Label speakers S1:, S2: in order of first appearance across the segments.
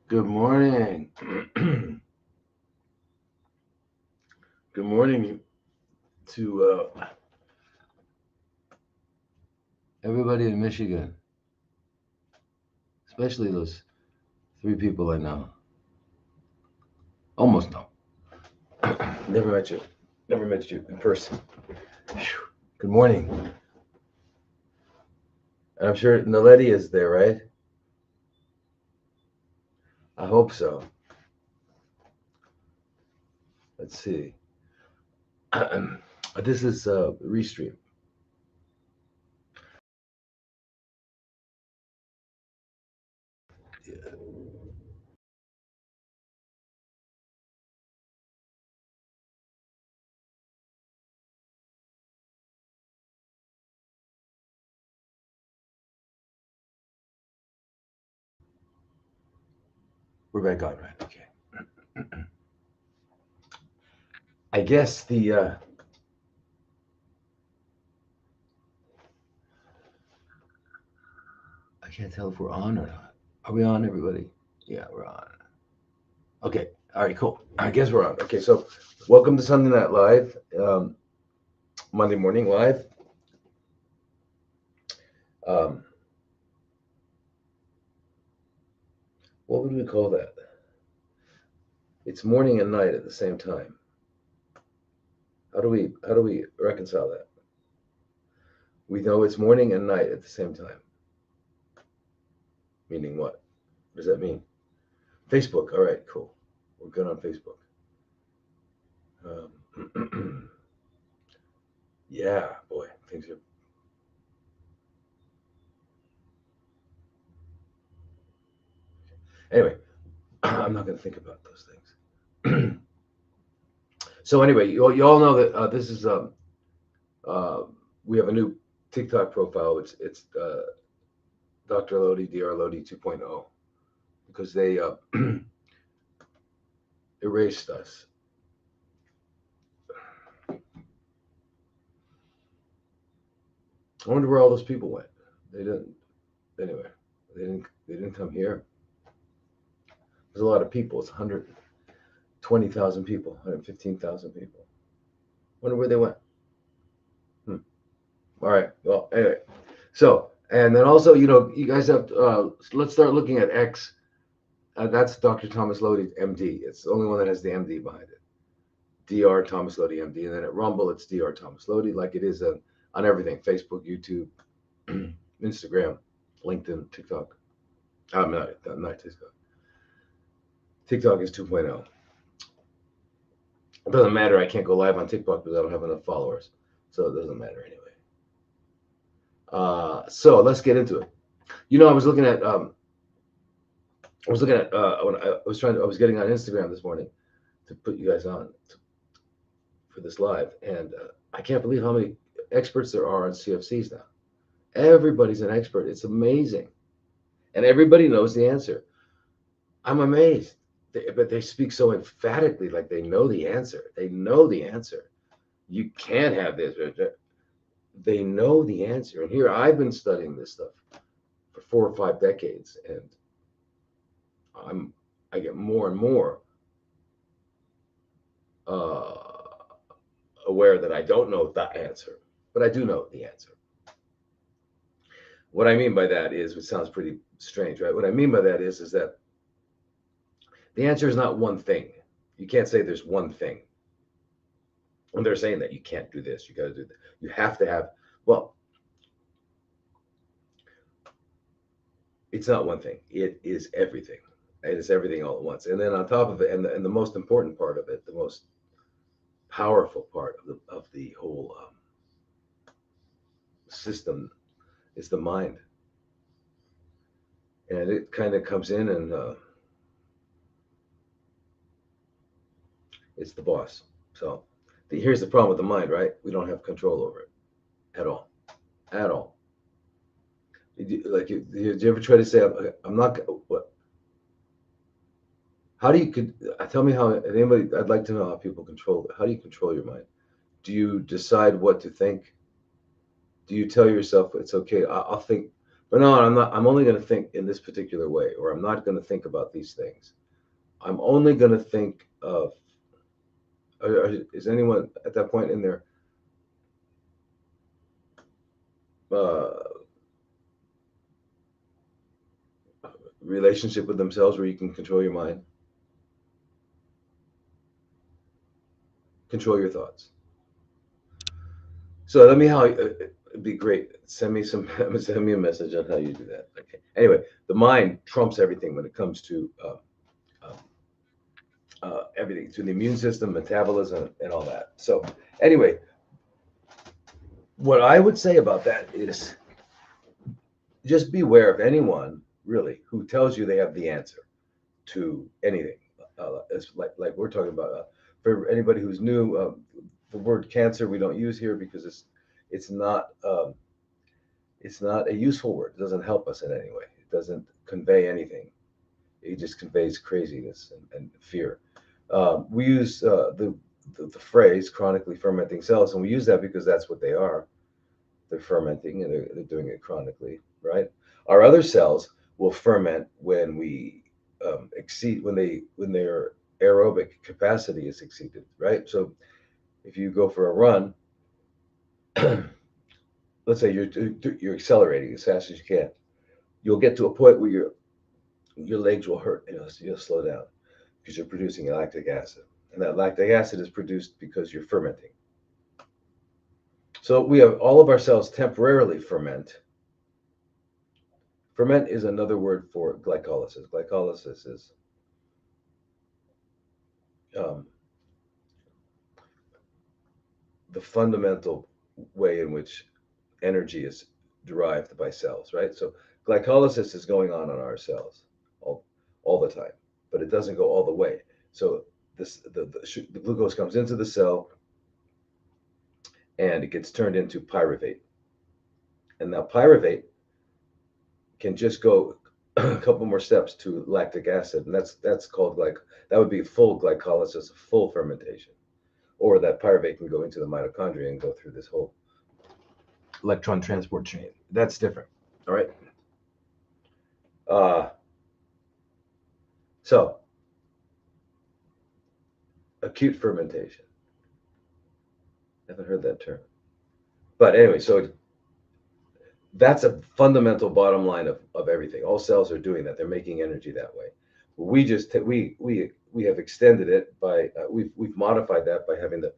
S1: Good morning. Good morning to everybody in Michigan, especially those three people I know. Almost know. Never met you. Never met you in person. Phew. Good morning. And I'm sure Naledi is there, right? I hope so. Let's see. This is Restream. Yeah. We're back on, right? Okay. I guess I can't tell if we're on or not. Are we on, everybody? Yeah, we're on. Okay. All right, cool. I guess we're on. Okay, so welcome to Sunday Night Live, Monday Morning Live. Um, what would we call that? It's morning and night at the same time. How do we reconcile that? We know it's morning and night at the same time. Meaning what? What does that mean? Facebook. All right, cool. We're good on Facebook. Yeah, boy, things are. Anyway, I'm not going to think about those things. So anyway, you all know that this is uh, we have a new TikTok profile. It's Dr. Lodi, Dr. Lodi 2.0, because they erased us. I wonder where all those people went. They didn't. Anyway, they didn't come here. There's a lot of people. It's 120,000 people, 115,000 people. Wonder where they went. Hmm. All right. Well, anyway. So, and then also, you guys have. Let's start looking at X. That's Dr. Thomas Lodi, MD. It's the only one that has the MD behind it. Dr. Thomas Lodi, MD. And then at Rumble, it's Dr. Thomas Lodi, like it is on everything: Facebook, YouTube, Instagram, LinkedIn, TikTok. I'm not TikTok. TikTok is 2.0. It doesn't matter. I can't go live on TikTok because I don't have enough followers. So it doesn't matter anyway. So let's get into it. I was looking at when I was getting on Instagram this morning to put you guys on for this live, and I can't believe how many experts there are on CFCs now. Everybody's an expert. It's amazing, and everybody knows the answer. I'm amazed, but they speak so emphatically, like they know the answer. They know the answer. You can't have this. They know the answer. And here I've been studying this stuff for 4 or 5 decades, and I get more and more uh, aware that I don't know the answer, but I do know the answer. What I mean by that is, it sounds pretty strange, right? What I mean by that is that the answer is not one thing. You can't say there's one thing. When they're saying that you can't do this, you got to do that. You have to have. Well, it's not one thing. It is everything. It is everything all at once. And then on top of it, and the most important part of it, the most powerful part of the whole system is the mind, and it kind of comes in and it's the boss. So here's the problem with the mind, right? We don't have control over it at all, at all. Like, did you ever try to say, I'm not, what? How do you could tell me how anybody? I'd like to know how people control it. How do you control your mind? Do you decide what to think? Do you tell yourself it's okay? I'll think. But no, I'm not. I'm only going to think in this particular way, or I'm not going to think about these things. I'm only going to think of. Is anyone at that point in their uh, relationship with themselves where you can control your mind, control your thoughts? So let me how it'd be great. Send me some. Send me a message on how you do that. Okay. Anyway, the mind trumps everything when it comes to um, everything, to the immune system, metabolism, and all that. So anyway, what I would say about that is just beware of anyone really who tells you they have the answer to anything. It's like we're talking about. For anybody who's new, the word cancer we don't use here because it's not it's not a useful word. It doesn't help us in any way. It doesn't convey anything. It just conveys craziness and fear. We use the phrase chronically fermenting cells, and we use that because that's what they are. They're fermenting and they're doing it chronically, right? Our other cells will ferment when we exceed when their aerobic capacity is exceeded, right? So if you go for a run, let's say you're accelerating as fast as you can, you'll get to a point where your legs will hurt. You'll slow down because you're producing lactic acid, and that lactic acid is produced because you're fermenting. So we have all of our cells temporarily ferment. Ferment is another word for glycolysis. Glycolysis is um, the fundamental way in which energy is derived by cells, right? So glycolysis is going on our cells all the time, but it doesn't go all the way. So the glucose comes into the cell and it gets turned into pyruvate. And now pyruvate can just go a couple more steps to lactic acid, and that's called like that would be full glycolysis, full fermentation, or that pyruvate can go into the mitochondria and go through this whole electron transport chain. That's different. All right. Uh, so acute fermentation. I haven't heard that term, but anyway, so that's a fundamental bottom line of everything. All cells are doing that. They're making energy that way. We just we have extended it by we've modified that by having the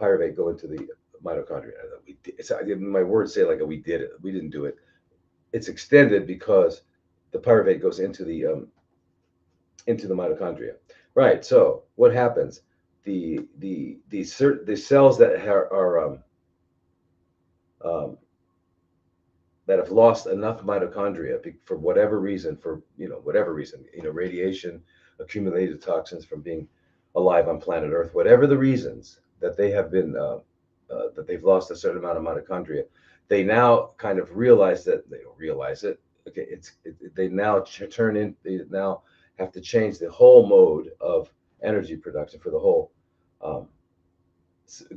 S1: pyruvate go into the mitochondria. My words say like we did it. We didn't do it. It's extended because the pyruvate goes into the mitochondria. Right. So what happens? The cells that um, that have lost enough mitochondria for whatever reason, radiation, accumulated toxins from being alive on planet Earth, whatever the reasons that they have been that they've lost a certain amount of mitochondria, they now kind of realize that they don't realize it. Okay, they now turn in. They now have to change the whole mode of energy production for the whole um,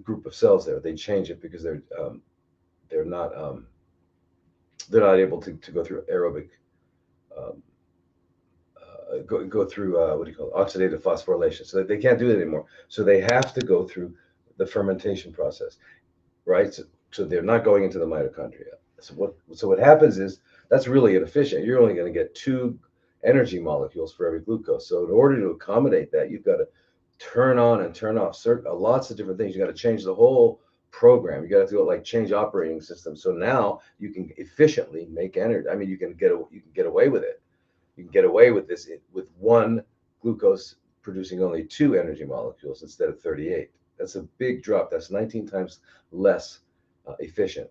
S1: group of cells there. They change it because they're not they're not able to go through aerobic um, go through what do you call it? Oxidative phosphorylation. So they can't do it anymore. So they have to go through the fermentation process, right? So they're not going into the mitochondria. So what happens is that's really inefficient. You're only going to get two energy molecules for every glucose. So in order to accommodate that, you've got to turn on and turn off lots of different things. You got to change the whole program. You got to do it like change operating system. So now you can efficiently make energy. I mean, you can get away with it. You can get away with this with one glucose producing only two energy molecules instead of 38. That's a big drop. That's 19 times less efficient.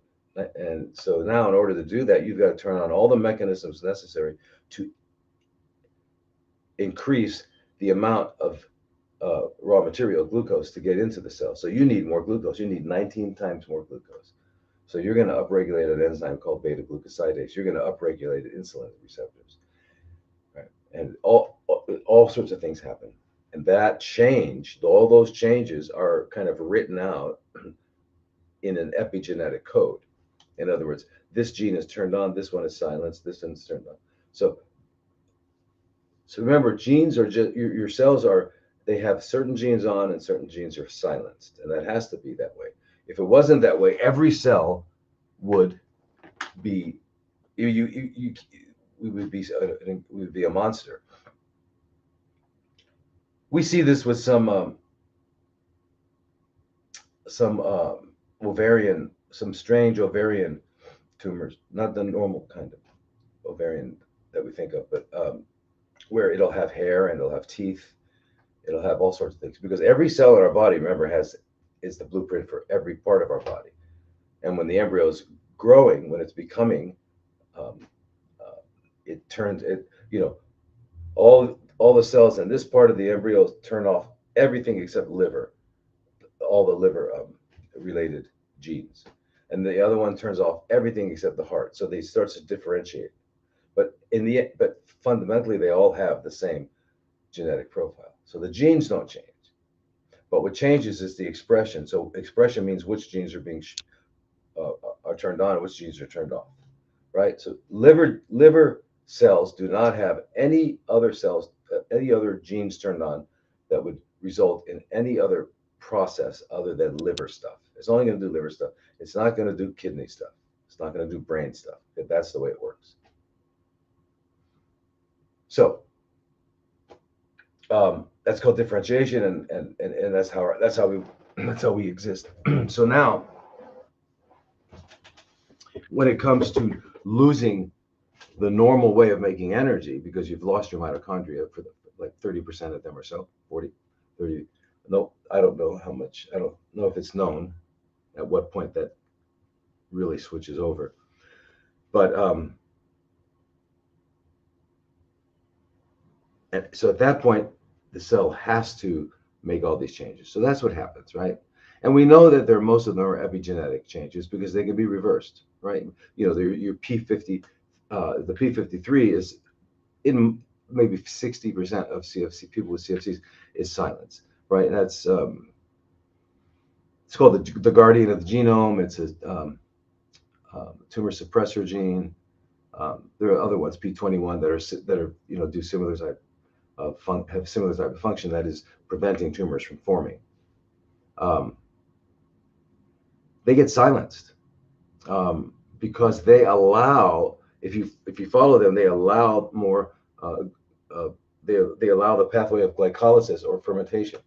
S1: And so now, in order to do that, you've got to turn on all the mechanisms necessary to increase the amount of raw material, glucose, to get into the cell. So you need more glucose. You need 19 times more glucose. So you're going to upregulate an enzyme called beta glucosidase. You're going to upregulate insulin receptors, right? And all sorts of things happen. And that change, all those changes are kind of written out in an epigenetic code. In other words, this gene is turned on, this one is silenced, this one's turned on. So remember, genes are just your cells are, they have certain genes on and certain genes are silenced, and that has to be that way. If it wasn't that way, every cell would be we would be a monster. We see this with some ovarian, some strange ovarian tumors, not the normal kind of ovarian that we think of, but where it'll have hair and it'll have teeth, it'll have all sorts of things, because every cell in our body, remember, is the blueprint for every part of our body. And when the embryo is growing, when it's becoming, um, it turns it, all the cells in this part of the embryo turn off everything except liver, all the liver related genes, and the other one turns off everything except the heart. So they start to differentiate, but fundamentally they all have the same genetic profile. So the genes don't change, but what changes is the expression. So expression means which genes are being are turned on and which genes are turned off, right? So liver cells do not have any other cells, any other genes turned on that would result in any other process other than liver stuff. It's only going to do liver stuff. It's not going to do kidney stuff. It's not going to do brain stuff. That's the way it works. So that's called differentiation, and that's how we exist. So now, when it comes to losing the normal way of making energy, because you've lost your mitochondria for like 30% of them or so, 40, 30. No, I don't know how much. I don't know if it's known at what point that really switches over. But and so at that point, the cell has to make all these changes. So that's what happens, right? And we know that most of them are epigenetic changes because they can be reversed, right? Your P50, the P53 is in maybe 60% of CFC people with CFCs is silenced, right? And that's it's called the guardian of the genome. It's a tumor suppressor gene. There are other ones, P21, that are do similar type have similar type of function, that is preventing tumors from forming. They get silenced because they allow, if you follow them, they allow more. They allow the pathway of glycolysis or fermentation.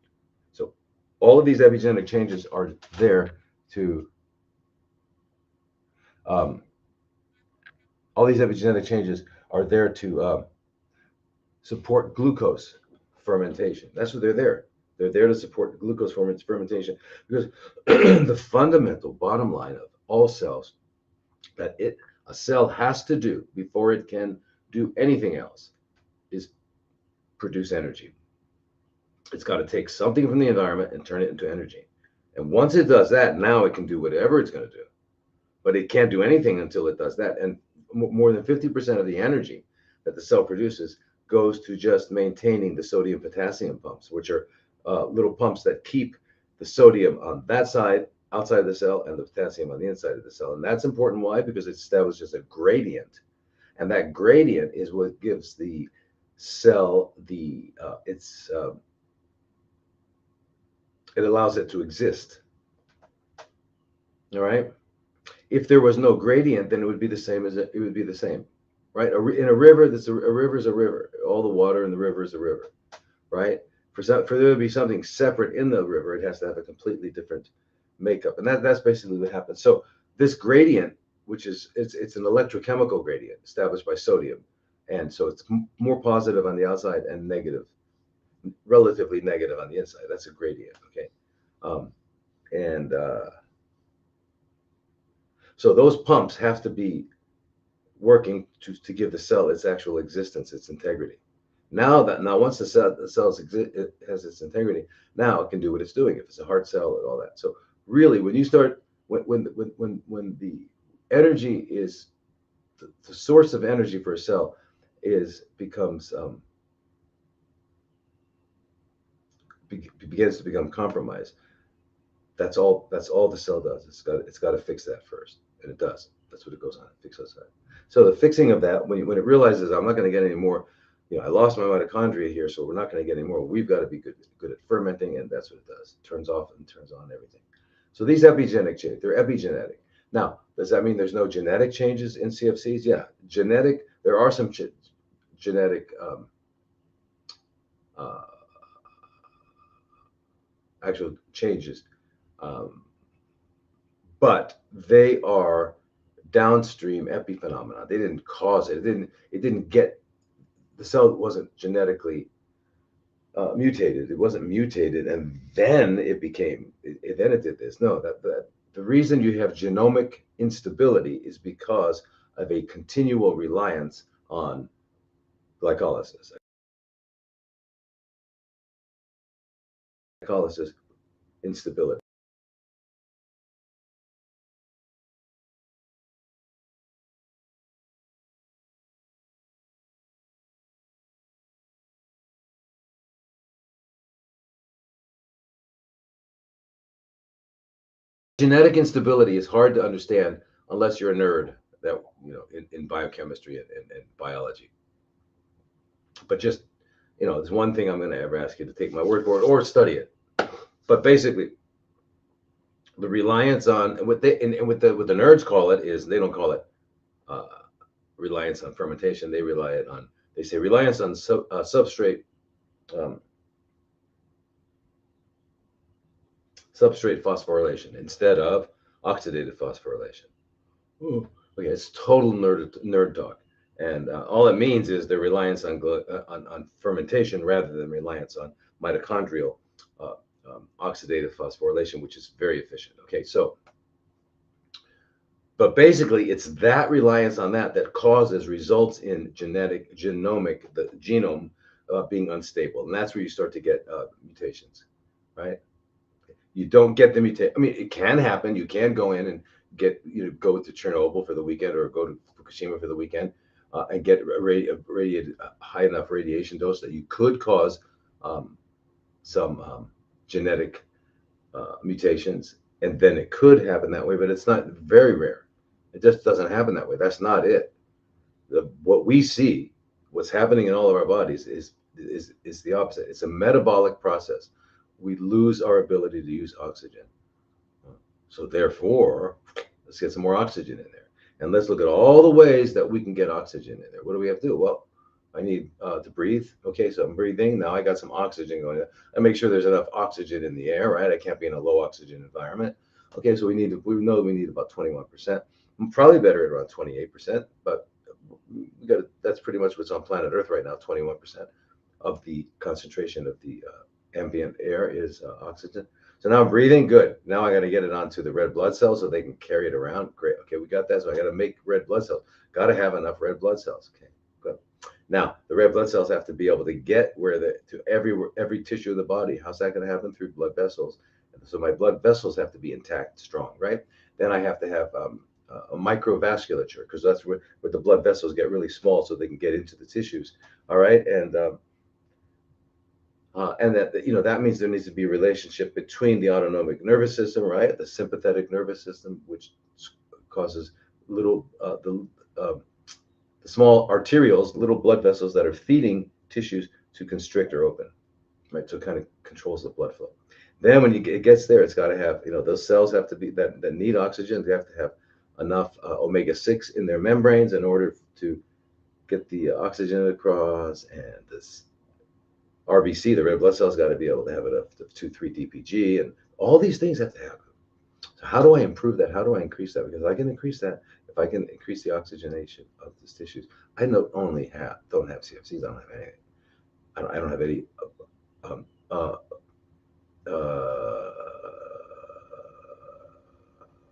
S1: So all of these epigenetic changes are there to support glucose fermentation. That's what they're there. They're there to support glucose fermentation, because the fundamental bottom line of all cells that a cell has to do before it can do anything else is produce energy. It's got to take something from the environment and turn it into energy. And once it does that, now it can do whatever it's going to do. But it can't do anything until it does that. And more than 50% of the energy that the cell produces goes to just maintaining the sodium potassium pumps, which are little pumps that keep the sodium on that side, outside the cell, and the potassium on the inside of the cell. And that's important. Why? Because it establishes a gradient. And that gradient is what gives the cell it allows it to exist. All right. If there was no gradient, then it would be the same right? In a river, a river is a river. All the water in the river is a river, right? For there to be something separate in the river, it has to have a completely different makeup, and that's basically what happens. So this gradient, which is it's an electrochemical gradient established by sodium, and so it's more positive on the outside and relatively negative on the inside. That's a gradient, okay? And so those pumps have to be working to give the cell its actual existence, its integrity. Now once the cell it has its integrity, now it can do what it's doing, if it's a heart cell and all that. So really, when you start, when the energy is the source of energy for a cell begins to become compromised, that's all the cell does. It's got to fix that first, and it does. That's what it goes on. Fix outside. So the fixing of that, when it realizes I'm not going to get any more, I lost my mitochondria here, so we're not going to get any more. We've got to be good at fermenting, and that's what it does. It turns off and turns on everything. So these epigenetic changes, they're epigenetic. Now, does that mean there's no genetic changes in CFCs? Yeah, genetic. There are some genetic uh, actual changes, but they are downstream epiphenomena. They didn't cause it. It didn't get the cell wasn't genetically mutated. It wasn't mutated, and then it became. Then it did this. No, that the reason you have genomic instability is because of a continual reliance on glycolysis. Glycolysis instability. Genetic instability is hard to understand unless you're a nerd that in biochemistry and biology. But just there's one thing I'm going to ever ask you to take my word for it or study it. But basically, the reliance on what the nerds call it is they don't call it uh, reliance on fermentation. They say reliance on substrate um, substrate phosphorylation instead of oxidative phosphorylation. Ooh. Okay, it's total nerd talk, and all it means is the reliance on fermentation rather than reliance on mitochondrial uh, oxidative phosphorylation, which is very efficient. Okay, so but basically, it's that reliance on that results in the genome being unstable, and that's where you start to get mutations, right? You don't get the mutation. I mean, it can happen. You can go in and go to Chernobyl for the weekend or go to Fukushima for the weekend and get a high enough radiation dose that you could cause some genetic mutations, and then it could happen that way. But it's not very rare. It just doesn't happen that way. That's not it. What we see, what's happening in all of our bodies is the opposite. It's a metabolic process. We lose our ability to use oxygen. So therefore, let's get some more oxygen in there. And let's look at all the ways that we can get oxygen in there. What do we have to do? Well, I need to breathe. Okay, so I'm breathing. Now I got some oxygen going. I make sure there's enough oxygen in the air, right? I can't be in a low oxygen environment. Okay, so we know we need about 21%. I'm probably better at around 28%, but that's pretty much what's on planet Earth right now. 21% of the concentration of the ambient air is oxygen. So now I'm breathing, good. Now I got to get it onto the red blood cells so they can carry it around. Great. Okay, we got that. So I got to make red blood cells. Got to have enough red blood cells. Okay, good. Now the red blood cells have to be able to get to every tissue of the body. How's that going to happen? Through blood vessels. So my blood vessels have to be intact, strong, right? Then I have to have a microvasculature, because that's where the blood vessels get really small so they can get into the tissues. All right, and that means there needs to be a relationship between the autonomic nervous system, right, the sympathetic nervous system, which causes the small arterioles, little blood vessels that are feeding tissues to constrict or open, right? So it kind of controls the blood flow. Then when it gets there, it's got to have, those cells have to be that need oxygen. They have to have enough omega-6 in their membranes in order to get the oxygen across, and this RBC, the red blood cells, got to be able to have enough 2,3 DPG, and all these things have to happen. So how do I improve that? How do I increase that? Because I can increase that if I can increase the oxygenation of these tissues. I don't have CFCs. I don't have anything. I don't have any.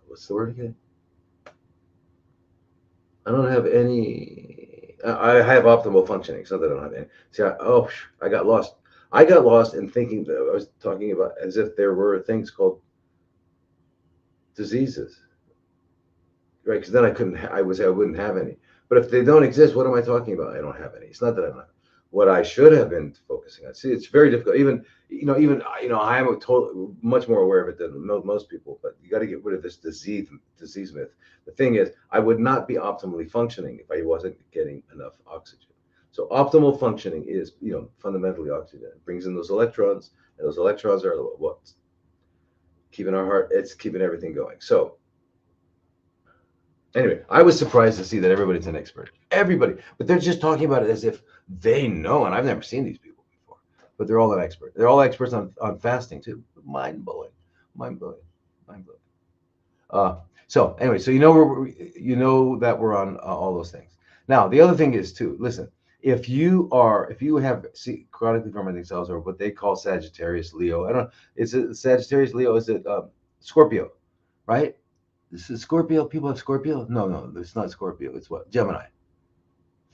S1: What's the word again? I don't have any. I have optimal functioning, so that I don't have any. See, I got lost. I got lost in thinking that I was talking about as if there were things called diseases, right? Because then I wouldn't have any. But if they don't exist, what am I talking about? I don't have any. It's not that I don't have. what I should have been focusing on. See, it's very difficult. I am much more aware of it than most people. But you got to get rid of this disease myth. The thing is, I would not be optimally functioning if I wasn't getting enough oxygen. So optimal functioning is, fundamentally oxygen. It brings in those electrons, and those electrons are what's keeping our heart. It's keeping everything going. So anyway, I was surprised to see that everybody's an expert. Everybody, but they're just talking about it as if they know, and I've never seen these people before. But they're all an expert. They're all experts on fasting too. Mind blowing, mind blowing, mind blowing. So anyway, so you know that we're on all those things. Now the other thing is too. Listen, if you have chronically fermenting cells, or what they call Sagittarius Leo, I don't know, is it Sagittarius Leo? Is it Scorpio, right? This is Scorpio. People have Scorpio. No, it's not Scorpio. It's what? Gemini.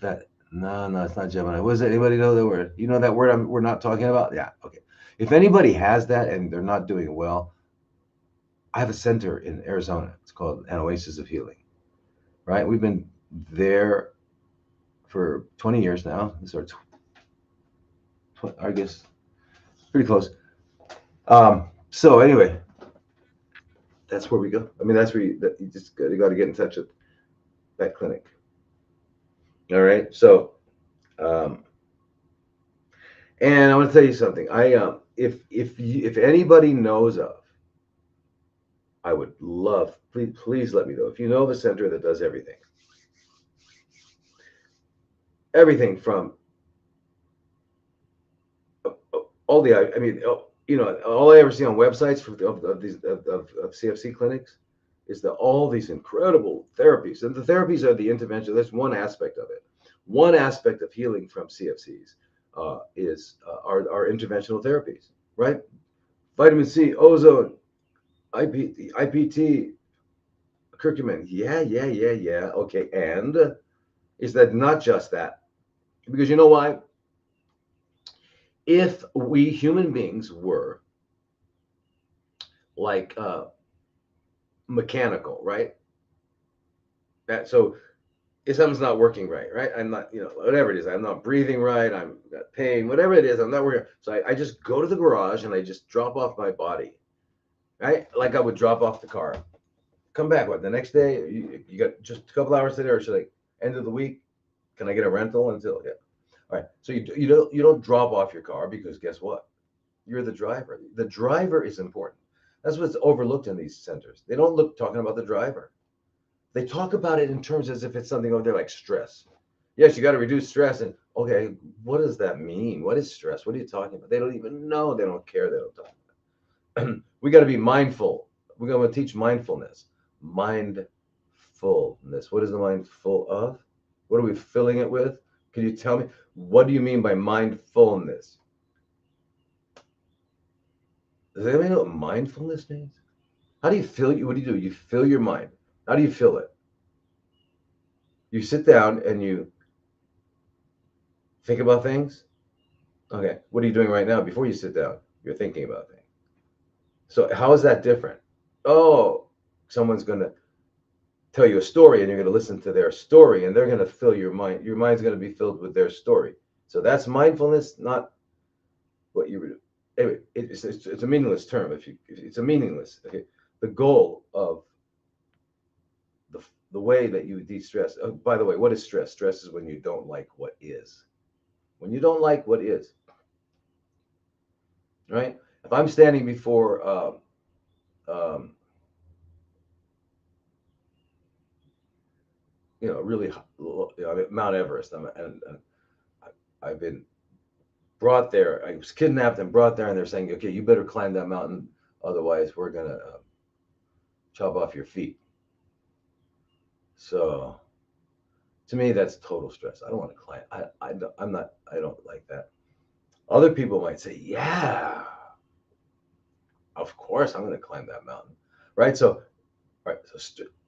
S1: No, it's not Gemini. What is it? Anybody know that word? You know that word we're not talking about? Yeah. Okay. If anybody has that and they're not doing well, I have a center in Arizona. It's called an Oasis of Healing. Right? We've been there for 20 years now. This is I guess pretty close. So anyway, that's where we go. I mean, that's where you just got to get in touch with that clinic. All right. So, and I want to tell you something. If anybody knows of, I would love, please let me know. If you know of a center that does everything from all the, I mean, all I ever see on websites of CFC clinics is that all these incredible therapies, and the therapies are the intervention. That's one aspect of it. One aspect of healing from CFCs is our interventional therapies, right? Vitamin C, ozone, IPT, curcumin. Yeah. Okay, and is that not just that? Because you know why? If we human beings were like mechanical, right? So if something's not working right? I'm not, whatever it is, I'm not breathing right, I'm got pain, whatever it is, I'm not working. So I just go to the garage and I just drop off my body, right? Like I would drop off the car. Come back, what, the next day? You got just a couple hours today, or should I, end of the week? Can I get a rental until, yeah. All right. So you don't drop off your car, because guess what? You're the driver. The driver is important. That's what's overlooked in these centers. They don't talking about the driver. They talk about it in terms as if it's something over there like stress. Yes, you got to reduce stress. And okay, what does that mean? What is stress? What are you talking about? They don't even know. They don't care. They don't talk about it. We got to be mindful. We're going to teach mindfulness. Mindfulness. What is the mind full of? What are we filling it with? Can you tell me? What do you mean by mindfulness? Does anybody know what mindfulness means? How do you fill? What do you do? You fill your mind. How do you fill it? You sit down and you think about things. Okay, what are you doing right now before you sit down? You're thinking about things. So how is that different? Oh, someone's going to tell you a story and you're going to listen to their story, and they're going to fill your mind. Your mind's going to be filled with their story. So that's mindfulness, not what you would. Anyway, it's a meaningless term. If it's a meaningless. Okay, the goal of the way that you de-stress. Oh, by the way, what is stress? Stress is when you don't like what is. When you don't like what is. Right? If I'm standing before really, Mount Everest, and I've been brought there. I was kidnapped and brought there, and they're saying, okay, you better climb that mountain, otherwise we're gonna chop off your feet. So to me, that's total stress. I don't want to climb. I don't like that. Other people might say, yeah, of course I'm going to climb that mountain, right? So, right.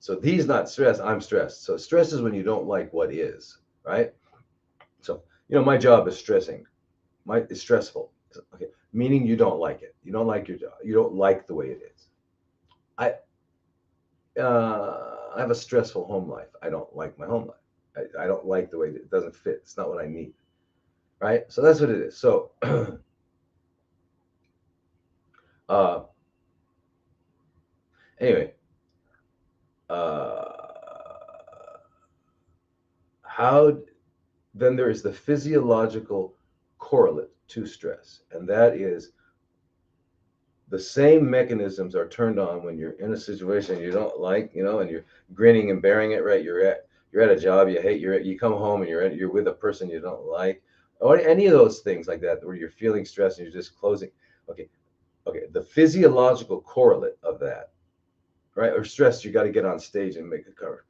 S1: So he's not stressed. I'm stressed. So stress is when you don't like what is, right? So my job is stressing. It's stressful. Okay, meaning you don't like it. You don't like your job. You don't like the way it is. I have a stressful home life. I don't like my home life. I don't like the way it doesn't fit. It's not what I need. right? So that's what it is. So uh, anyway, uh, how then there is the physiological correlate to stress, and that is the same mechanisms are turned on when you're in a situation you don't like, and you're grinning and bearing it, right? You're at a job you hate, you come home and you're with a person you don't like, or any of those things like that, where you're feeling stressed and you're just closing. Okay, okay, the physiological correlate of that, right? Or stress, you got to get on stage and make a cover,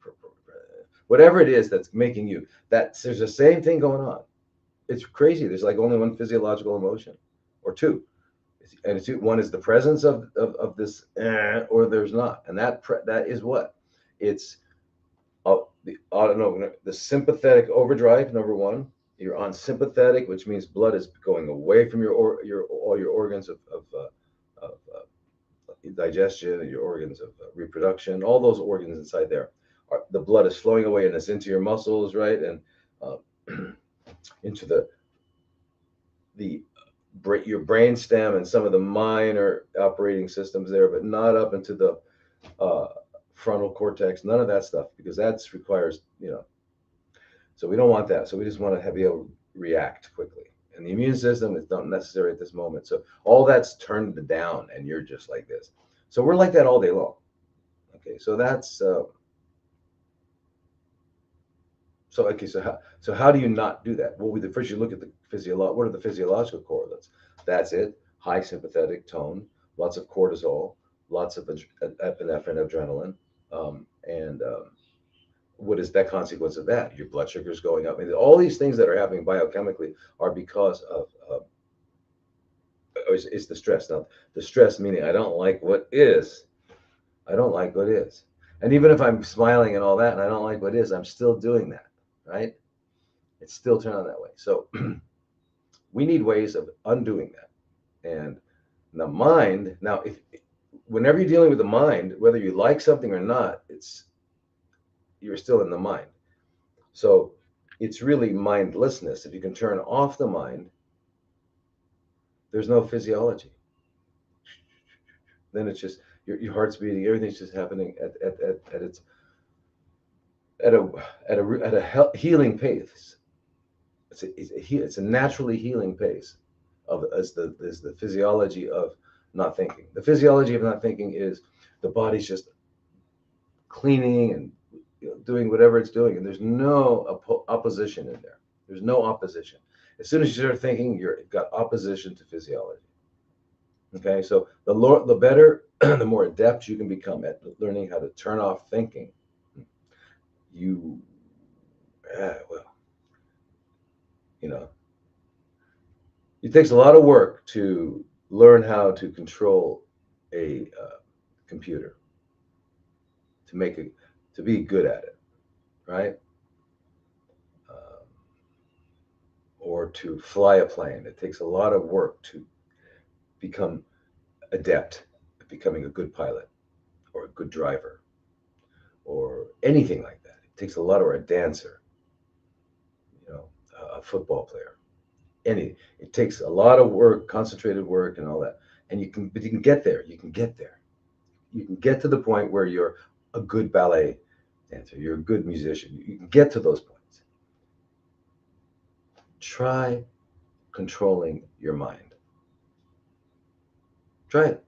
S1: whatever it is that's making you that. There's the same thing going on. It's crazy. There's like only one physiological emotion, or two, and it's one is the presence of this, or there's not, and that is what it's. The autonomic, the sympathetic overdrive. Number one, you're on sympathetic, which means blood is going away from your all your organs of digestion, your organs of reproduction, all those organs inside there. The blood is flowing away and it's into your muscles, right, and uh, into the your brain stem and some of the minor operating systems there, but not up into the uh, frontal cortex. None of that stuff, because that requires, So we don't want that. So we just want to be able to react quickly. And the immune system is not necessary at this moment. So all that's turned down, and you're just like this. So we're like that all day long. Okay, so that's so okay. So how do you not do that? Well, first you look at the What are the physiological correlates? That's it. High sympathetic tone, lots of cortisol, lots of epinephrine, adrenaline, and what is that consequence of that? Your blood sugar is going up. I mean, all these things that are happening biochemically are because of is the stress. Now, the stress meaning I don't like what is. I don't like what is. And even if I'm smiling and all that, and I don't like what is, I'm still doing that, right? It's still turned on that way. So we need ways of undoing that. And the mind, now, if whenever you're dealing with the mind, whether you like something or not, you're still in the mind. So it's really mindlessness. If you can turn off the mind, there's no physiology. Then it's just your heart's beating, everything's just happening at its at a healing pace. It's a naturally healing pace of as the physiology of not thinking. The physiology of not thinking is the body's just cleaning and doing whatever it's doing, and there's no opposition in there. There's no opposition. As soon as you start thinking, you've got opposition to physiology. Okay, so the better, the more adept you can become at learning how to turn off thinking. You, well, you know, it takes a lot of work to learn how to control a computer, to be good at it, right? Uh, or to fly a plane. It takes a lot of work to become adept at becoming a good pilot or a good driver or anything like that. It takes a lot, or a dancer, you know, a football player. It takes a lot of work, concentrated work, and all that. And but you can get there. You can get there. You can get to the point where you're a good ballet dancer. You're a good musician. You can get to those points. Try controlling your mind. Try it.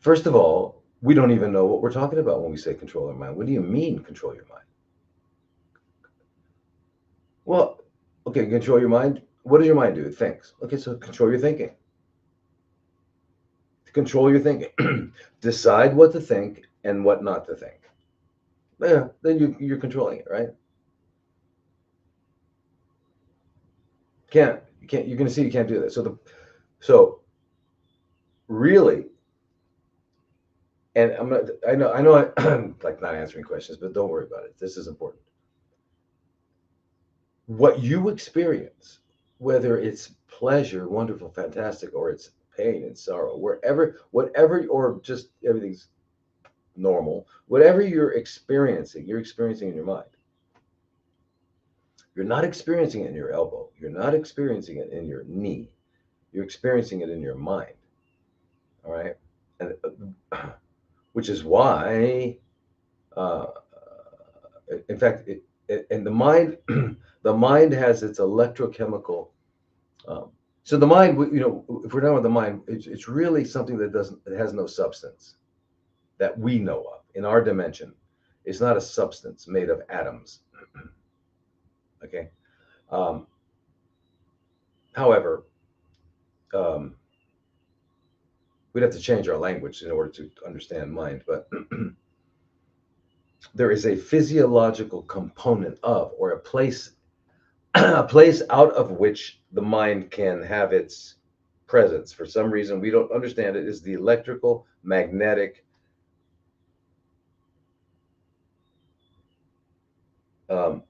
S1: First of all, we don't even know what we're talking about when we say control our mind. What do you mean, control your mind? Well, okay, control your mind. What does your mind do? It thinks. Okay, so control your thinking. Control your thinking. Decide what to think and what not to think. Yeah, then you're controlling it, right? You're going to see you can't do that. So really, and I'm like not answering questions, but don't worry about it. This is important. What you experience, whether it's pleasure, wonderful, fantastic, or it's pain and sorrow, whatever, or just everything's normal, whatever you're experiencing in your mind. You're not experiencing it in your elbow. You're not experiencing it in your knee. You're experiencing it in your mind. All right, and which is why, uh, in fact, and the mind, the mind has its electrochemical. So the mind, if we're done with the mind, it's really something that doesn't, it has no substance that we know of in our dimension. It's not a substance made of atoms. Okay. Um, However, um, we'd have to change our language in order to understand mind, but there is a physiological component of, or a place, a place out of which the mind can have its presence. For some reason, we don't understand it. Is the electrical magnetic um,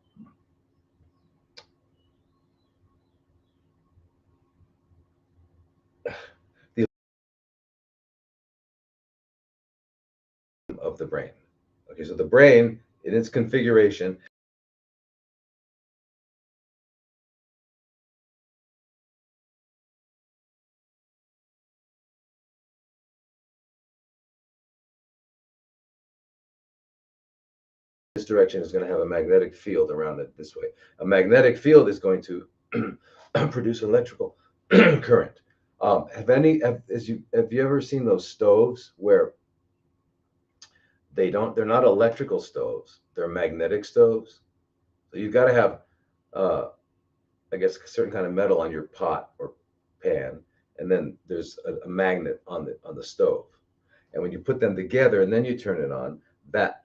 S1: the of the brain. Okay, so the brain in its configuration, this direction is going to have a magnetic field around it this way. A magnetic field is going to produce electrical current. Have you ever seen those stoves where they're not electrical stoves, they're magnetic stoves? So you've got to have, uh, I guess, a certain kind of metal on your pot or pan, and then there's a magnet on the stove. And when you put them together and then you turn it on, that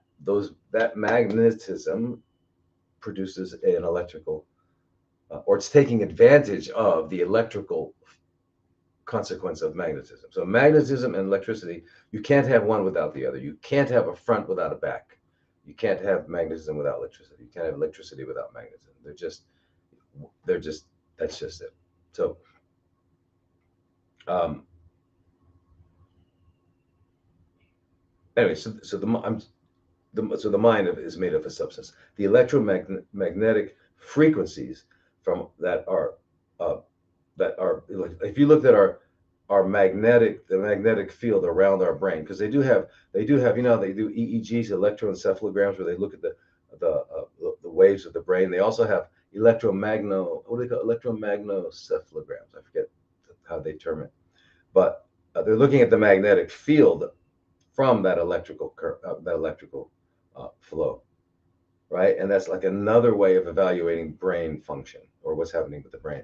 S1: magnetism produces an electrical, or it's taking advantage of the electrical consequence of magnetism. So magnetism and electricity, you can't have one without the other. You can't have a front without a back. You can't have magnetism without electricity. You can't have electricity without magnetism. They're just, that's just it. So, um, anyway, so the mind is made of a substance. The electromagnetic frequencies from uh, that are, if you looked at our the magnetic field around our brain, because they do have they do EEGs, electroencephalograms, where they look at the waves of the brain. They also have what do they call electromagnocephalograms? I forget how they term it, but they're looking at the magnetic field from that electrical flow, right? And that's like another way of evaluating brain function, or what's happening with the brain.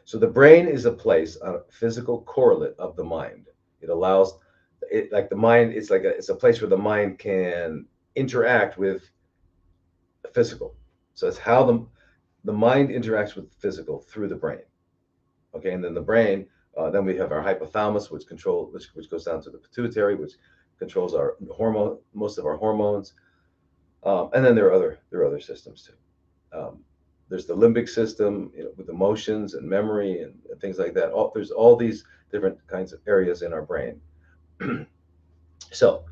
S1: So the brain is a place, a physical correlate of the mind. It allows it, like the mind, it's a place where the mind can interact with the physical. So it's how the mind interacts with the physical through the brain. Okay, and then the brain, then we have our hypothalamus, which goes down to the pituitary, which controls our most of our hormones. And then there are other systems too. There's the limbic system, with emotions and memory and things like that. There's all these different kinds of areas in our brain. So,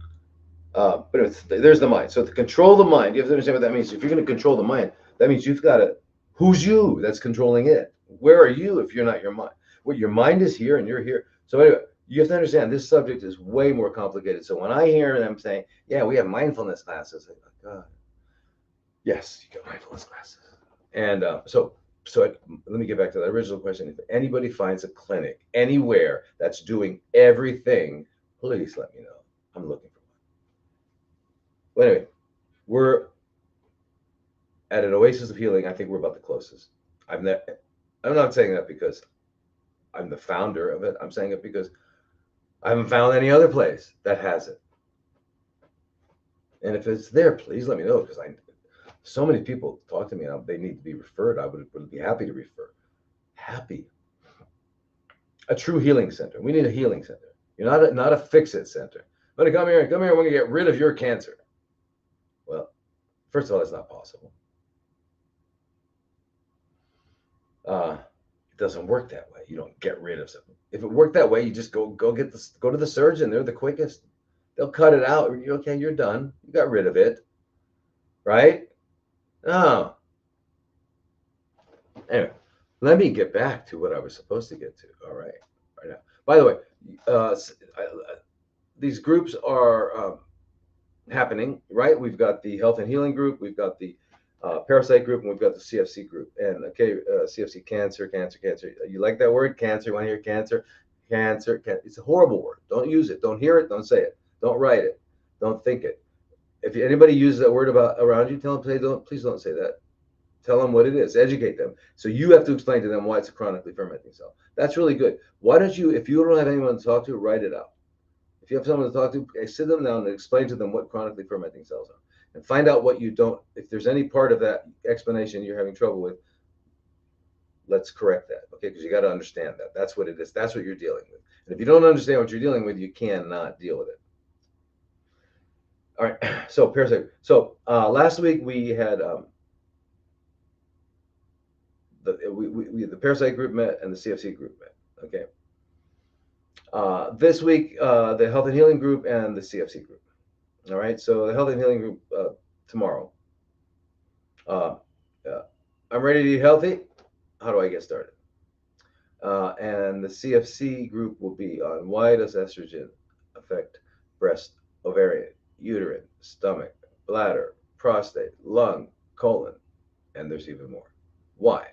S1: but there's the mind. So to control the mind, you have to understand what that means. If you're going to control the mind, that means you've got to. Who's you that's controlling it? Where are you if you're not your mind? Well, your mind is here and you're here. So anyway, you have to understand this subject is way more complicated. So when I hear them saying, "Yeah, we have mindfulness classes," I'm like, God, yes, you got mindfulness classes. And let me get back to that original question. If anybody finds a clinic anywhere that's doing everything, please let me know. I'm looking for one. Well, anyway, we're at an oasis of healing. I think we're about the closest. I'm not. I'm not saying that because I'm the founder of it. I'm saying it because I haven't found any other place that has it. And if it's there, please let me know, because so many people talk to me and they need to be referred. I would be happy to refer. Happy. A true healing center. We need a healing center. You're not a fix-it center. But come here. I want to get rid of your cancer. Well, first of all, that's not possible. It doesn't work that way. You don't get rid of something. If it worked that way, you just go to the surgeon. They're the quickest. They'll cut it out. Okay, you're done. You got rid of it, right? No. Anyway, let me get back to what I was supposed to get to. All right, right now. By the way, these groups are happening, right? We've got the health and healing group, we've got the parasite group, and we've got the CFC group. And okay, CFC, cancer. You like that word, cancer? You want to hear cancer? Cancer. It's a horrible word. Don't use it. Don't hear it. Don't say it. Don't write it. Don't think it. If anybody uses that word around you, tell them, please don't say that. Tell them what it is. Educate them. So you have to explain to them why it's a chronically fermenting cell. That's really good. Why don't you, if you don't have anyone to talk to, write it out. If you have someone to talk to, sit them down and explain to them what chronically fermenting cells are, and find out what you don't. If there's any part of that explanation you're having trouble with, let's correct that, okay? Because you got to understand that. That's what it is. That's what you're dealing with. And if you don't understand what you're dealing with, you cannot deal with it. All right. So parasite. So last week we had the parasite group met and the CFC group met. Okay. This week, the health and healing group and the CFC group. All right. So the health and healing group tomorrow. I'm ready to eat healthy. How do I get started? And the CFC group will be on why does estrogen affect breast, ovarian, uterine, stomach, bladder, prostate, lung, colon, and there's even more. Why?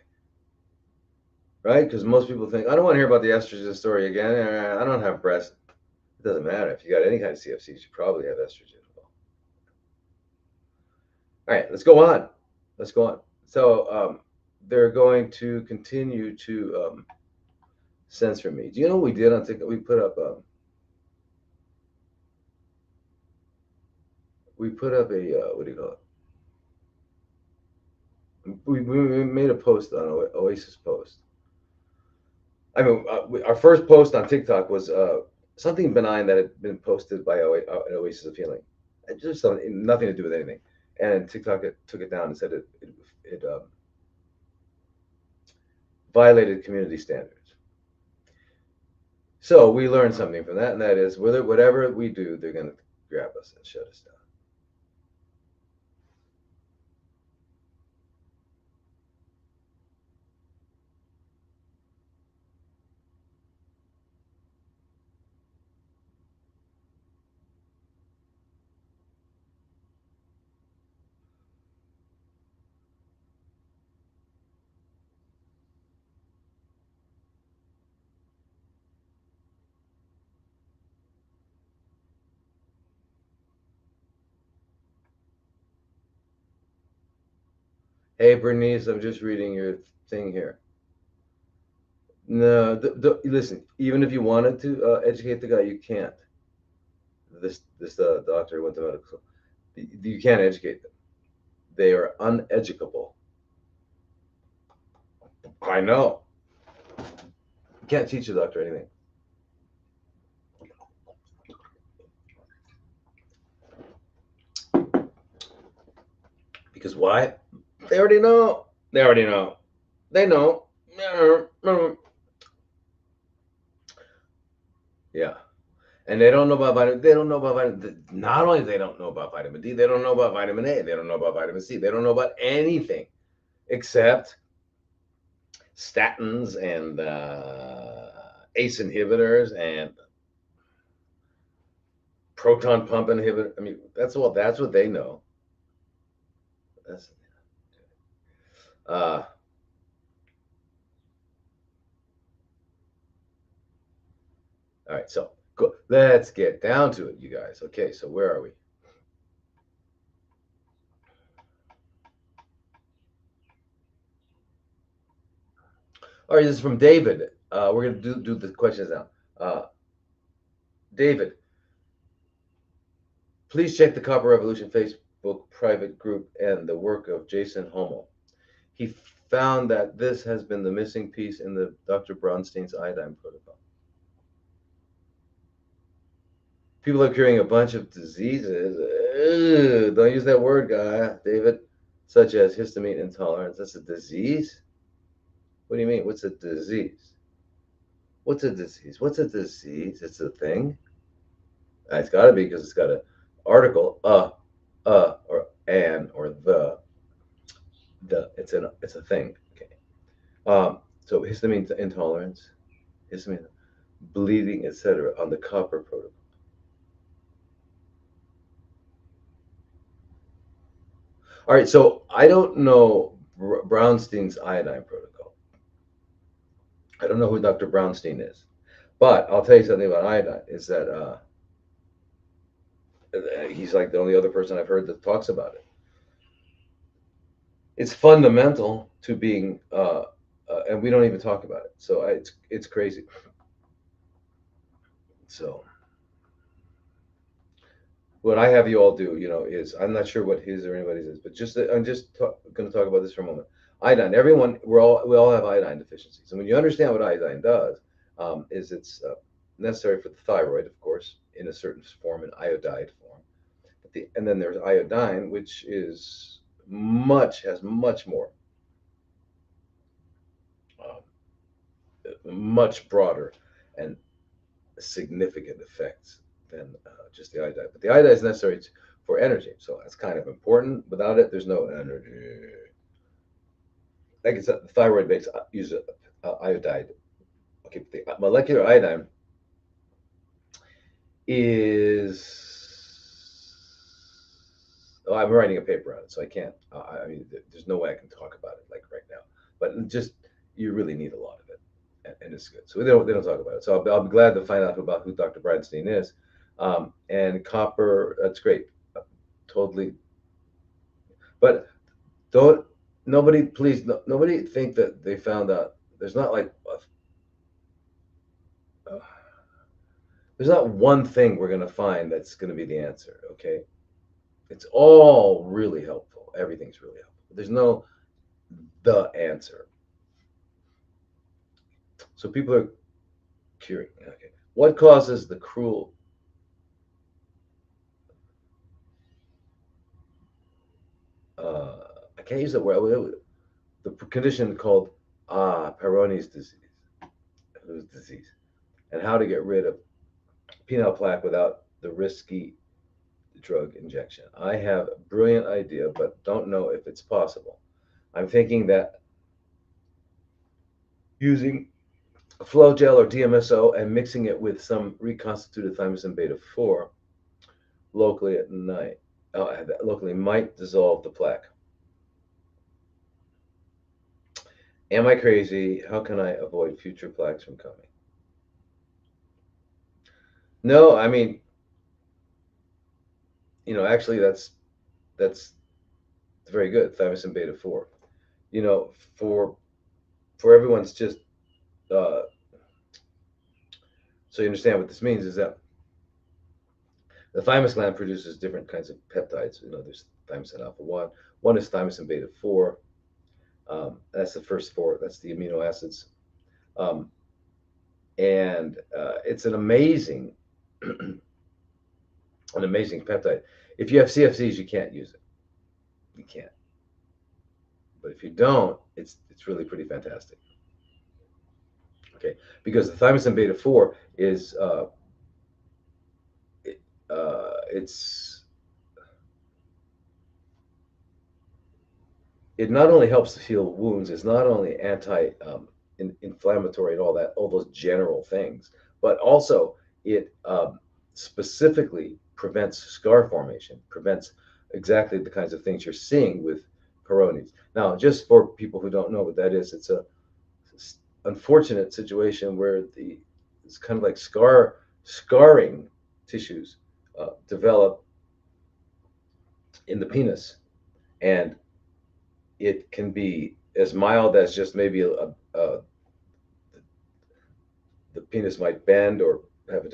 S1: Right? Because most people think, I don't want to hear about the estrogen story again. I don't have breast. It doesn't matter. If you got any kind of CFCs, you probably have estrogen. All right, let's go on. Let's go on. So they're going to continue to censor me. Do you know what we did on TikTok? We put up a what do you call it? We made a post on Oasis post. I mean, our first post on TikTok was something benign that had been posted by an Oasis of Healing. It just something, nothing to do with anything. And TikTok took it down and said it violated community standards. So we learned something from that, and that is whatever we do, they're going to grab us and shut us down. Hey, Bernice, I'm just reading your thing here. No, listen. Even if you wanted to educate the guy, you can't. This doctor went to medical school. You can't educate them. They are uneducable. I know. You can't teach a doctor anything. Because why? They already know. They already know. They know. Yeah. And they don't know about vitamin. They don't know about vitamin. Not only they don't know about vitamin D, they don't know about vitamin A. They don't know about vitamin C. They don't know about anything except statins and ACE inhibitors and proton pump inhibitor. I mean, that's all. That's what they know. That's all right. So cool. Let's get down to it, you guys. Okay. So where are we? All right. This is from David. We're gonna do the questions now. David, please check the Copper Revolution Facebook private group and the work of Jason Homo. He found that this has been the missing piece in the Dr. Bronstein's iodine protocol. People are curing a bunch of diseases. Ugh, don't use that word, guy, David, such as histamine intolerance. That's a disease? What do you mean? What's a disease? What's a disease? What's a disease? It's a thing? It's got to be because it's got an article, or an, or the. It's a thing. Okay. So histamine intolerance, histamine, bleeding, etc. on the copper protocol. All right, so I don't know Brownstein's iodine protocol. I don't know who Dr. Brownstein is, but I'll tell you something about iodine is that he's like the only other person I've heard that talks about it. It's fundamental to being, and we don't even talk about it. So it's crazy. So what I have you all do, is I'm not sure what his or anybody's is, but I'm just going to talk about this for a moment. Iodine. Everyone, we all have iodine deficiencies, and when you understand what iodine does, is it's necessary for the thyroid, of course, in a certain form, an iodide form. And then there's iodine, which is has much more, much broader and significant effects than just the iodide. But the iodide is necessary for energy, so that's kind of important. Without it, there's no energy. Like it's the thyroid makes use iodide. Okay, the molecular iodine is. Oh, I'm writing a paper on it, so I can't. I mean, there's no way I can talk about it like right now. But just you really need a lot of it, and it's good. So they don't talk about it. So I'll be glad to find out about who Dr. Bradstein is. And copper, that's great, totally. But don't nobody please nobody think that they found out. There's not like there's not one thing we're gonna find that's gonna be the answer. Okay, it's all really helpful. Everything's really helpful. There's no the answer. So people are curious. Okay, what causes the cruel? Uh, I can't use that word. The condition called Peyronie's disease, and how to get rid of penile plaque without the risky drug injection. I have a brilliant idea, but don't know if it's possible. I'm thinking that using flow gel or DMSO and mixing it with some reconstituted thymosin beta 4 locally at night, locally might dissolve the plaque. Am I crazy? How can I avoid future plaques from coming? No, I mean, actually, that's very good. Thymosin beta 4. You know, for everyone's just uh, so you understand what this means is that the thymus gland produces different kinds of peptides. There's thymosin alpha 1. One is thymosin beta 4. That's the first four. That's the amino acids. Um, and it's an amazing peptide. If you have CFCs, you can't use it. You can't. But if you don't, it's really pretty fantastic. Okay, because the thymosin beta 4 is it's it not only helps to heal wounds, it's not only inflammatory and all those general things, but also it specifically prevents scar formation, prevents exactly the kinds of things you're seeing with Peyronie's. Now, just for people who don't know what that is, it's a unfortunate situation where it's kind of like scarring tissues develop in the penis, and it can be as mild as just maybe the penis might bend or have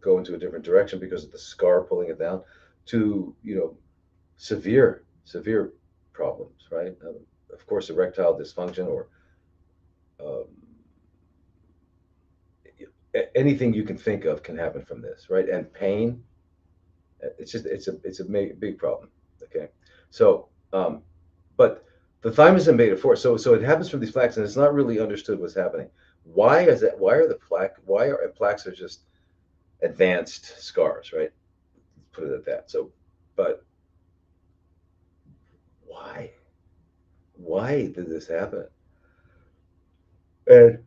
S1: go into a different direction because of the scar pulling it down, to severe problems, right? Of course, erectile dysfunction or um, anything you can think of can happen from this, right? And pain. It's a big problem. Okay, so but the thymosin beta 4. So it happens from these plaques, and it's not really understood what's happening. Why is that? Why are the plaques are just advanced scars, right? Put it at that. So, but why? Why did this happen? And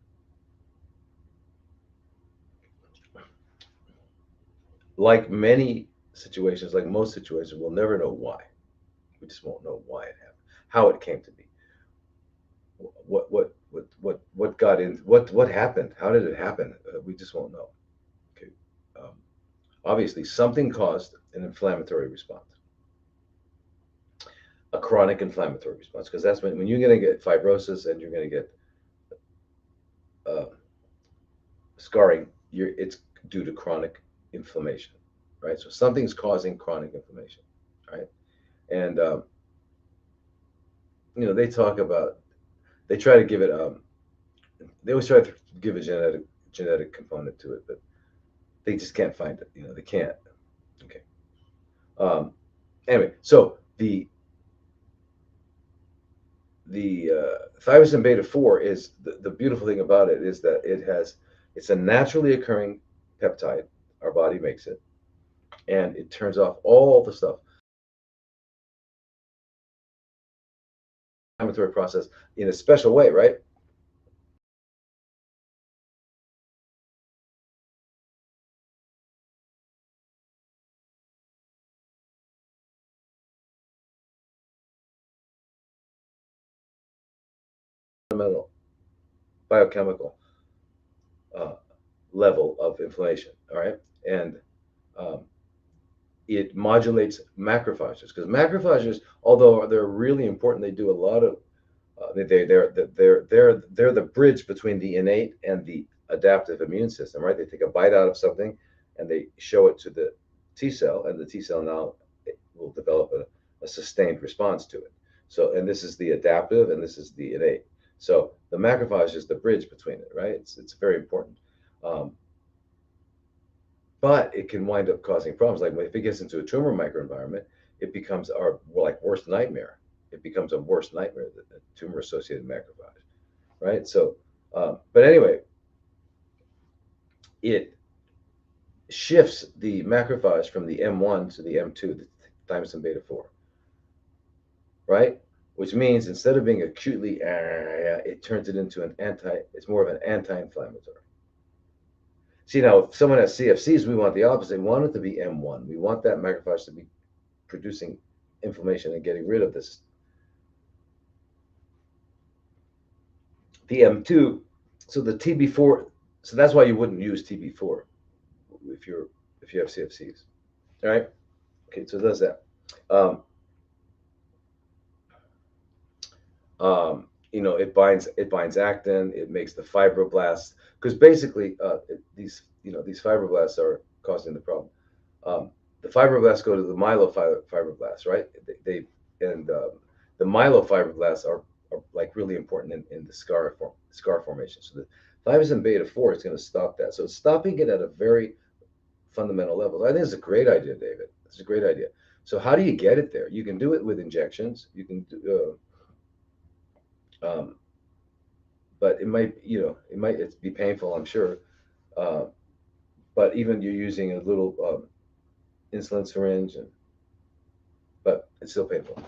S1: like many situations, like most situations, we'll never know why. We just won't know why it happened, how it came to be, what got in, what happened, how did it happen? We just won't know. Okay. Um, Obviously, something caused an inflammatory response, a chronic inflammatory response, because that's when you're going to get fibrosis and you're going to get uh, scarring. It's due to chronic inflammation, right? So something's causing chronic inflammation, right? And they talk about, they try to give it they always try to give a genetic component to it, but they just can't find it. They can't. Okay. Um, anyway, so the thyrosin beta 4 is the beautiful thing about it is that it's a naturally occurring peptide. Our body makes it, and it turns off all the stuff, inflammatory process in a special way, right? Fundamental biochemical uh, level of inflammation. All right, and um, it modulates macrophages because macrophages, although they're really important, they do a lot of they're the bridge between the innate and the adaptive immune system, right? They take a bite out of something and they show it to the T cell, and the T cell now will develop a sustained response to it. So, and this is the adaptive, and this is the innate. So the macrophage is the bridge between it, right? It's very important. Um, but it can wind up causing problems. Like if it gets into a tumor microenvironment, it becomes our like worst nightmare. It becomes a worst nightmare, the tumor-associated macrophage, right? So, but anyway, it shifts the macrophage from the M1 to the M2, the thymosin beta 4, right? Which means instead of being acutely, it turns it into it's more of an anti-inflammatory. See, now, if someone has CFCs, we want the opposite. We want it to be M1. We want that macrophage to be producing inflammation and getting rid of this. The M2, so the TB4, so that's why you wouldn't use TB4 if you have CFCs. All right. Okay, so it does that. Um, it binds actin. It makes the fibroblasts, because basically these fibroblasts are causing the problem. Um, the fibroblasts go to the myofibroblasts, right? The myofibroblasts are like really important in the scar formation. So the thymosin beta 4 is going to stop that. So it's stopping it at a very fundamental level. I think it's a great idea, David. It's a great idea. So how do you get it there? You can do it with injections. You can do, but it might be painful, I'm sure. Uh, but even you're using a little insulin syringe, but it's still painful.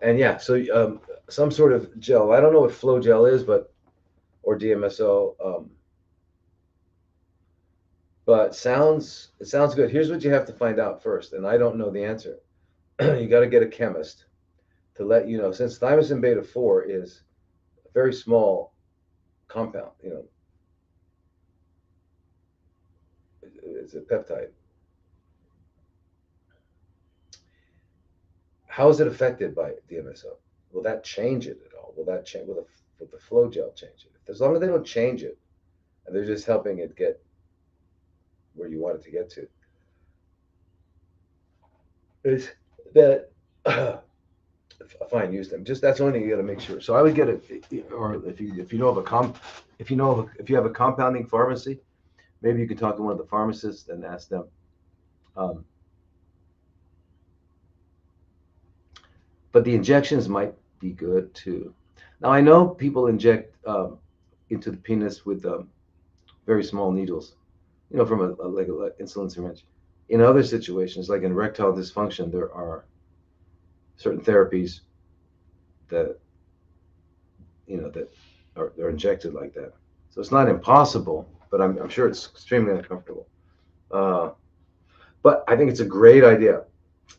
S1: And yeah, so some sort of gel. I don't know what flow gel is, or DMSO. But it sounds good. Here's what you have to find out first, and I don't know the answer. You got to get a chemist to let you know, since thymosin beta 4 is a very small compound. It's a peptide. How is it affected by DMSO? Will that change it at all? Will that change? Will the flow gel change it? As long as they don't change it, and they're just helping it get where you want it to get to, is that fine. Use them. Just that's the only thing you got to make sure. So I would get it, or if you know of if you have a compounding pharmacy, maybe you could talk to one of the pharmacists and ask them. Um, but the injections might be good too. Now I know people inject into the penis with very small needles, from like an insulin syringe. In other situations, like in erectile dysfunction, there are certain therapies that that or they're injected like that. So it's not impossible, but I'm sure it's extremely uncomfortable. Uh, but I think it's a great idea.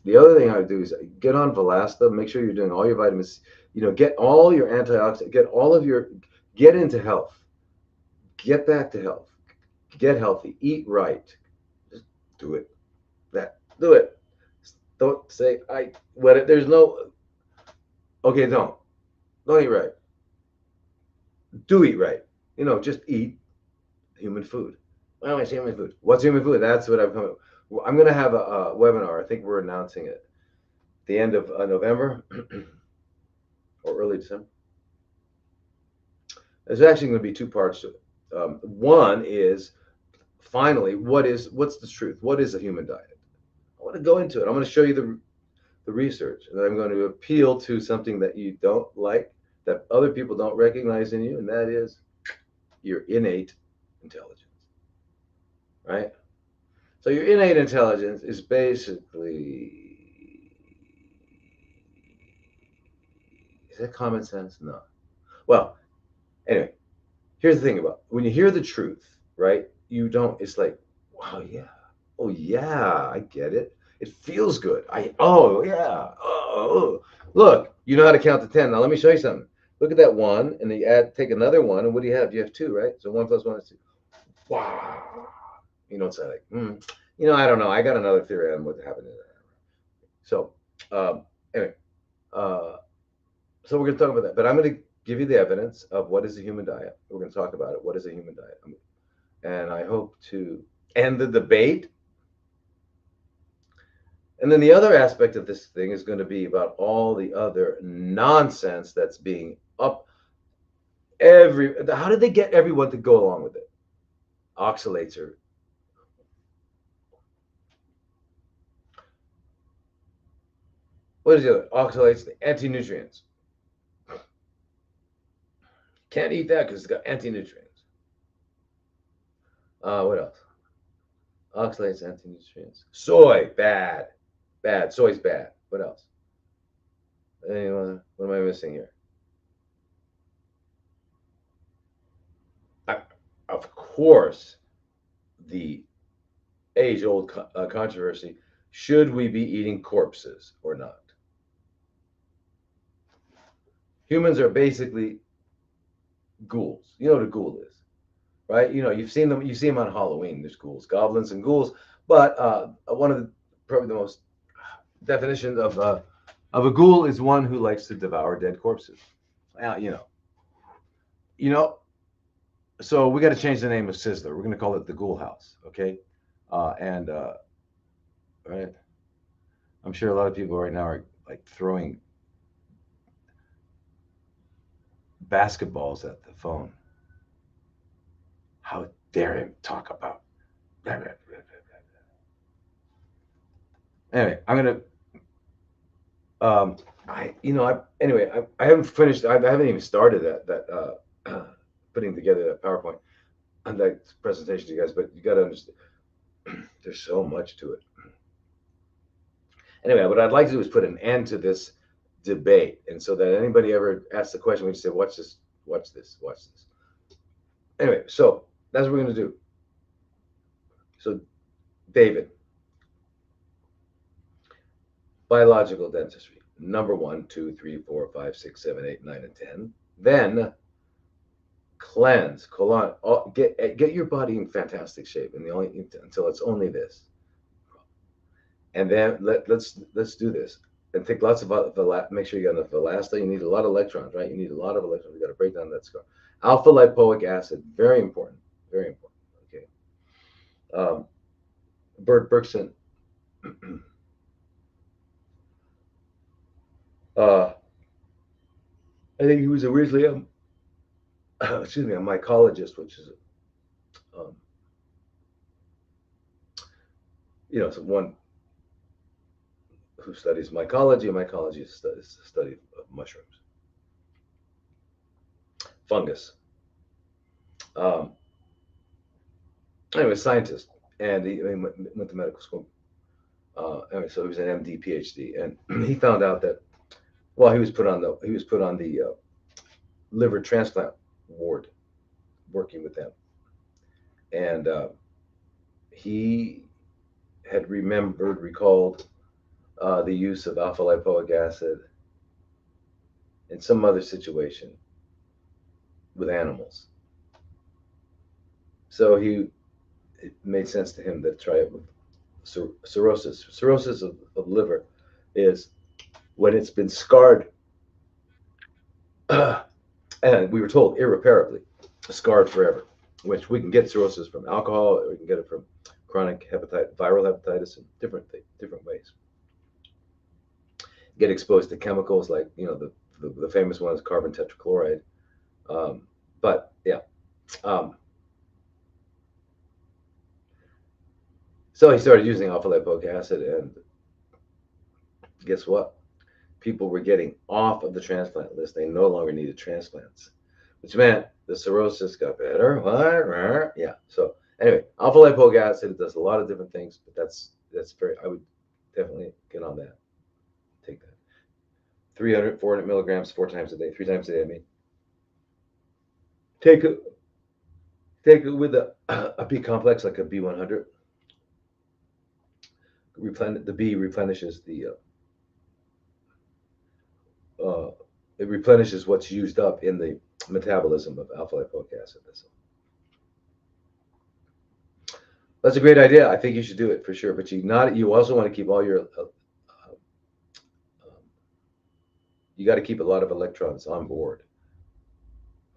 S1: The other thing I would do is get on Velasta, make sure you're doing all your vitamins, get all your antioxidants, get into health, get back to health, get healthy, eat right. Just do it. Do it. Don't say, there's no, okay, don't eat right. Do eat right. Just eat human food. Well, it's human food. What's human food? That's what I've come up. I'm going to have a webinar. I think we're announcing it the end of November or early December. There's actually going to be two parts to it. One is finally, what's the truth? What is a human diet? I want to go into it. I'm going to show you the research, and I'm going to appeal to something that you don't like, that other people don't recognize in you, and that is your innate intelligence, right? So your innate intelligence is basically, is that common sense? No. Well, anyway, here's the thing about when you hear the truth, right? You don't, it's like, wow, yeah. Oh yeah, I get it. It feels good. Oh yeah. Oh, look, you know how to count to 10. Now let me show you something. Look at that one, and then you take another one, and what do you have? You have two, right? So 1 + 1 is 2. Wow. It's like, I don't know. I got another theory on what happened in there. So, anyway, uh, so we're going to talk about that, but I'm going to give you the evidence of what is a human diet. We're going to talk about it. What is a human diet? And I hope to end the debate. And then the other aspect of this thing is going to be about all the other nonsense that's being up. How did they get everyone to go along with it? Oxalates are. What is the other? Oxalates, the anti-nutrients. Can't eat that because it's got anti-nutrients. What else? Oxalates, anti-nutrients. Soy, bad. Bad. Soy's bad. What else? Anyone? What am I missing here? Of course, the age-old controversy: should we be eating corpses or not? Humans are basically ghouls. You know what a ghoul is, right? You've seen them. You see them on Halloween. There's ghouls, goblins, and ghouls. But one of probably the most definitions of a ghoul is one who likes to devour dead corpses. You know. So we got to change the name of Sizzler. We're going to call it the Ghoul House, okay? Right. I'm sure a lot of people right now are like throwing basketballs at the phone. How dare him talk about? Anyway, I'm gonna. I haven't finished. I haven't even started that putting together that PowerPoint and that presentation to you guys. But you got to understand, there's so much to it. Anyway, what I'd like to do is put an end to this debate, and so that anybody ever asks the question, we just say, "Watch this, watch this, watch this." Anyway, so that's what we're going to do. So, David, biological dentistry, number 1, 2, 3, 4, 5, 6, 7, 8, 9, and 10. Then cleanse, colon, get your body in fantastic shape, and until it's only this. And then let's do this. And think lots about make sure you got enough Velasta. You need a lot of electrons, right? You need a lot of electrons. You got to break down that scar. Alpha-lipoic acid, very important, very important. Okay. Bert Berkson. I think he was originally a mycologist, which is one who studies mycology. Mycology is the study of mushrooms, fungus. Anyway, scientist, and he went to medical school. Anyway, so he was an MD, PhD, and he found out that he was put on the liver transplant ward working with them. And he had recalled the use of alpha-lipoic acid in some other situation with animals. So it made sense to him to try it with cirrhosis. Cirrhosis of liver is when it's been scarred, and we were told irreparably scarred forever, which we can get cirrhosis from alcohol, or we can get it from chronic viral hepatitis, and different ways. Get exposed to chemicals like, the famous one is carbon tetrachloride. But yeah, so he started using alpha-lipoic acid, and guess what? People were getting off of the transplant list. They no longer needed transplants, which meant the cirrhosis got better. What? Yeah. So anyway, alpha-lipoic acid, it does a lot of different things, but that's I would definitely get on that. Take that. 300, 400 milligrams 4 times a day, 3 times a day. I mean, take it with a B complex like a B100. The B replenishes it replenishes what's used up in the metabolism of alpha-lipoic acid. That's a great idea. I think you should do it for sure. But you also want to keep all your you got to keep a lot of electrons on board.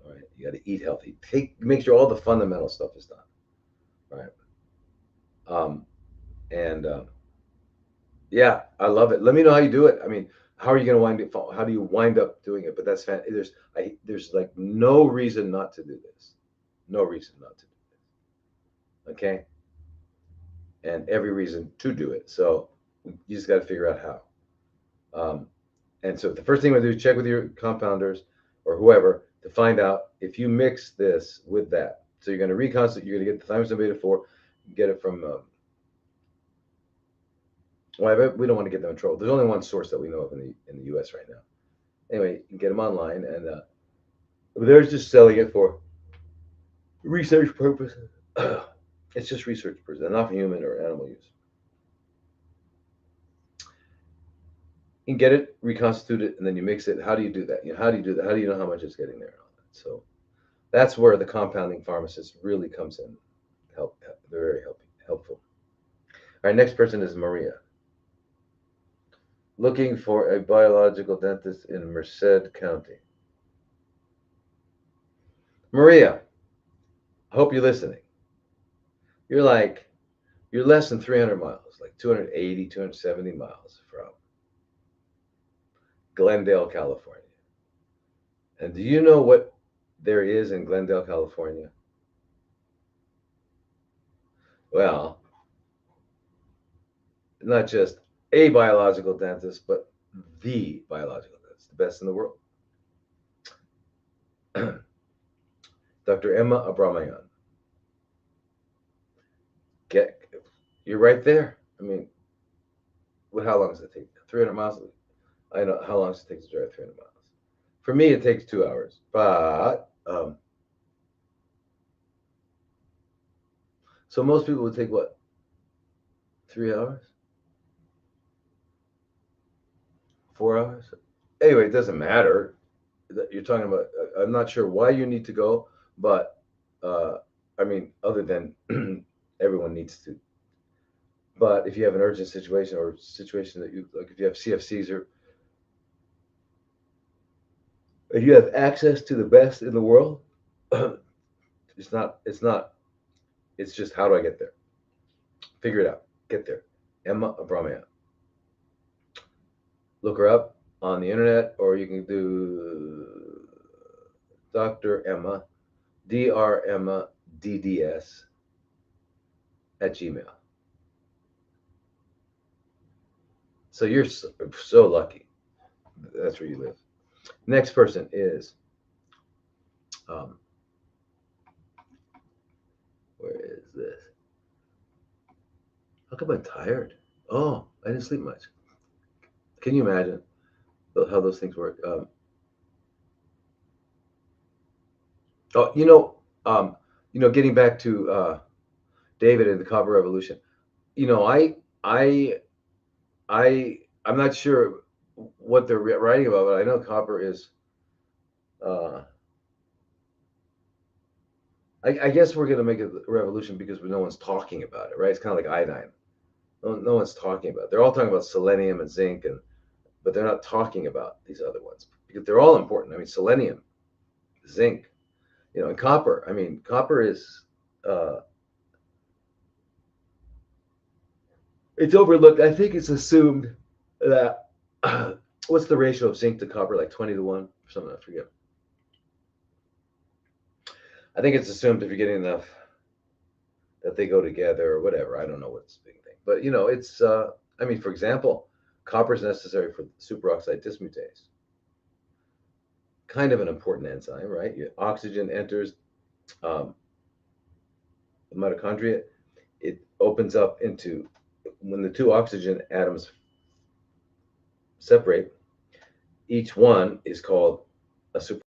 S1: All right, you got to eat healthy. Make sure all the fundamental stuff is done. All right, and yeah, I love it. Let me know how you do it. I mean, how are you going to how do you wind up doing it? But that's fantastic. There's like no reason not to do this. No reason not to do this. Okay, and every reason to do it. So you just got to figure out how. And so the first thing we do is check with your compounders or whoever to find out if you mix this with that. So you're going to reconstitute. You're going to get the thymosin beta 4. Get it from. Well, we don't want to get them in trouble. There's only one source that we know of in the U.S. right now. Anyway, you can get them online, and they're just selling it for research purposes. It's just research purposes, not for human or animal use. You can get it, reconstitute it, and then you mix it. How do you do that? How do you do that? How do you know how much is getting there? So that's where the compounding pharmacist really comes in. They're very helpful. All right, next person is Maria. Looking for a biological dentist in Merced County. Maria, I hope you're listening. You're less than 300 miles, like 280, 270 miles from Glendale, California. And do you know what there is in Glendale, California? Well, not just a biological dentist, but the biological dentist, the best in the world. Dr. Emma Abramayan. You're right there. I mean, how long does it take? 300 miles? I know how long does it take to drive 300 miles. For me, it takes 2 hours, but so most people would take what? 3 hours? 4 hours? Anyway, it doesn't matter. You're talking about. I'm not sure why you need to go, but I mean, other than everyone needs to. But if you have an urgent situation or situation that you like, if you have CFCs or if you have access to the best in the world, it's not. It's just how do I get there? Figure it out. Get there. Emma Abramian. Look her up on the internet, or you can do Dr. Emma, Dr. Emma DDS at Gmail. So you're so lucky. That's where you live. Next person is, where is this? How come I'm tired? Oh, I didn't sleep much. Can you imagine how those things work? Oh, getting back to David and the copper revolution. You know, I'm not sure what they're writing about, but I know copper is. Uh, I guess we're going to make a revolution because no one's talking about it, right? It's kind of like iodine. No one's talking about it. They're all talking about selenium and zinc, but they're not talking about these other ones because they're all important. I mean, selenium, zinc, and copper. I mean, copper is uh, it's overlooked. I think it's assumed that what's the ratio of zinc to copper? Like 20 to 1 or something. I forget. I think it's assumed if you're getting enough that they go together or whatever. I don't know what's the big thing, but it's. I mean, for example, copper is necessary for superoxide dismutase. Kind of an important enzyme, right? Oxygen enters um, the mitochondria. It opens up into when the two oxygen atoms separate. Each one is called a super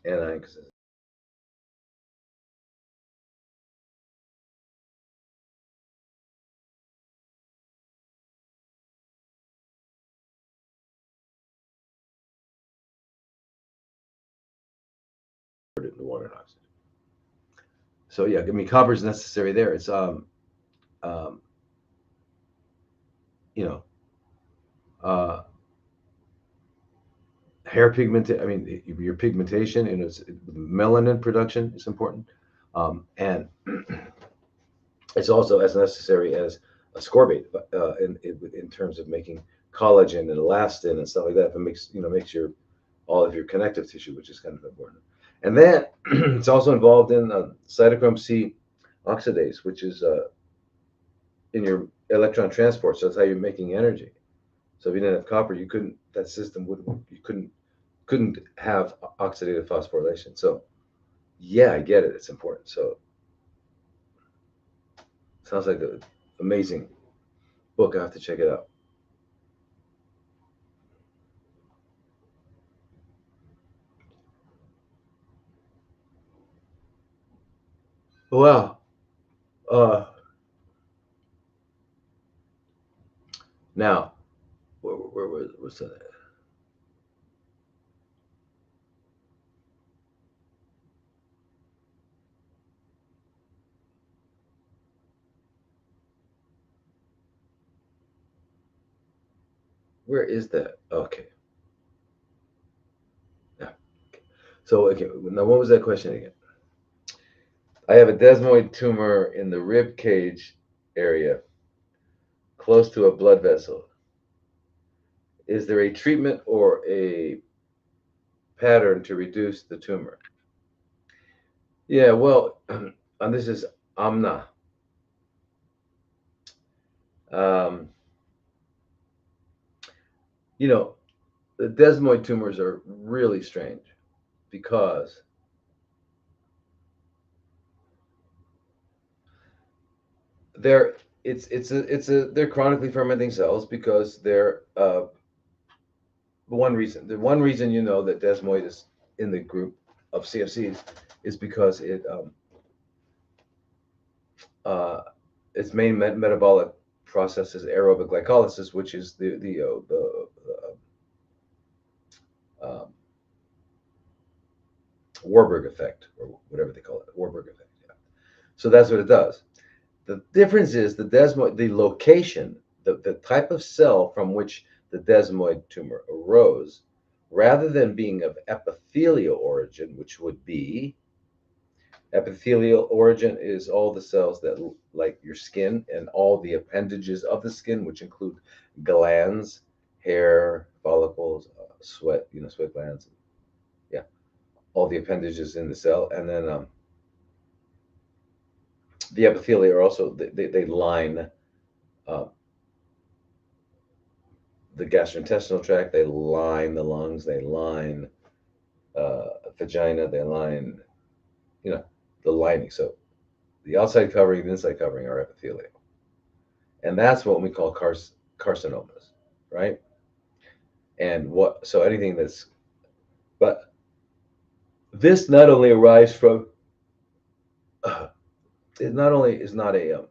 S1: anion because it's into water and oxygen. So yeah, I mean, copper is necessary there. It's um, you know, uh, hair pigment. I mean, your pigmentation, melanin production is important, and it's also as necessary as ascorbate in terms of making collagen and elastin and stuff like that. It makes your all of your connective tissue, which is kind of important. And then it's also involved in cytochrome C oxidase, which is in your electron transport. So that's how you're making energy. So if you didn't have copper, you couldn't. That system wouldn't. You couldn't have oxidative phosphorylation. So yeah, I get it. It's important. So sounds like an amazing book. I have to check it out. Wow. Uh, Now, where was that? Where is that? Okay. Yeah. So okay. Now, what was that question again? I have a desmoid tumor in the rib cage area, close to a blood vessel. Is there a treatment or a pattern to reduce the tumor? Yeah. Well, and this is Amna. Um, you know, the desmoid tumors are really strange because they're they're chronically fermenting cells because they're the one reason that desmoid is in the group of CFCs is because uh, its main metabolic process is aerobic glycolysis, which is the Warburg effect or whatever they call it, Warburg effect. Yeah. So that's what it does. The difference is the location, the type of cell from which the desmoid tumor arose, rather than being of epithelial origin, which would be epithelial origin is all the cells that like your skin and all the appendages of the skin, which include glands, hair, follicles, sweat, sweat glands. Yeah, all the appendages in the cell, and then the epithelia are also they line uh, the gastrointestinal tract, they line the lungs, they line vagina, they line, you know, the lining. So the outside covering and the inside covering are epithelial. And that's what we call carcinomas, right? And what, so anything that's, but this not only arises from, it not only is not a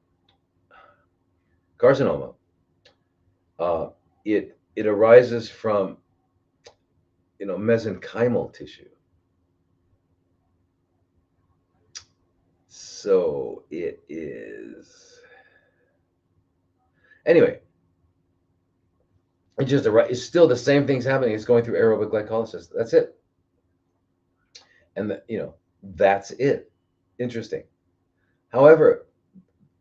S1: carcinoma, uh, it arises from, mesenchymal tissue. So it is, anyway, it's still the same things happening. It's going through aerobic glycolysis. That's it. And that's it. Interesting. However,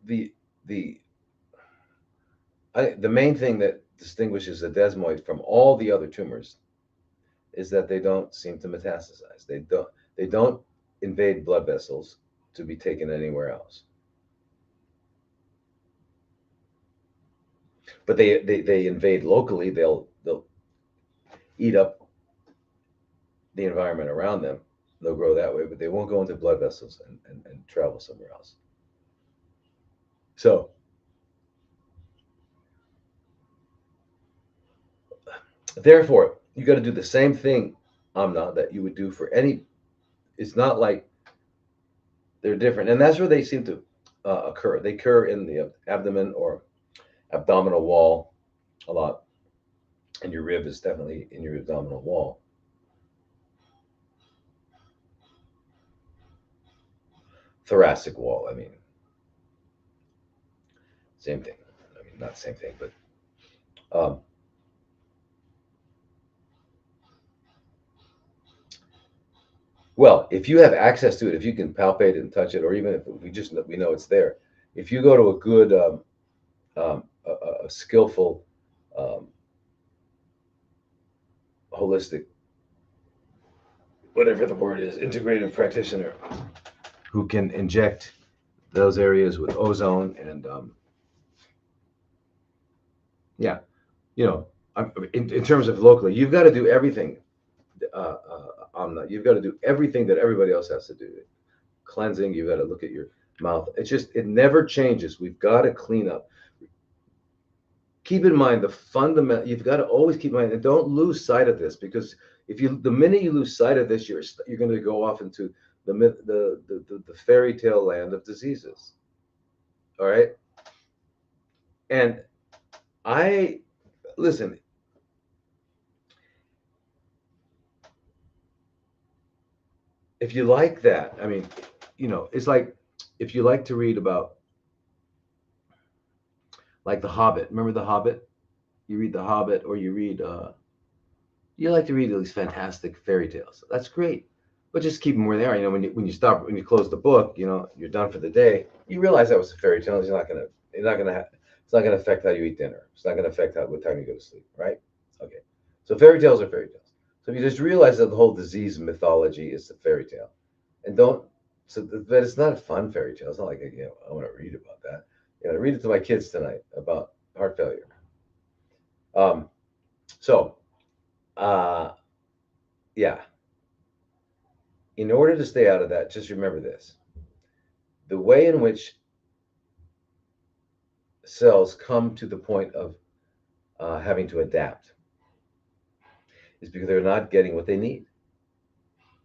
S1: the the the main thing that distinguishes the desmoid from all the other tumors is that they don't seem to metastasize. They don't invade blood vessels to be taken anywhere else. But they invade locally. They'll eat up the environment around them. They'll grow that way, but they won't go into blood vessels and travel somewhere else. So therefore, you got to do the same thing, Amna, that you would do for any. It's not like they're different, and that's where they seem to occur. They occur in the abdomen or abdominal wall a lot, and your rib is definitely in your abdominal wall. Thoracic wall, I mean, same thing. I mean, not same thing, but um, well, if you have access to it, if you can palpate it and touch it, or even if we know it's there, if you go to a good a skillful um, holistic, whatever the word is, integrative practitioner who can inject those areas with ozone and yeah, you know, in terms of locally, you've got to do everything. You've got to do everything that everybody else has to do. Cleansing, you've got to look at your mouth. It never changes. We've got to clean up. Keep in mind the fundamental. You've got to always keep in mind, and don't lose sight of this, because the minute you lose sight of this, you're going to go off into the myth, the fairy tale land of diseases. All right, and I listen. If you like that, I mean, it's like if you like to read about like The Hobbit. Remember The Hobbit? You read The Hobbit, or you like to read these fantastic fairy tales. That's great, but just keep them where they are. When you close the book, you're done for the day. You realize that was a fairy tale. It's not gonna affect how you eat dinner. It's not gonna affect what time you go to sleep, right? Okay. So fairy tales are fairy tales. So if you just realize that the whole disease mythology is a fairy tale, and don't so but it's not a fun fairy tale. It's not like I want to read about that. Read it to my kids tonight about heart failure. Um, so uh, yeah, in order to stay out of that, just remember this: the way in which cells come to the point of having to adapt is because they're not getting what they need.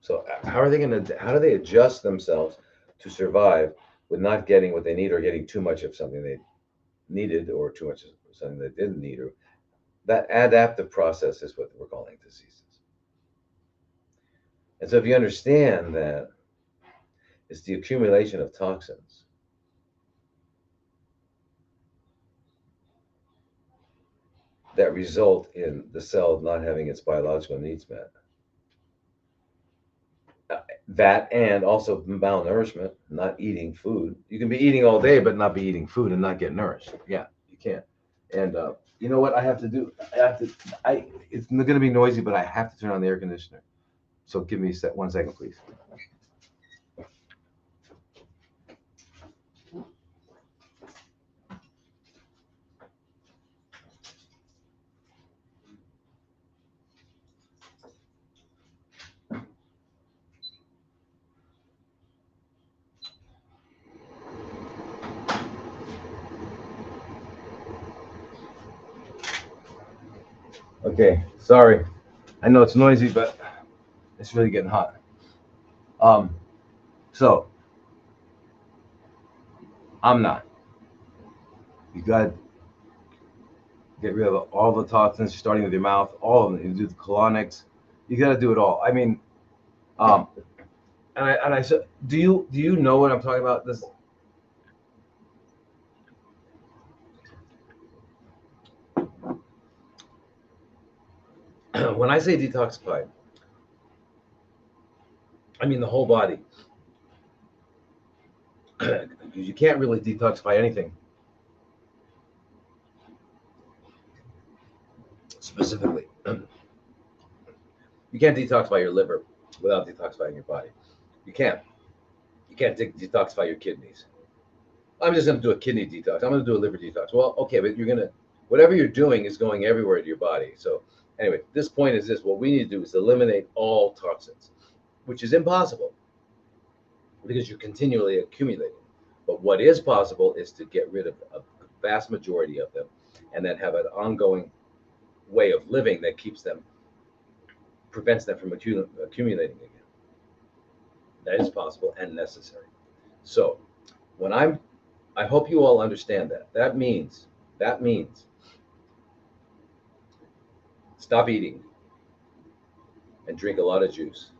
S1: So how do they adjust themselves to survive with not getting what they need, or getting too much of something they needed, or too much of something they didn't need? Or that adaptive process is what we're calling diseases. And so if you understand that it's the accumulation of toxins that result in the cell not having its biological needs met, that, and also malnourishment, not eating food. You can be eating all day but not be eating food and not get nourished. Yeah, you can't. And you know what I have to do? It's going to be noisy, but I have to turn on the air conditioner. So give me 1 second, please. Okay. Okay, sorry. I know it's noisy, but it's really getting hot. So I'm not. You got to get rid of all the toxins, starting with your mouth, all of them. You do the colonics. You got to do it all. I mean, and I said, do you know what I'm talking about? This. When I say detoxify, I mean the whole body. You can't really detoxify anything specifically. You can't detoxify your liver without detoxifying your body. You can't. You can't detoxify your kidneys. I'm just going to do a kidney detox. I'm going to do a liver detox. Well, okay, but you're going to, whatever you're doing is going everywhere to your body. So anyway, this point is this: what we need to do is eliminate all toxins, which is impossible because you're continually accumulating. But what is possible is to get rid of a vast majority of them and then have an ongoing way of living that keeps them, prevents them from accumulating again. That is possible and necessary. So when I hope you all understand that. That means stop eating and drink a lot of juice.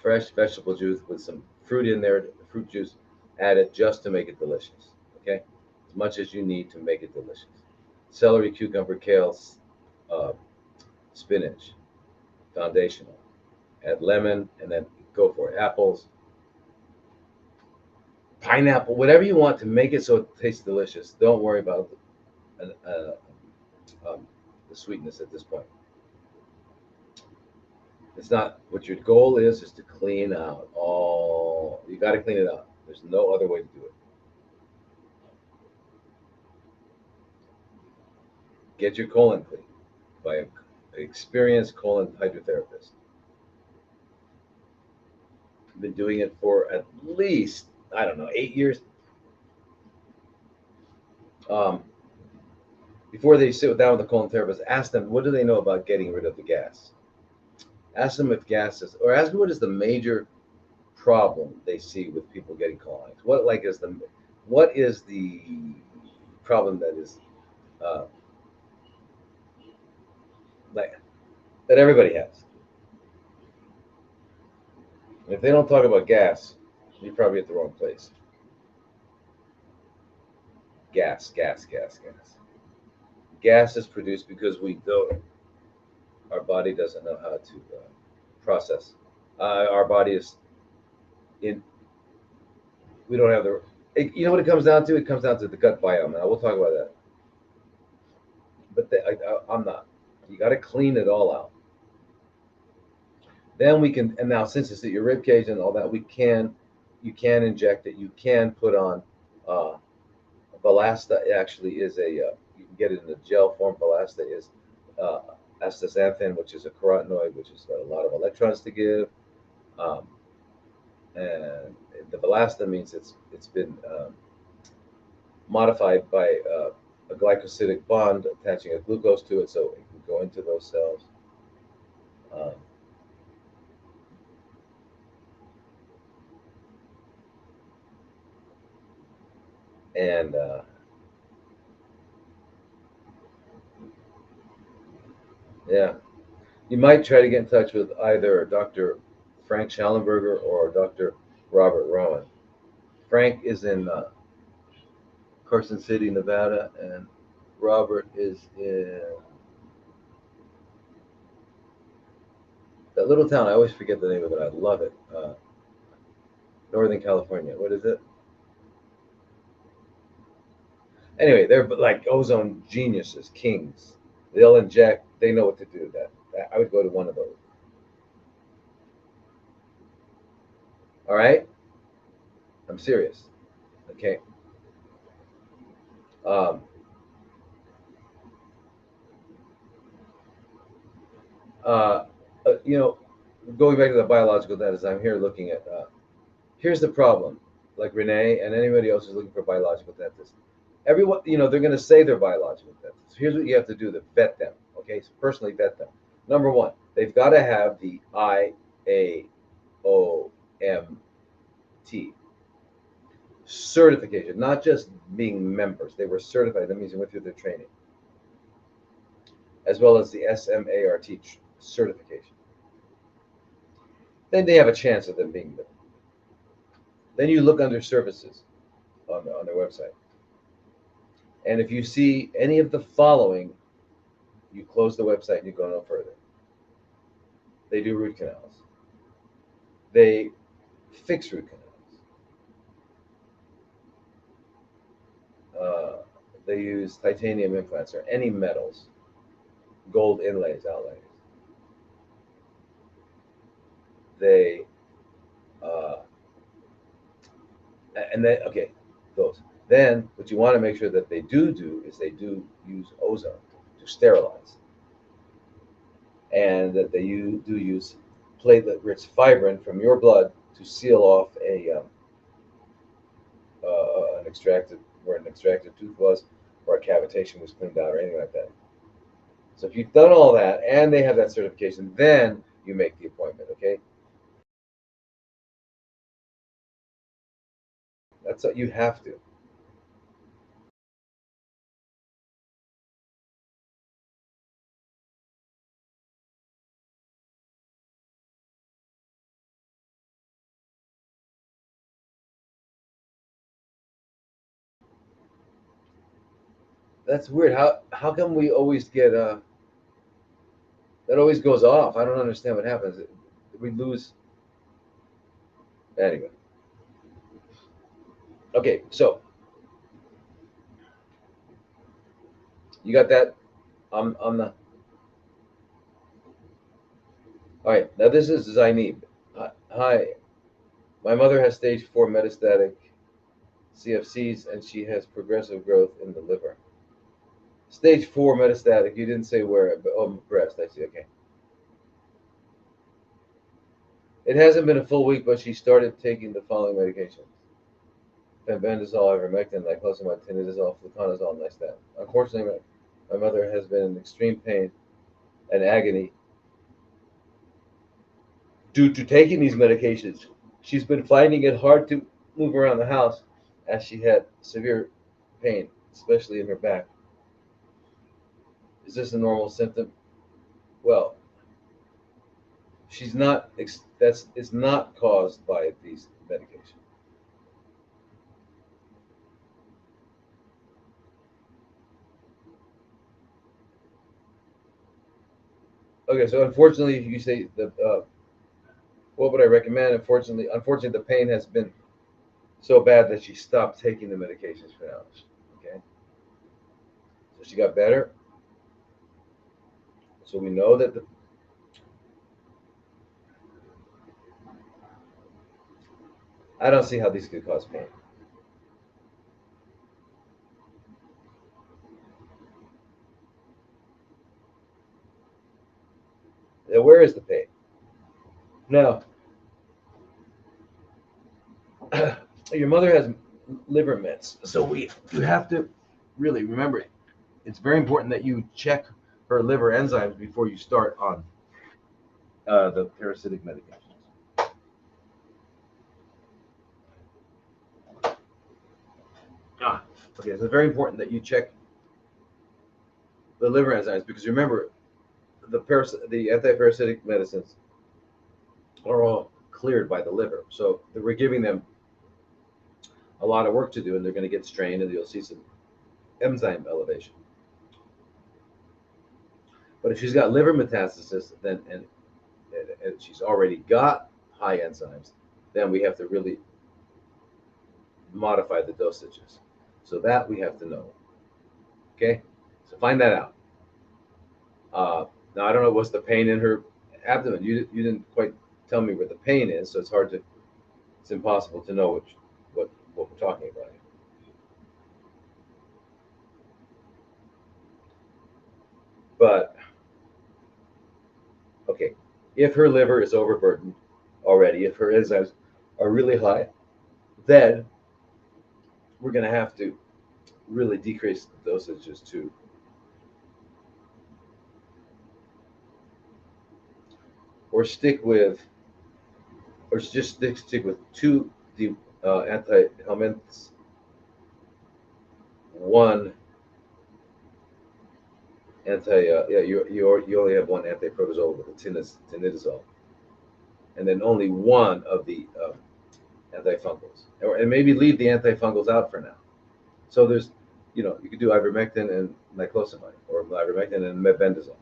S1: Fresh vegetable juice with some fruit in there, fruit juice, add it just to make it delicious. Okay? As much as you need to make it delicious. Celery, cucumber, kale, spinach, foundational. Add lemon and then go for it. Apples, pineapple, whatever you want to make it so it tastes delicious. Don't worry about the sweetness at this point. It's not what your goal is to clean out all. You got to clean it out. There's no other way to do it. Get your colon clean by an experienced colon hydrotherapist. I've been doing it for at least, I don't know, 8 years. Before they sit down with the colon therapist, ask them what do they know about getting rid of the gas. Ask them if gas is, or ask them what is the major problem they see with people getting colonics. What is the problem that is like that everybody has? And if they don't talk about gas, you're probably at the wrong place. Gas, gas, gas, gas. Gas is produced because we don't. Our body doesn't know how to process. Our body is in. We don't have the. You know what it comes down to? It comes down to the gut biome. Now we'll talk about that. But I'm not. You got to clean it all out. Then we can. And now since it's at your rib cage and all that, you can inject it. You can put on. Balasta actually is you can get it in a gel form. Balasta is astaxanthin, which is a carotenoid, which has got a lot of electrons to give. And the balasta means it's been modified by a glycosidic bond attaching a glucose to it, so it can go into those cells. And yeah, you might try to get in touch with either Dr. Frank Schallenberger or Dr. Robert Rowan. Frank is in Carson City, Nevada, and Robert is in that little town. I always forget the name of it. I love it. Northern California. What is it? Anyway, they're like ozone geniuses, kings. They'll inject. They know what to do. That I would go to one of those. All right, I'm serious. Okay. Um, uh, you know, going back to the biological dentist, I'm here looking at. Here's the problem. Like Renee and anybody else who's looking for a biological dentist, everyone, they're going to say they're biological dentists. Here's what you have to do to vet them. Okay, so personally vet them. Number one, they've got to have the IAOMT certification, not just being members. They were certified. That means they went through their training, as well as the SMART certification. Then they have a chance of them being there. Then you look under services on their website. And if you see any of the following, you close the website and you go no further. They do root canals. They fix root canals. They use titanium implants or any metals, gold inlays, outlays. They, and then, okay, those. Then what you want to make sure that they do is they do use ozone to sterilize. And that they do use platelet-rich fibrin from your blood to seal off an extracted, where an extracted tooth was, or a cavitation was cleaned out, or anything like that. So if you've done all that and they have that certification, then you make the appointment. Okay, that's what you have to. That's weird. How come we always get that always goes off? I don't understand what happens. We lose anyway. Okay, so you got that on the. All right, now this is Zainib. Hi, my mother has stage 4 metastatic CFCs and she has progressive growth in the liver. Stage 4 metastatic. You didn't say where, but breast. I see. Okay. It hasn't been a full week, but she started taking the following medications: Fenbendazole, ivermectin, niclosamide, tinidazole, fluconazole, Nystat. Unfortunately, my mother has been in extreme pain and agony due to taking these medications. She's been finding it hard to move around the house as she had severe pain, especially in her back. Is this a normal symptom? Well, she's not. That's it's not caused by these medications. Okay, so unfortunately, you say the what would I recommend? Unfortunately, the pain has been so bad that she stopped taking the medications for now. Okay, so she got better. So we know that I don't see how these could cause pain. Now, where is the pain? Now, your mother has liver mets, so you have to really remember it. It's very important that you check her liver enzymes before you start on the parasitic medications. Okay, so it's very important that you check the liver enzymes because remember the antiparasitic medicines are all cleared by the liver, so we're giving them a lot of work to do, and they're going to get strained, and you'll see some enzyme elevation. But if she's got liver metastasis, then and she's already got high enzymes, then we have to really modify the dosages. So that we have to know. Okay, so find that out. Now I don't know what's the pain in her abdomen. You didn't quite tell me where the pain is, so it's impossible to know what we're talking about here. But okay, if her liver is overburdened already, if her enzymes are really high, then we're going to have to really decrease the dosages to or just stick with two anti-helminths, one you only have one anti-protozoal with a tinidazole, and then only one of the antifungals, and maybe leave the antifungals out for now. So there's, you could do ivermectin and niclosamide, or ivermectin and mebendazole.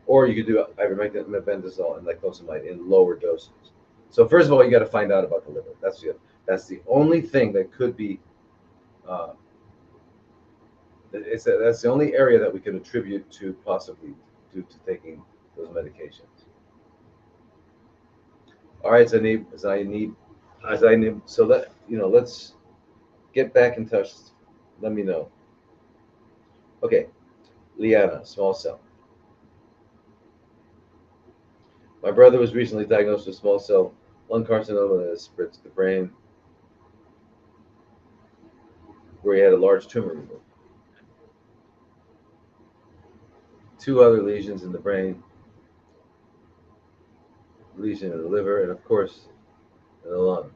S1: Or you could do ivermectin, mebendazole, and niclosamide in lower doses. So first of all, you got to find out about the liver. That's the only thing that could be. That's the only area that we can attribute to possibly due to taking those medications. All right, so so let's get back in touch. Let me know. Okay, Liana, small cell. My brother was recently diagnosed with small cell lung carcinoma that has spread to the brain, where he had a large tumor removed. 2 other lesions in the brain, lesion in the liver, and of course, in the lung.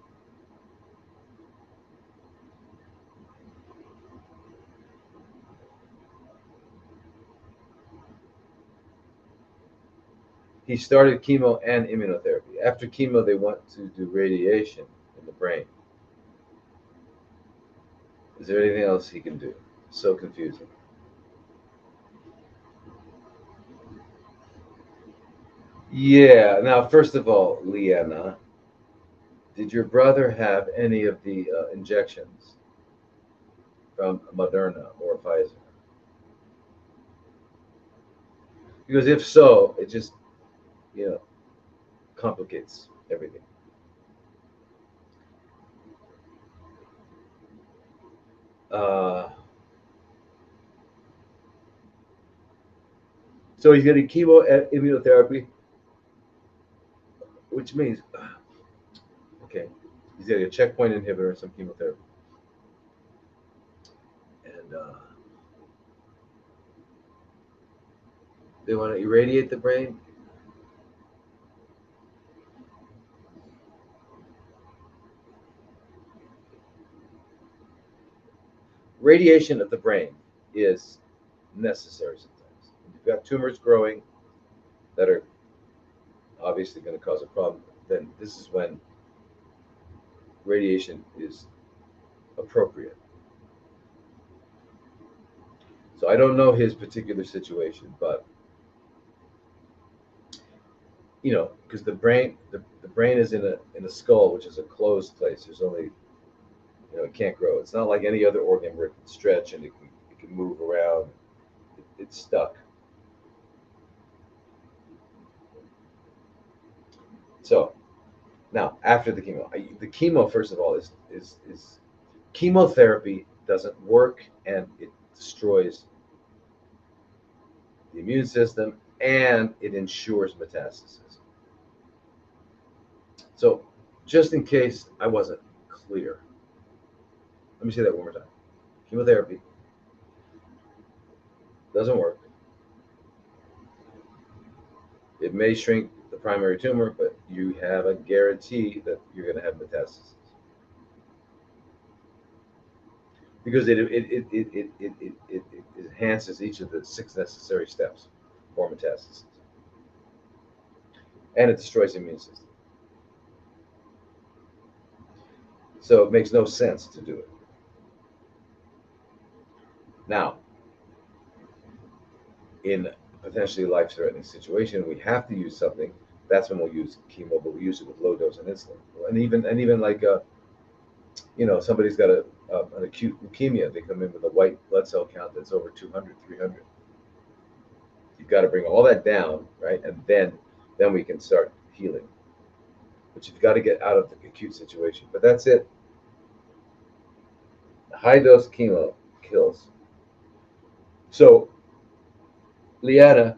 S1: He started chemo and immunotherapy. After chemo, they want to do radiation in the brain. Is there anything else he can do? So confusing. Yeah. Now, first of all, Liana, did your brother have any of the injections from Moderna or Pfizer? Because if so, it just, you know, complicates everything. So he's getting chemo and immunotherapy, which means, okay, he's getting a checkpoint inhibitor and some chemotherapy. And they want to irradiate the brain. Radiation of the brain is necessary sometimes. If you've got tumors growing that are obviously going to cause a problem, then this is when radiation is appropriate. So I don't know his particular situation, but because the brain is in a skull, which is a closed place. There's only it can't grow. It's not like any other organ where it can stretch and it can move around. It's stuck. So now after the chemo first of all is chemotherapy doesn't work, and it destroys the immune system, and it ensures metastasis. So just in case I wasn't clear, let me say that one more time. Chemotherapy doesn't work. It may shrink the primary tumor, but you have a guarantee that you're going to have metastasis because it enhances each of the 6 necessary steps for metastasis, and it destroys the immune system. So it makes no sense to do it. Now, in a potentially life-threatening situation, we have to use something. That's when we'll use chemo, but we use it with low dose and insulin. And even like somebody's got an acute leukemia, they come in with a white blood cell count that's over 200, 300. You've got to bring all that down, right? And then we can start healing. But you've got to get out of the acute situation. But that's it. High dose chemo kills. So, Liana,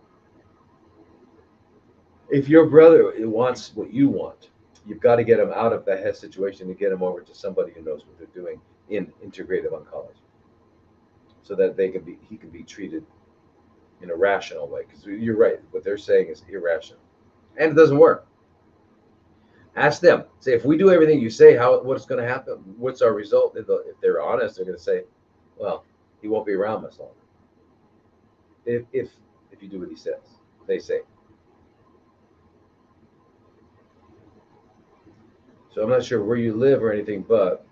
S1: if your brother wants what you want, you've got to get him out of that situation and get him over to somebody who knows what they're doing in integrative oncology, so that he can be treated, in a rational way. Because you're right, what they're saying is irrational, and it doesn't work. Ask them. Say, if we do everything you say, what's going to happen? What's our result? If they're honest, they're going to say, well, he won't be around much longer. If you do what he says, they say. So I'm not sure where you live or anything, but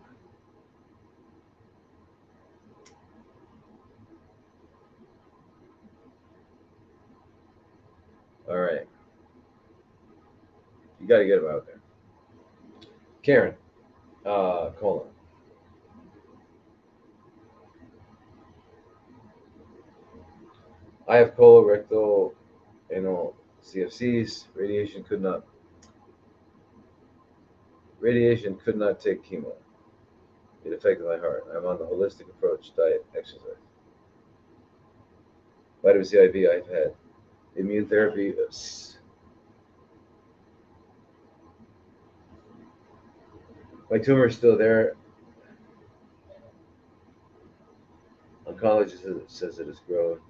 S1: all right, you got to get him out there. Karen, colon. I have colorectal anal CFCs. Radiation could not take chemo. It affected my heart. I'm on the holistic approach, diet, exercise. Vitamin C IV I've had. Immune therapy. My tumor is still there. Oncologist says it has grown.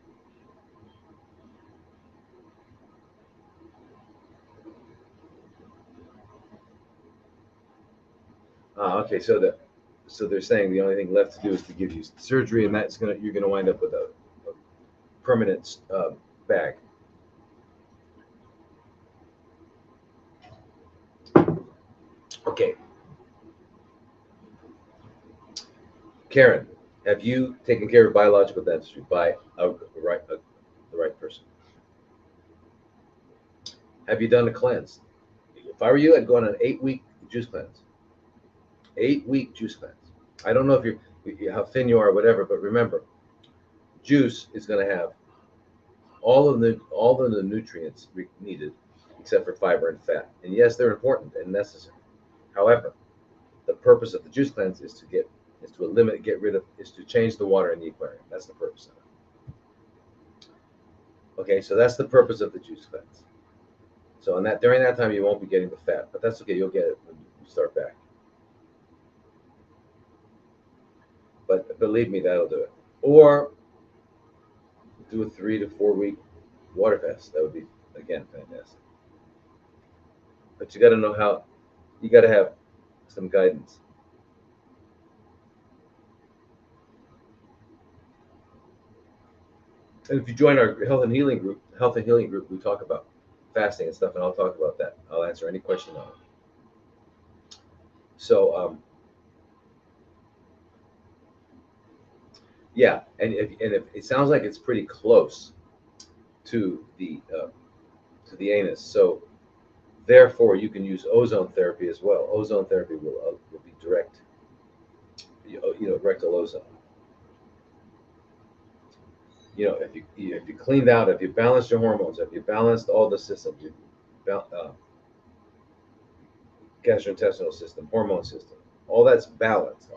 S1: Okay, so they're saying the only thing left to do is to give you surgery, and you're gonna wind up with a permanent bag. Okay, Karen, have you taken care of biological dentistry by the right person? Have you done a cleanse? If I were you, I'd go on an 8-week juice cleanse. 8-week juice cleanse. I don't know if how thin you are, or whatever, but remember, juice is going to have all of the nutrients needed, except for fiber and fat. And yes, they're important and necessary. However, the purpose of the juice cleanse is to change the water in the aquarium. That's the purpose of it. Okay, so that's the purpose of the juice cleanse. So during that time, you won't be getting the fat, but that's okay. You'll get it when you start back. But believe me, that'll do it. Or do a 3 to 4 week water fast. That would be, again, fantastic. But you got to know how. You got to have some guidance. And if you join our health and healing group, we talk about fasting and stuff, and I'll talk about that. I'll answer any question on it. So, yeah, and if it sounds like it's pretty close to the anus, so therefore you can use ozone therapy as well. Ozone therapy will be direct, rectal ozone. If you cleaned out, if you balanced your hormones, if you balanced all the systems, gastrointestinal system, hormone system, all that's balanced,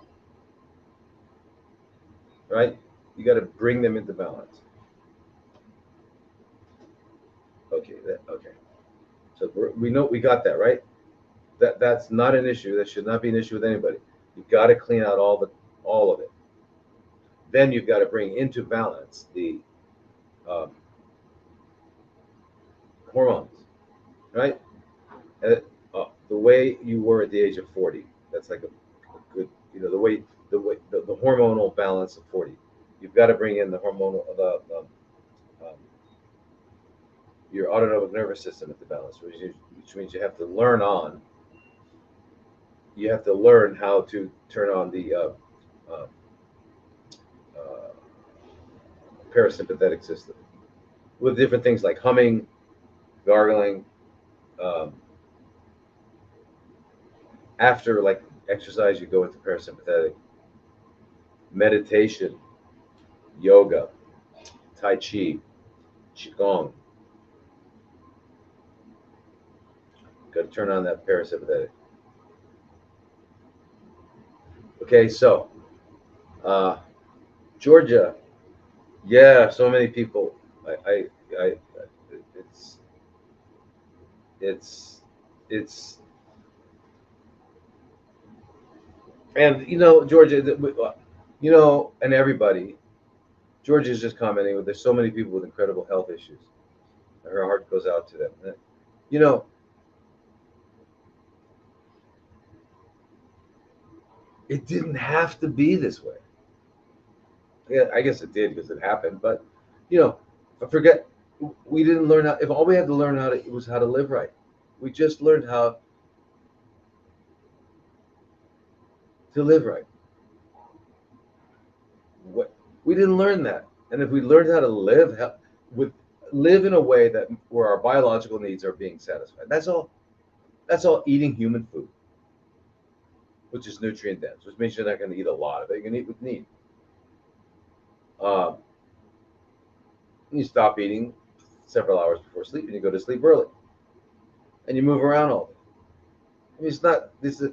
S1: right? You got to bring them into balance. Okay, So we know we got that, right? That's not an issue. That should not be an issue with anybody. You've got to clean out all of it. Then you've got to bring into balance the hormones, right? The way you were at the age of 40. That's like a good, the hormonal balance of 40. You've got to bring in the hormonal your autonomic nervous system into balance, which means you have to learn how to turn on the parasympathetic system with different things like humming, gargling. After like exercise, you go into parasympathetic. Meditation, yoga, tai chi, qigong. Got to turn on that parasympathetic. Okay, so Georgia, yeah, so many people. It's and Georgia, and everybody, George is just commenting, there's so many people with incredible health issues. Her heart goes out to them. You know, it didn't have to be this way. Yeah, I guess it did because it happened. But, you know, I forget, we didn't learn how, if all we had to learn it was how to live right. We just learned how to live right. We didn't learn that. And if we learned how to live in a way that where our biological needs are being satisfied, that's all. That's all eating human food, which is nutrient dense, which means you're not going to eat a lot of it. You're going to eat with need. Um, you stop eating several hours before sleep, and you go to sleep early, and you move around all day. I mean, it's not this. Is,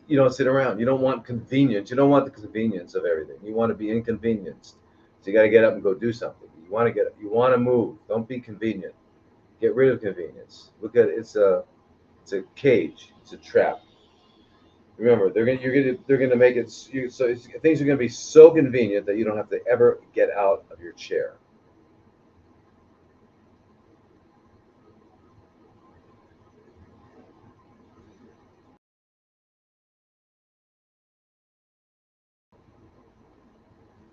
S1: you don't sit around. You don't want convenience. You don't want the convenience of everything. You want to be inconvenienced. So you got to get up and go do something. You want to get up. You want to move. Don't be convenient. Get rid of convenience. Look at it. It's a cage. It's a trap. Remember, they're gonna make it so things are gonna be so convenient that you don't have to ever get out of your chair.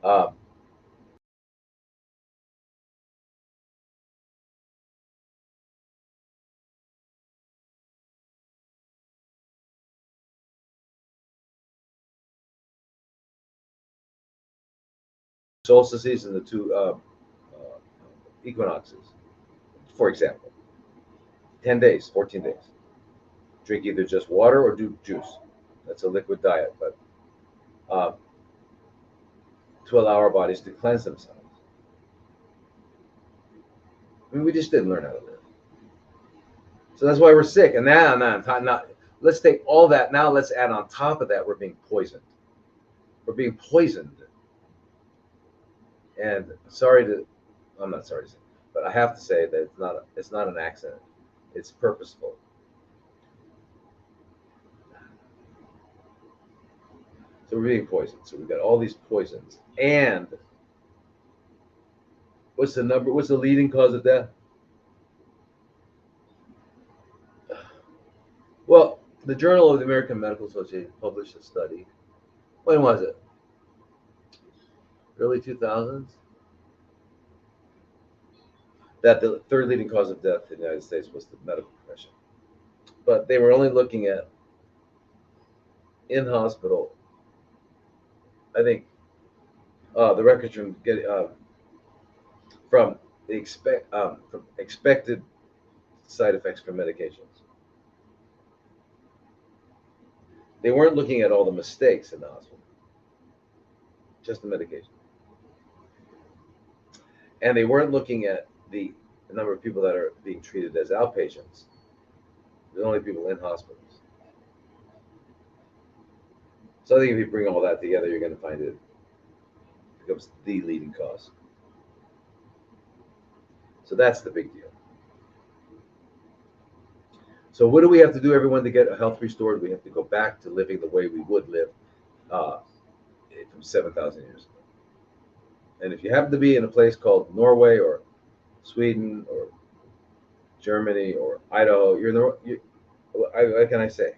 S1: Uh, Solstices and the two equinoxes, for example, 10 days, 14 days. Drink either just water or do juice. That's a liquid diet, but uh, to allow our bodies to cleanse themselves. I mean, we just didn't learn how to live, so that's why we're sick. And now, let's take all that. Now let's add on top of that, we're being poisoned. We're being poisoned. And I'm not sorry to say, but I have to say that it's not an accident. It's purposeful. So we're being poisoned. So we've got all these poisons. And what's the leading cause of death? Well, the Journal of the American Medical Association published a study. When was it? Early 2000s? That the third leading cause of death in the United States was the medical profession. But they were only looking at in hospital. I think the records from from expected side effects from medications. They weren't looking at all the mistakes in the hospital, just the medication. And they weren't looking at the number of people that are being treated as outpatients. There's only people in hospitals. So I think if you bring all that together, you're going to find it becomes the leading cause. So that's the big deal. So what do we have to do, everyone, to get health restored? We have to go back to living the way we would live uh, from 7,000 years ago. And if you happen to be in a place called Norway or Sweden or Germany or Idaho, what can I say?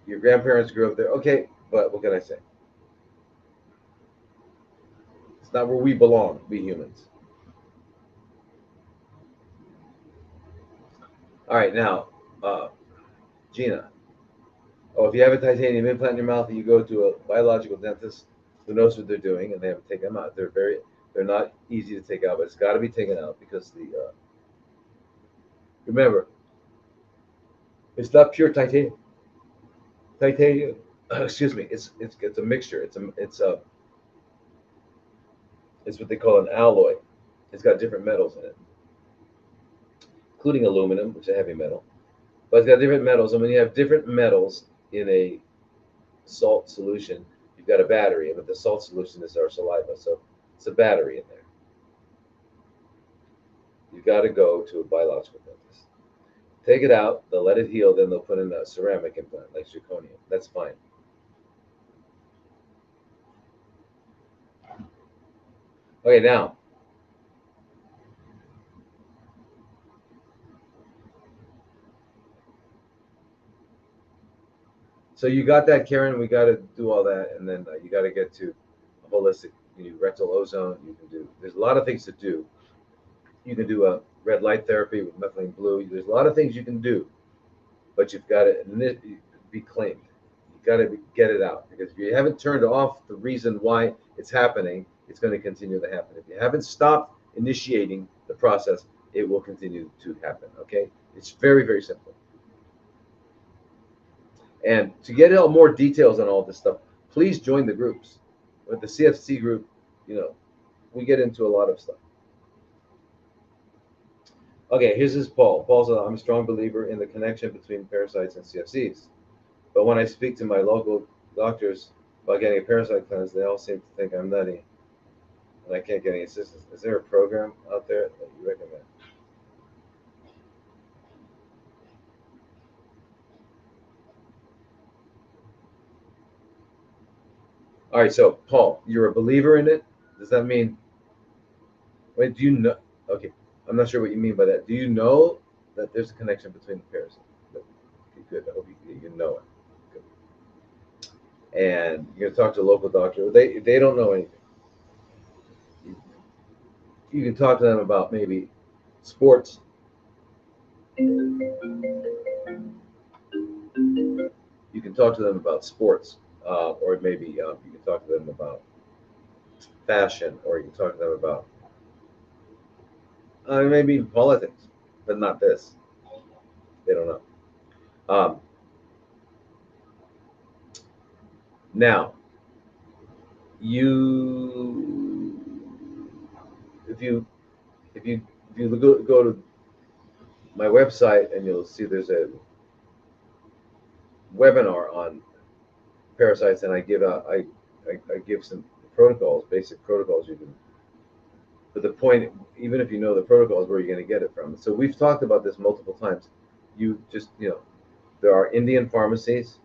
S1: Your grandparents grew up there. Okay, but what can I say? It's not where we belong, we humans. All right, now, Gina. Oh, if you have a titanium implant in your mouth and you go to a biological dentist who knows what they're doing and they have to take them out, they're not easy to take out, but it's got to be taken out because remember, it's not pure titanium. Titanium, excuse me, it's a mixture. It's what they call an alloy. It's got different metals in it, including aluminum, which is a heavy metal. But it's got different metals, and when you have different metals in a salt solution, you've got a battery, but the salt solution is our saliva, so it's a battery in there. You've got to go to a biological dentist. Take it out, they'll let it heal, then they'll put in a ceramic implant like zirconium. That's fine. Okay, now. So you got that, Karen. We got to do all that, and then you got to get to a holistic. You do rectal ozone. You can do. There's a lot of things to do. You can do a red light therapy with methylene blue. There's a lot of things you can do, but you've got to be claimed. You've got to get it out, because if you haven't turned off the reason why it's happening, it's going to continue to happen. If you haven't stopped initiating the process, it will continue to happen. Okay, it's very, very simple. And to get all more details on all this stuff, please join the groups. With the CFC group, you know, we get into a lot of stuff. Okay, here's this Paul. Paul says, I'm a strong believer in the connection between parasites and CFCs. But when I speak to my local doctors about getting a parasite cleanse, they all seem to think I'm nutty and I can't get any assistance. Is there a program out there that you recommend? All right, so Paul, you're a believer in it. Does that mean, wait, do you know? Okay, I'm not sure what you mean by that. Do you know that there's a connection between the parasites? Okay, good. I hope you know it. Good. And you're gonna talk to a local doctor. They don't know anything. You can talk to them about maybe sports. You can talk to them about sports, or maybe you can talk to them about fashion, or you can talk to them about maybe politics, but not this. They don't know. Um, Now, you, if you, if you, if you go to my website, and you'll see there's a webinar on parasites, and I give out, I give some protocols, basic protocols you can. But the point, even if you know the protocols, where you're going to get it from. So we've talked about this multiple times. You just, there are Indian pharmacies.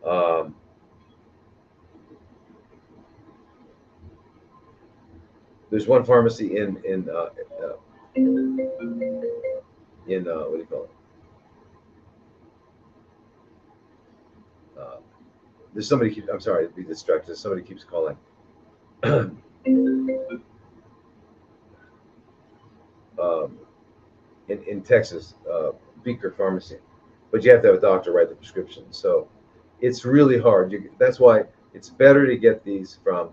S1: Um, there's one pharmacy in what do you call it? Uh, there's somebody. I'm sorry to be distracted. Somebody keeps calling. um, in Texas, Beaker Pharmacy, but you have to have a doctor write the prescription. So it's really hard. That's why it's better to get these from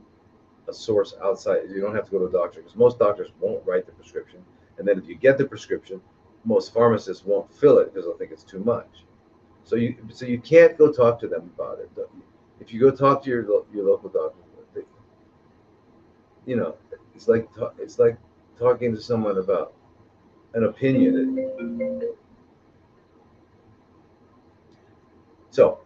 S1: a source outside. You don't have to go to a doctor, because most doctors won't write the prescription. And then if you get the prescription, most pharmacists won't fill it because they'll think it's too much. So you can't go talk to them about it. If you go talk to your local doctor, they, you know, it's like talking to someone about an opinion. So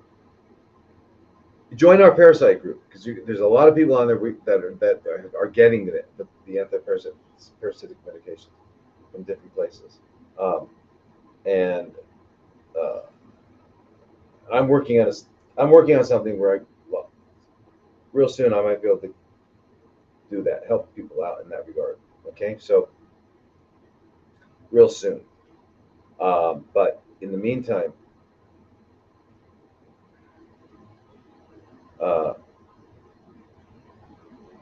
S1: join our parasite group, because there's a lot of people on there that are getting the antiparasitic medication from different places, and uh, I'm working on something where well, real soon I might be able to do that, help people out in that regard. Okay, so real soon, but in the meantime, uh,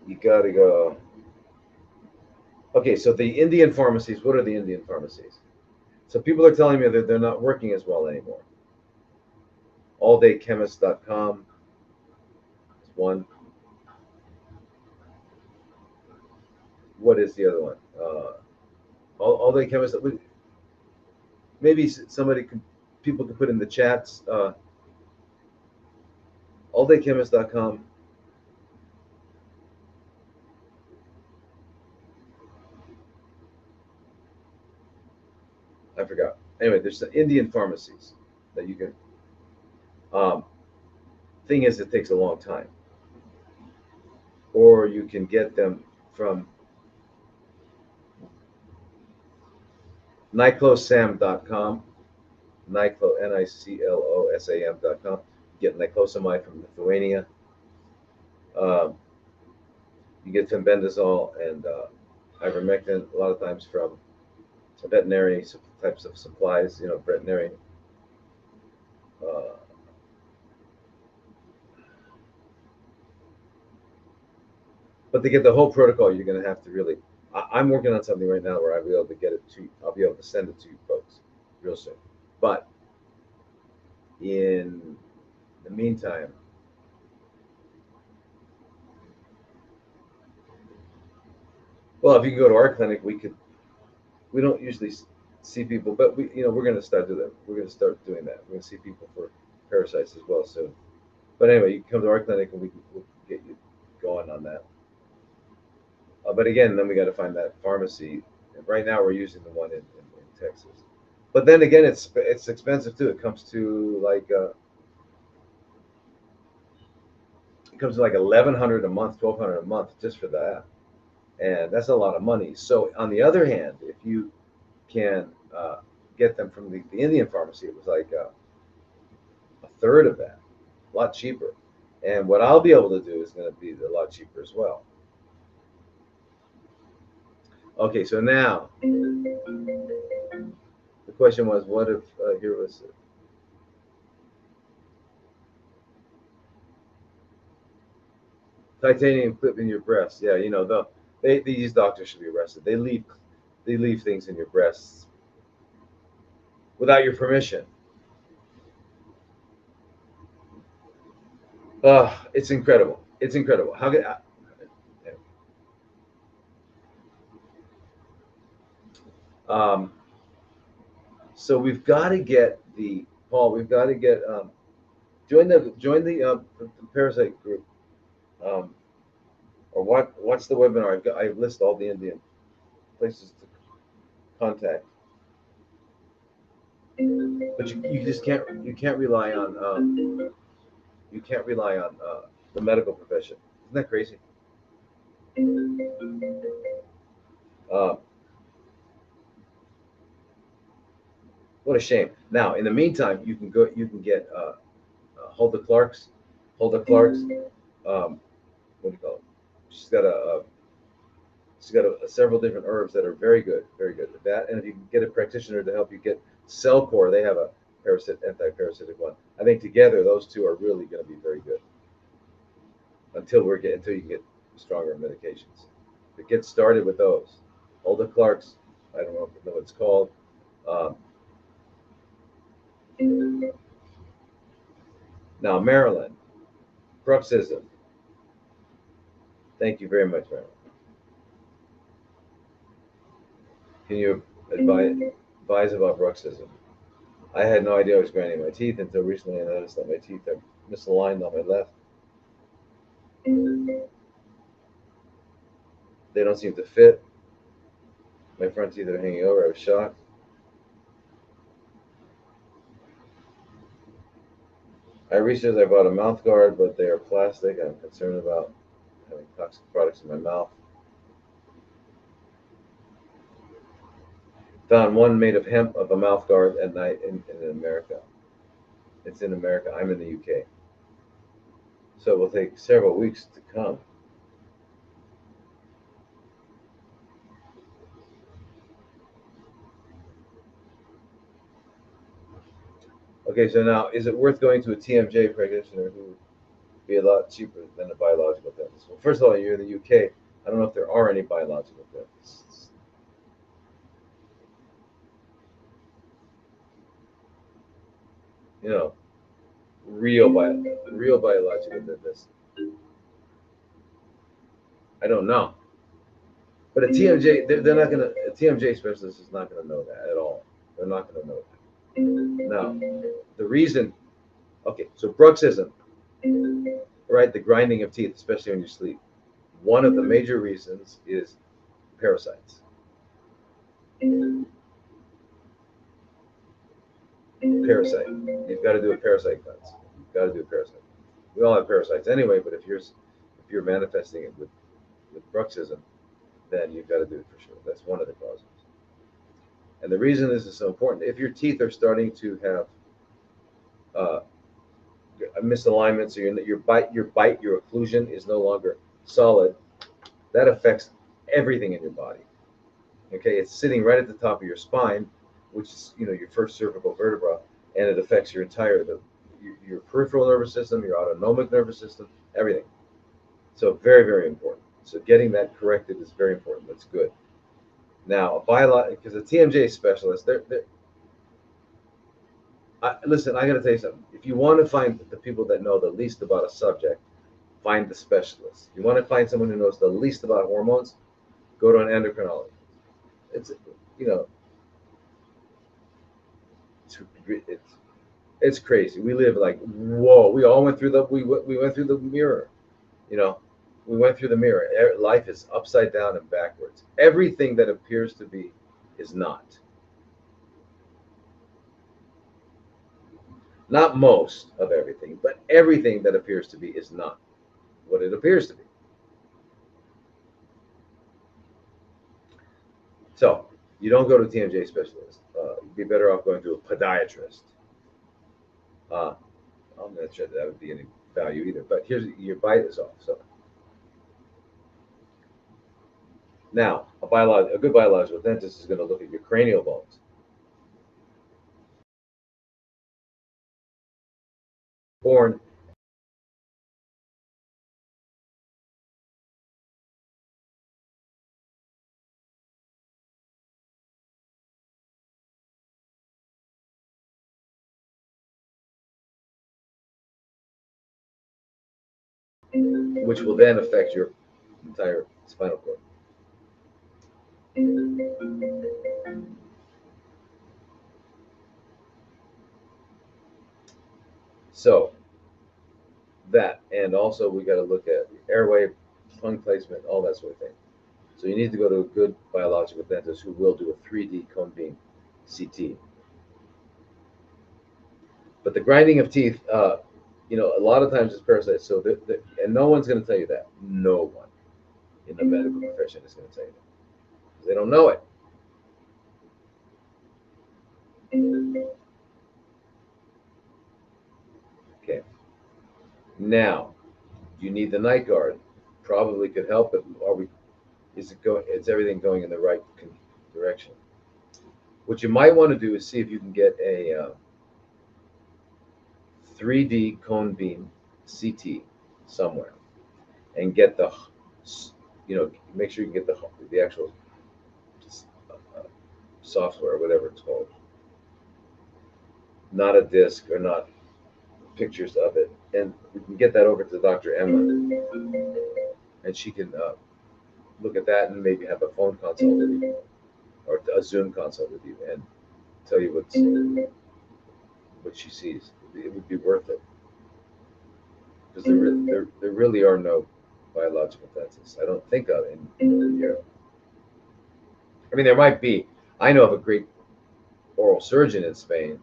S1: you got to go. Okay, so the Indian pharmacies. What are the Indian pharmacies? So people are telling me that they're not working as well anymore. Alldaychemist.com is one. What is the other one? All Day Chemist. Maybe people can put in the chats. Alldaychemist.com. I forgot. Anyway, there's the Indian pharmacies that you can. Um, Thing is, it takes a long time. Or you can get them from niclosam.com, Niclo, NICLOSAM.com. get niclosamide from Lithuania. Um, you get fenbendazole and ivermectin a lot of times from veterinary types of supplies, veterinary. Uh, but to get the whole protocol, you're going to have to really. I'm working on something right now where I'll be able to get it to. I'll be able to send it to you folks real soon. But in the meantime, well, if you can go to our clinic, we could. We don't usually see people, but we're going to start doing that. We're going to start doing that. We're going to see people for parasites as well soon. But anyway, you can come to our clinic and we'll get you going on that. But again, then we got to find that pharmacy. Right now, we're using the one in Texas. But then again, it's expensive too. It comes to like 1,100 a month, 1,200 a month just for that, and that's a lot of money. So on the other hand, if you can get them from the Indian pharmacy, it was like a third of that, a lot cheaper. And what I'll be able to do is going to be a lot cheaper as well. Okay, so now the question was, what if here was it. Titanium clip in your breast? Yeah, these doctors should be arrested. They leave things in your breasts without your permission. It's incredible. It's incredible. How could so we've got to get the Paul. We've got to get join the parasite group. Or watch the webinar. I list all the Indian places to contact. But you just can't rely on the medical profession. Isn't that crazy? Uh, what a shame. Now, in the meantime, you can get Hulda Clark's. What do you call it? She's got several different herbs that are very good at that. And if you can get a practitioner to help you get Cellcore, they have a anti-parasitic one. I think together those two are really going to be very good until you can get stronger medications. But get started with those. Hulda Clark's, I don't know what it's called. Now, Marilyn, Bruxism. Thank you very much, Marilyn. Can you advise about Bruxism? I had no idea I was grinding my teeth until recently. I noticed that my teeth are misaligned on my left. They don't seem to fit. My front teeth are hanging over. I was shocked. I researched. I bought a mouth guard, but they are plastic. I'm concerned about having toxic products in my mouth. Found one made of hemp of a mouth guard at night in America. It's in America. I'm in the UK. So it will take several weeks to come. Okay, so now, is it worth going to a TMJ practitioner who would be a lot cheaper than a biological dentist? Well, first of all, you're in the UK. I don't know if there are any biological dentists. Real biological dentists. I don't know. But a TMJ, they're not gonna. A TMJ specialist is not gonna know that at all. They're not gonna know that. Now, the reason. Okay, so bruxism, right? The grinding of teeth, especially when you sleep. One of the major reasons is parasites. Parasite. You've got to do a parasite cleanse. You've got to do a parasite. We all have parasites anyway, but if you're manifesting it with bruxism, then you've got to do it for sure. That's one of the causes. And the reason this is so important, if your teeth are starting to have misalignments, or your occlusion is no longer solid, that affects everything in your body. Okay, it's sitting right at the top of your spine, which is your first cervical vertebra, and it affects your entire your peripheral nervous system, your autonomic nervous system, everything. So very, very important. So getting that corrected is very important. That's good. Now, because a TMJ specialist, listen, I got to tell you something. If you want to find the people that know the least about a subject, find the specialist. You want to find someone who knows the least about hormones, go to an endocrinologist. It's, you know, it's, it's crazy. We live like, whoa, we all went through we went through the mirror, you know, we went through the mirror. Life is upside down and backwards. Everything that appears to be is not. Not most of everything, but everything that appears to be is not what it appears to be. So you don't go to a TMJ specialist. You'd be better off going to a podiatrist. I'm not sure that would be any value either. But here's your bite is off. So now a good biological dentist is going to look at your cranial bones. Born which will then affect your entire spinal cord. So that, and also we got to look at airway, tongue placement, all that sort of thing. So you need to go to a good biological dentist who will do a 3D cone beam CT. But the grinding of teeth, a lot of times it's parasites. So and no one's going to tell you that. No one in the medical profession is going to tell you that because they don't know it. Okay. Now, you need the night guard. Probably could help, but are we? Is it going? Is everything going in the right direction? What you might want to do is see if you can get a 3D cone beam CT somewhere, and get make sure you can get the actual software, whatever it's called, not a disc or not pictures of it, and we can get that over to Dr. Emma, and she can look at that and maybe have a phone consult with you or a Zoom consult with you and tell you what she sees. It would be worth it because there really are no biological dentists. I don't think of in Europe. I mean, there might be. I know of a great oral surgeon in Spain.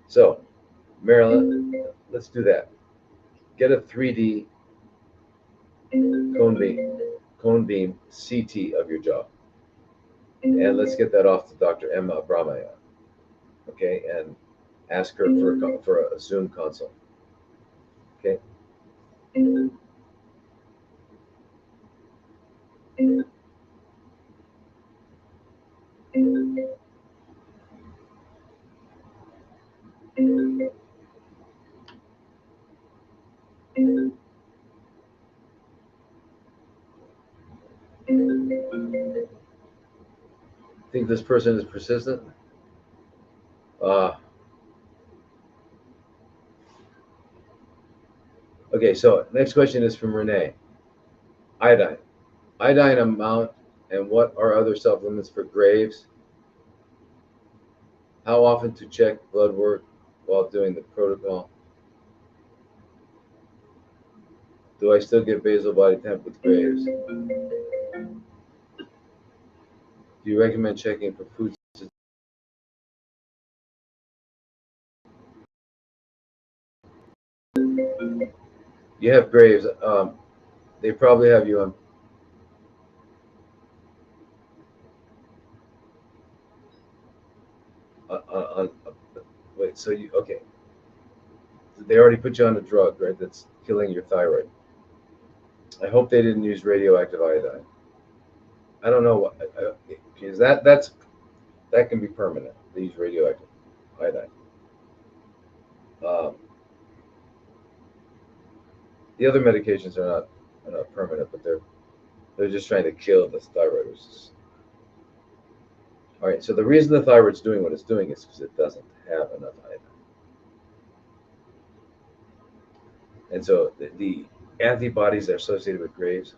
S1: So, Marilyn, let's do that. Get a 3D cone beam CT of your jaw, and let's get that off to Dr. Emma Abramaya, okay? And ask her for a Zoom consult, okay? Think this person is persistent? Uh, okay, so next question is from Renee. Iodine. Iodine amount and what are other supplements for Graves? How often to check blood work while doing the protocol? Do I still get basal body temp with Graves? Do you recommend checking for food? You have Graves. They probably have you on. wait, so you, okay, they already put you on a drug, right? That's killing your thyroid. I hope they didn't use radioactive iodine. I don't know what, because that can be permanent. They use radioactive iodine. Um, the other medications are not permanent, but they're just trying to kill the thyroid. Which is, all right. So the reason the thyroid's doing what it's doing is because it doesn't have enough iodine, and so the antibodies that are associated with Graves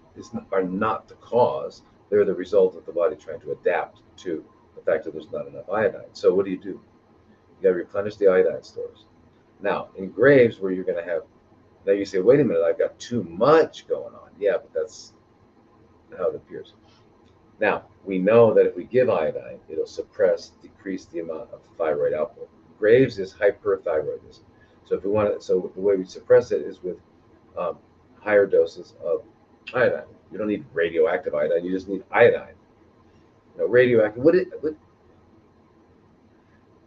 S1: are not the cause. They're the result of the body trying to adapt to the fact that there's not enough iodine. So what do? You got to replenish the iodine stores. Now, in Graves, where you're going to have, now you say, wait a minute, I've got too much going on. Yeah, but that's how it appears. Now, we know that if we give iodine, it'll decrease the amount of thyroid output. Graves is hyperthyroidism. So if we want to, so the way we suppress it is with um, higher doses of iodine. You don't need radioactive iodine, you just need iodine. Radioactive, what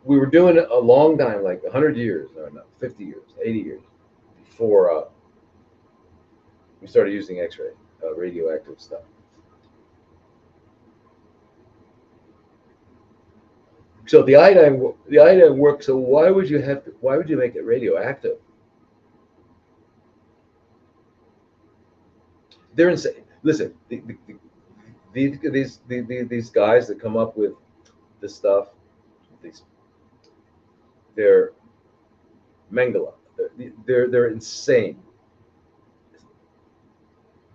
S1: we were doing it a long time, like 100 years, or not, 50 years, 80 years, before we started using X-ray, radioactive stuff. So the iodine works. So why would you make it radioactive? They're insane. Listen, these guys that come up with this stuff, these they're Mengele. They're insane.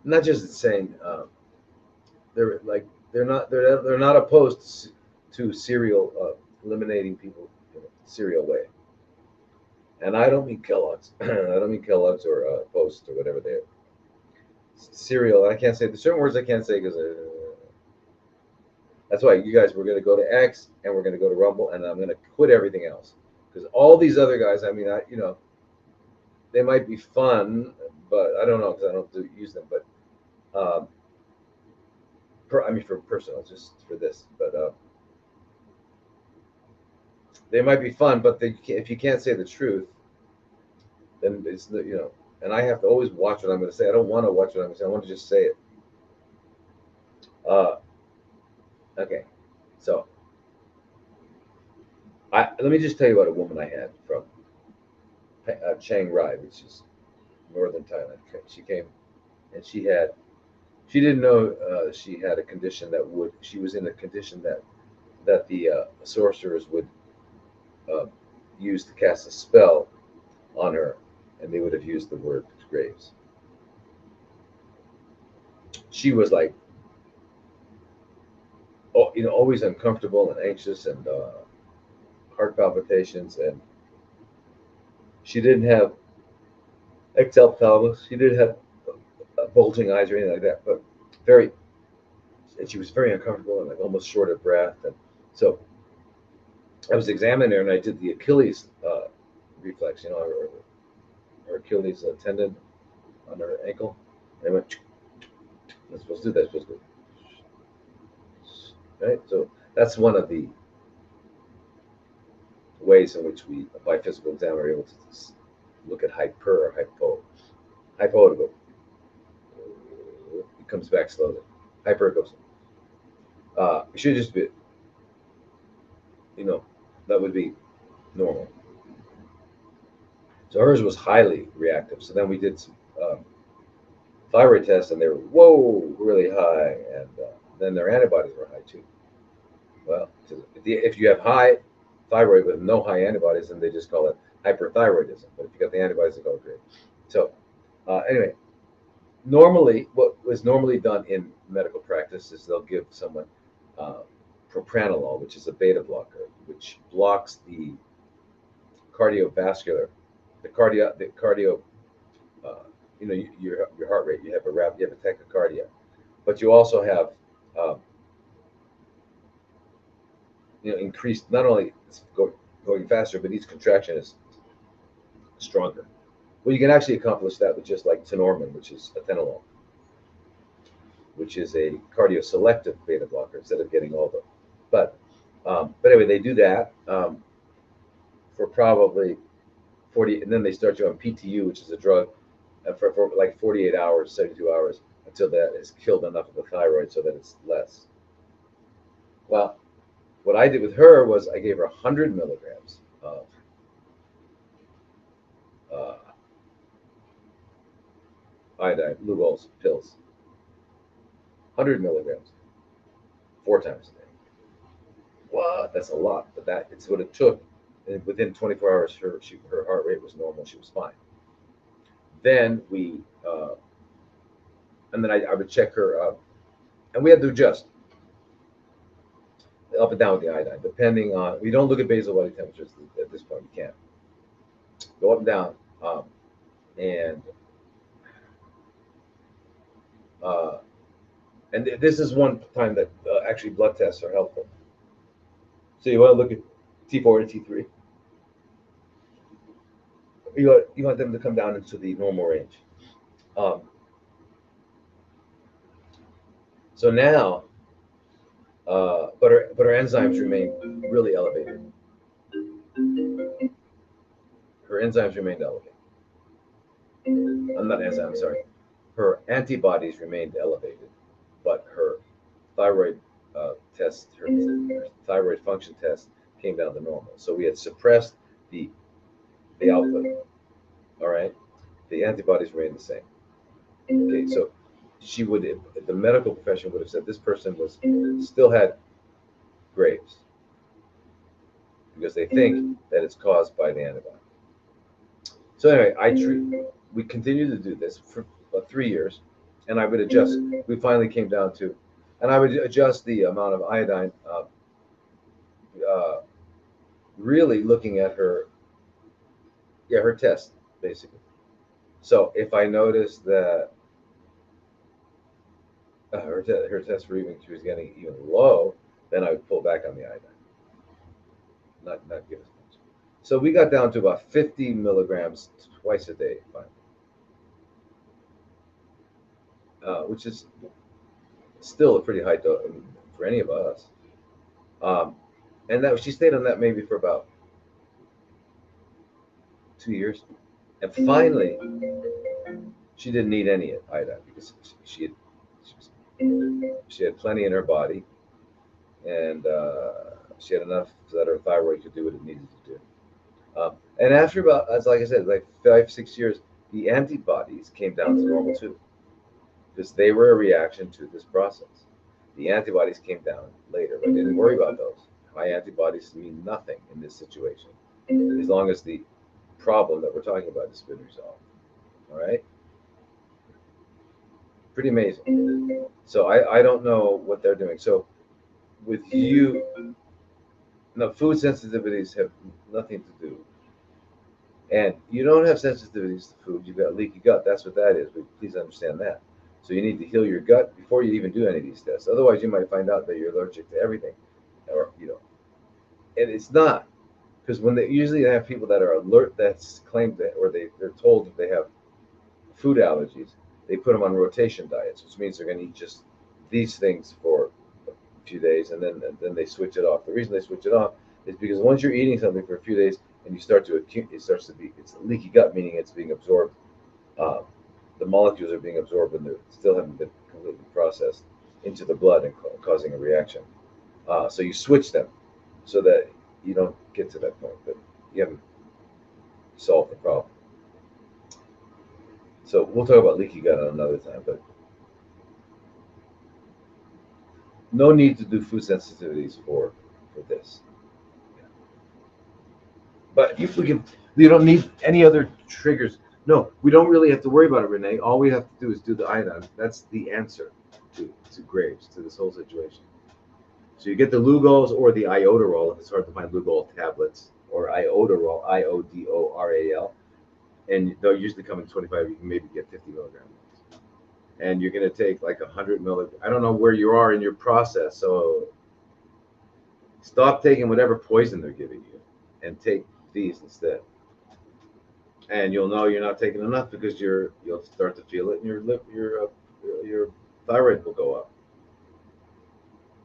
S1: Not just insane. They're like they're not opposed to serial eliminating people in a serial way. And I don't mean Kellogg's. I don't mean Kellogg's or Post or whatever they are. Cereal. I can't say the certain words I can't say because that's why you guys, we're going to go to X and we're going to go to Rumble and I'm going to quit everything else because all these other guys. I mean, they might be fun, but I don't know because I don't use them. But I mean, for personal, just for this, but they might be fun, but if you can't say the truth, then it's the. And I have to always watch what I'm going to say. I don't want to watch what I'm going to say. I want to just say it. Uh, okay, so let me just tell you about a woman I had from Chiang Rai, which is northern Thailand. She came and she didn't know she had a condition she was in a condition that the sorcerers would uh, use to cast a spell on her, and they would have used the word Graves. She was like, oh, always uncomfortable and anxious and heart palpitations, and she didn't have ectophthalmos. She didn't have bulging eyes or anything like that, but and she was very uncomfortable and like almost short of breath. And so I was examining her and I did the Achilles reflex, her Achilles tendon on her ankle. And I went, that's supposed to do that, supposed to do. Right? So that's one of the ways in which we, by physical exam, are able to look at hyper or hypo. Hypo to go, it comes back slowly. Hyper goes. It should just be, that would be normal. So hers was highly reactive. So then we did some thyroid tests, and they were really high, and then their antibodies were high too. Well, if you have high thyroid with no high antibodies, then they just call it hyperthyroidism. But if you got the antibodies, they call it great. So anyway, what was normally done in medical practice is they'll give someone propranolol, which is a beta blocker, which blocks the cardiovascular, the cardio, your heart rate. You have a tachycardia, but you also have increased, not only going faster, but each contraction is stronger. Well, you can actually accomplish that with just like tenormin, which is atenolol, which is a cardioselective beta blocker instead of getting all the. But anyway, they do that. for probably 40, and then they start you on PTU, which is a drug, for like 48 hours, 72 hours, until that has killed enough of the thyroid so that it's less. Well, what I did with her was I gave her 100 milligrams of uh, iodine, Lugol's pills, 100 milligrams, 4 times a day. What? That's a lot, but it's what it took. And within 24 hours, her heart rate was normal. She was fine. Then and then I would check her, and we had to adjust up and down with the iodine, depending on. We don't look at basal body temperatures at this point. We can't go up and down, and uh, this is one time that actually blood tests are helpful. So you want to look at T4 and T3. You want them to come down into the normal range. So now, but her enzymes remain really elevated. Her enzymes remained elevated. I'm not enzyme. I'm sorry. Her antibodies remained elevated, but her thyroid test, her thyroid function test, came down to normal. So we had suppressed the output. All right, the antibodies remained the same. Okay, so she would, the medical profession would have said this person still had Graves because they think that it's caused by the antibody. So anyway, we continued to do this for about 3 years, and I would adjust. We finally came down to, and I would adjust the amount of iodine, really looking at her test basically. So if I noticed that her tests were she was getting even low, then I would pull back on the iodine, not give as much. So we got down to about 50 milligrams twice a day, finally, which is still a pretty high dose for any of us. And that she stayed on that maybe for about 2 years, and finally she didn't need any iodine because she had plenty in her body, and she had enough so that her thyroid could do what it needed to do. And after about, as like I said, like 5-6 years, the antibodies came down to normal too, because they were a reaction to this process. The antibodies came down later, but I didn't worry about those. High antibodies mean nothing in this situation, as long as the problem that we're talking about has been resolved. All right? Pretty amazing. So I don't know what they're doing. So with you, no, food sensitivities have nothing to do. And you don't have sensitivities to food. You've got leaky gut. That's what that is. But please understand that. So you need to heal your gut before you even do any of these tests. Otherwise, you might find out that you're allergic to everything, or and it's not, because when they usually have people that are alert, that's claimed that, or they're told that they have food allergies, they put them on rotation diets, which means they're going to eat just these things for a few days, and then they switch it off. The reason they switch it off is because once you're eating something for a few days and you start to it's a leaky gut, meaning it's being absorbed. The molecules are being absorbed and they still haven't been completely processed into the blood and causing a reaction. So you switch them so that you don't get to that point, but you haven't solved the problem. So we'll talk about leaky gut on another time, but no need to do food sensitivities for this. But if we don't need any other triggers. No, we don't really have to worry about it, Renee. All we have to do is do the iodine. That's the answer to Graves, to this whole situation. So you get the Lugol's or the iodoral. It's hard to find Lugol tablets, or iodoral, Iodoral, and they'll usually come in 25. You can maybe get 50 milligrams, and you're going to take like 100 milligrams. I don't know where you are in your process, so stop taking whatever poison they're giving you, and take these instead. And you'll know you're not taking enough because you'll start to feel it, and your thyroid will go up.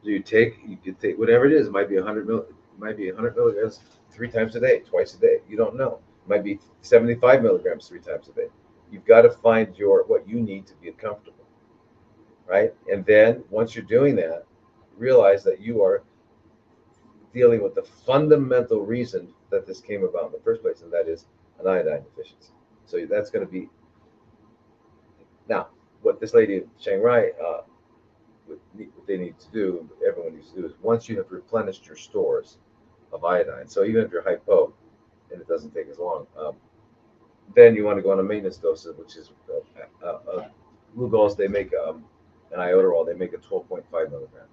S1: So you can take whatever it is. It might be 100 milligrams 3 times a day, twice a day. You don't know. It might be 75 milligrams 3 times a day. You've got to find what you need to be comfortable, right? And then once you're doing that, realize that you are dealing with the fundamental reason that this came about in the first place, and that is an iodine deficiency. So that's going to be now what this lady in Shanghai, what they need to do, everyone needs to do, is once you have replenished your stores of iodine, so even if you're hypo and it doesn't take as long, then you want to go on a maintenance dose, which is Lugol's. They make an iodoral. They make a 12.5 milligrams.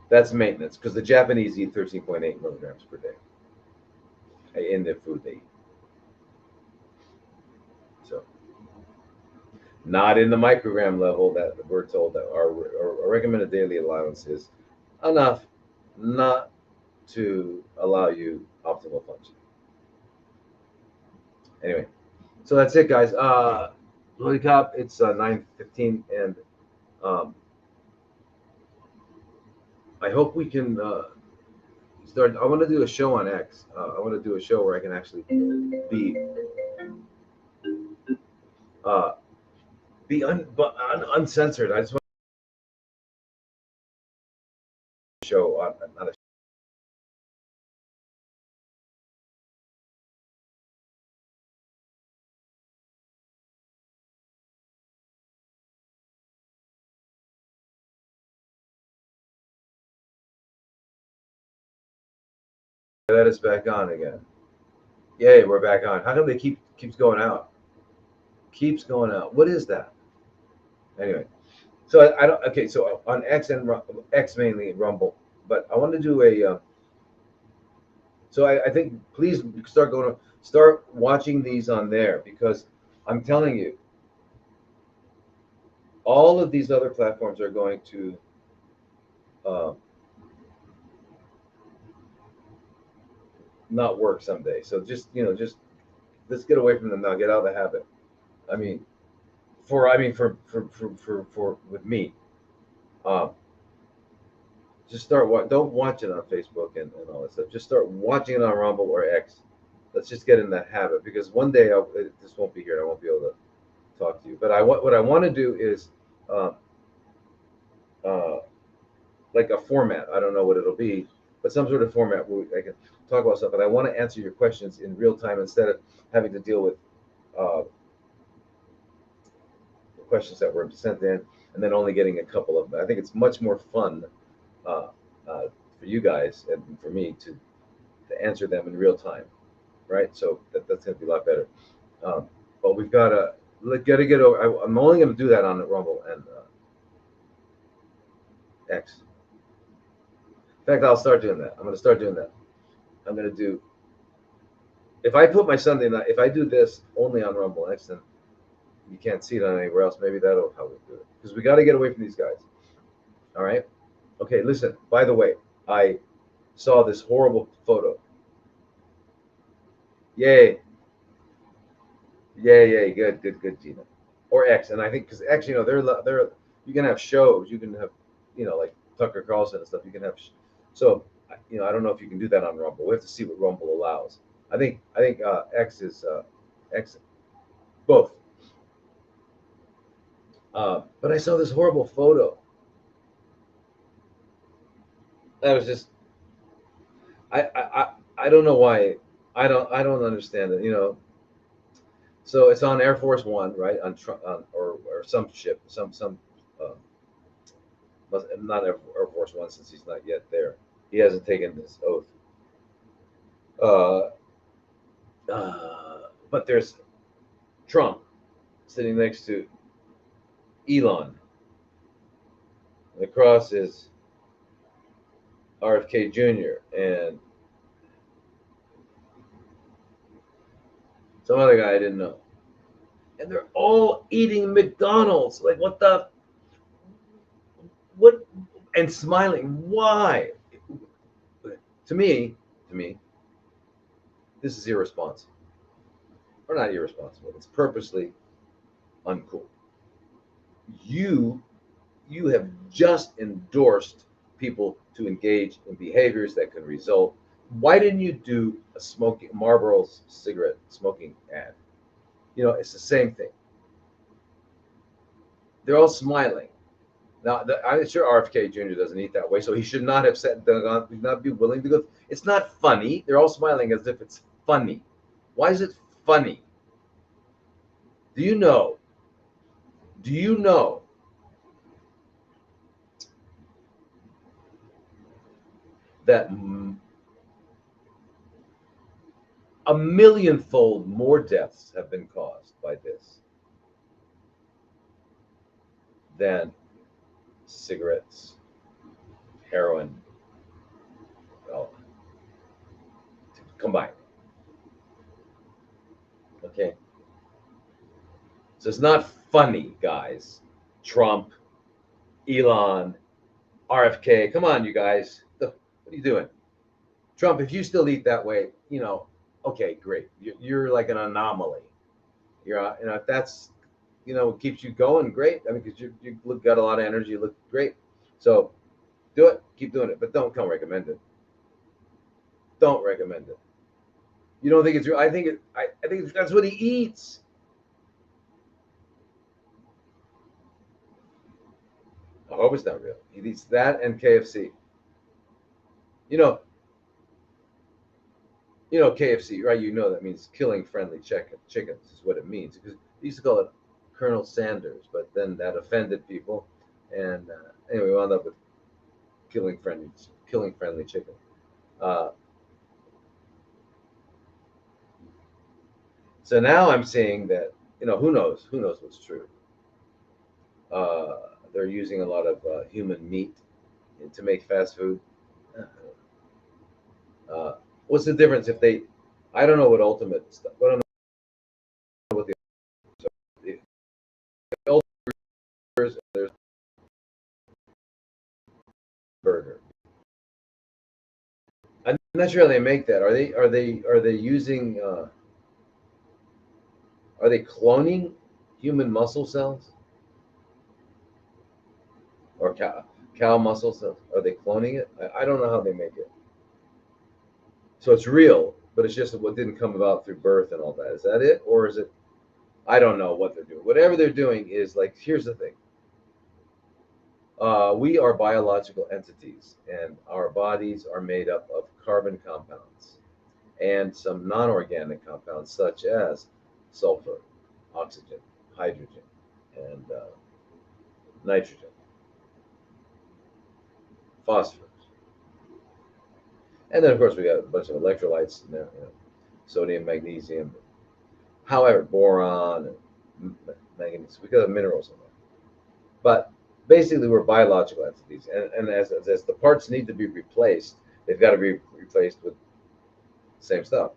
S1: That's maintenance, because the Japanese eat 13.8 milligrams per day in their food they eat. So, not in the microgram level that we're told that our recommended daily allowance is enough not to allow you optimal function. Anyway, so that's it, guys. Holy Cop, it's 9:15, and I hope we can start. I want to do a show on X. I want to do a show where I can actually be uncensored. I just want to show on a that is back on again. Yay, we're back on. How come they keeps going out? Keeps going out. What is that? Anyway, so I don't. Okay, so on X and X mainly Rumble, but I want to do a. So I think please start watching these on there, because I'm telling you, all of these other platforms are going to not work someday. So just let's get away from them now. Get out of the habit. I mean, for with me, just don't watch it on Facebook and all that stuff. Just start watching it on Rumble or X. Let's just get in that habit, because one day this won't be here. I won't be able to talk to you. But what I want to do is like a format. I don't know what it'll be, but some sort of format where I can talk about stuff. But I want to answer your questions in real time instead of having to deal with questions that were sent in and then only getting a couple of them. I think it's much more fun for you guys and for me to answer them in real time, right? So that's going to be a lot better. But we've got to get over. I'm only going to do that on Rumble and X. In fact, I'll start doing that. I'm going to start doing that. I'm going to do. If I put my Sunday night, if I do this only on Rumble X, then you can't see it on anywhere else. Maybe that'll help me do it, because we got to get away from these guys. All right. Okay. Listen. By the way, I saw this horrible photo. Yay. Yay. Good, Gina. Or X, and I think because X, they're you can have shows. You can have, like Tucker Carlson and stuff. You can have. So, I don't know if you can do that on Rumble. We have to see what Rumble allows. I think X is X, both. But I saw this horrible photo. That was just. I don't know why. I don't understand it. So it's on Air Force One, right? Or some ship, some not Air Force One, since he's not yet there. He hasn't taken this oath. But there's Trump sitting next to Elon. And the cross is RFK Jr. and some other guy I didn't know. And they're all eating McDonald's. Like, what? And smiling. Why? To me, this is irresponsible. Or not irresponsible. It's purposely uncool. You have just endorsed people to engage in behaviors that can result. Why didn't you do a smoking Marlboro cigarette smoking ad? You know, it's the same thing. They're all smiling. Now, I'm sure RFK Jr. doesn't eat that way, so he should not have said, not be willing to go. It's not funny. They're all smiling as if it's funny. Why is it funny? Do you know? Do you know that a millionfold more deaths have been caused by this than cigarettes, heroin, well, combined? Okay. So it's not funny, guys. Trump, Elon, RFK. Come on, you guys. What are you doing? Trump, if you still eat that way, you know, okay, great. You're like an anomaly. You're, you know, if that's, you know, keeps you going, great. I mean, because you got a lot of energy, you look great. So do it, keep doing it, but don't recommend it. Don't recommend it. You don't think it's real? I think that's what he eats. I hope it's not real. He eats that and KFC. You know, KFC, right? You know that means killing friendly chickens is what it means. Because they used to call it Colonel Sanders, but then that offended people, and anyway, we wound up with killing friendly chicken. So now I'm seeing that, you know, who knows what's true. They're using a lot of human meat to make fast food. What's the difference if they? I don't know what ultimate stuff. I don't know what the ultimate burgers. There's burger. I'm not sure how they make that. Are they using? Are they cloning human muscle cells or cow muscle cells? Are they cloning it? I don't know how they make it. So it's real, but it's just what didn't come about through birth and all that. Is that it, or is it? I don't know what they're doing. Whatever they're doing is like. Here's the thing. We are biological entities, and our bodies are made up of carbon compounds and some non-organic compounds such as sulfur, oxygen, hydrogen, and nitrogen, phosphorus, and then of course we got a bunch of electrolytes in there, you know, sodium, magnesium, however, boron, and manganese. We got minerals in there, but basically we're biological entities, and as the parts need to be replaced, they've got to be replaced with the same stuff.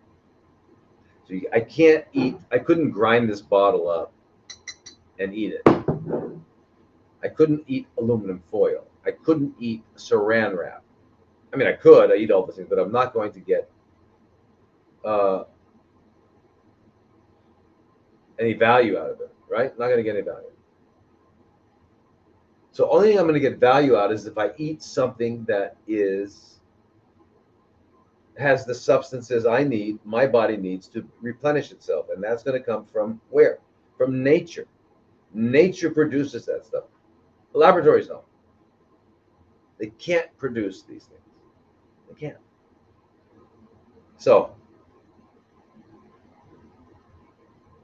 S1: So I can't eat. I couldn't grind this bottle up and eat it. I couldn't eat aluminum foil. I couldn't eat saran wrap. I mean, I could. I eat all the things, but I'm not going to get any value out of it. Right? Not going to get any value. So only thing I'm going to get value out is if I eat something that has the substances I need, my body needs to replenish itself, and that's going to come from where? From nature. Nature produces that stuff. The laboratories don't. They can't produce these things. They can't. So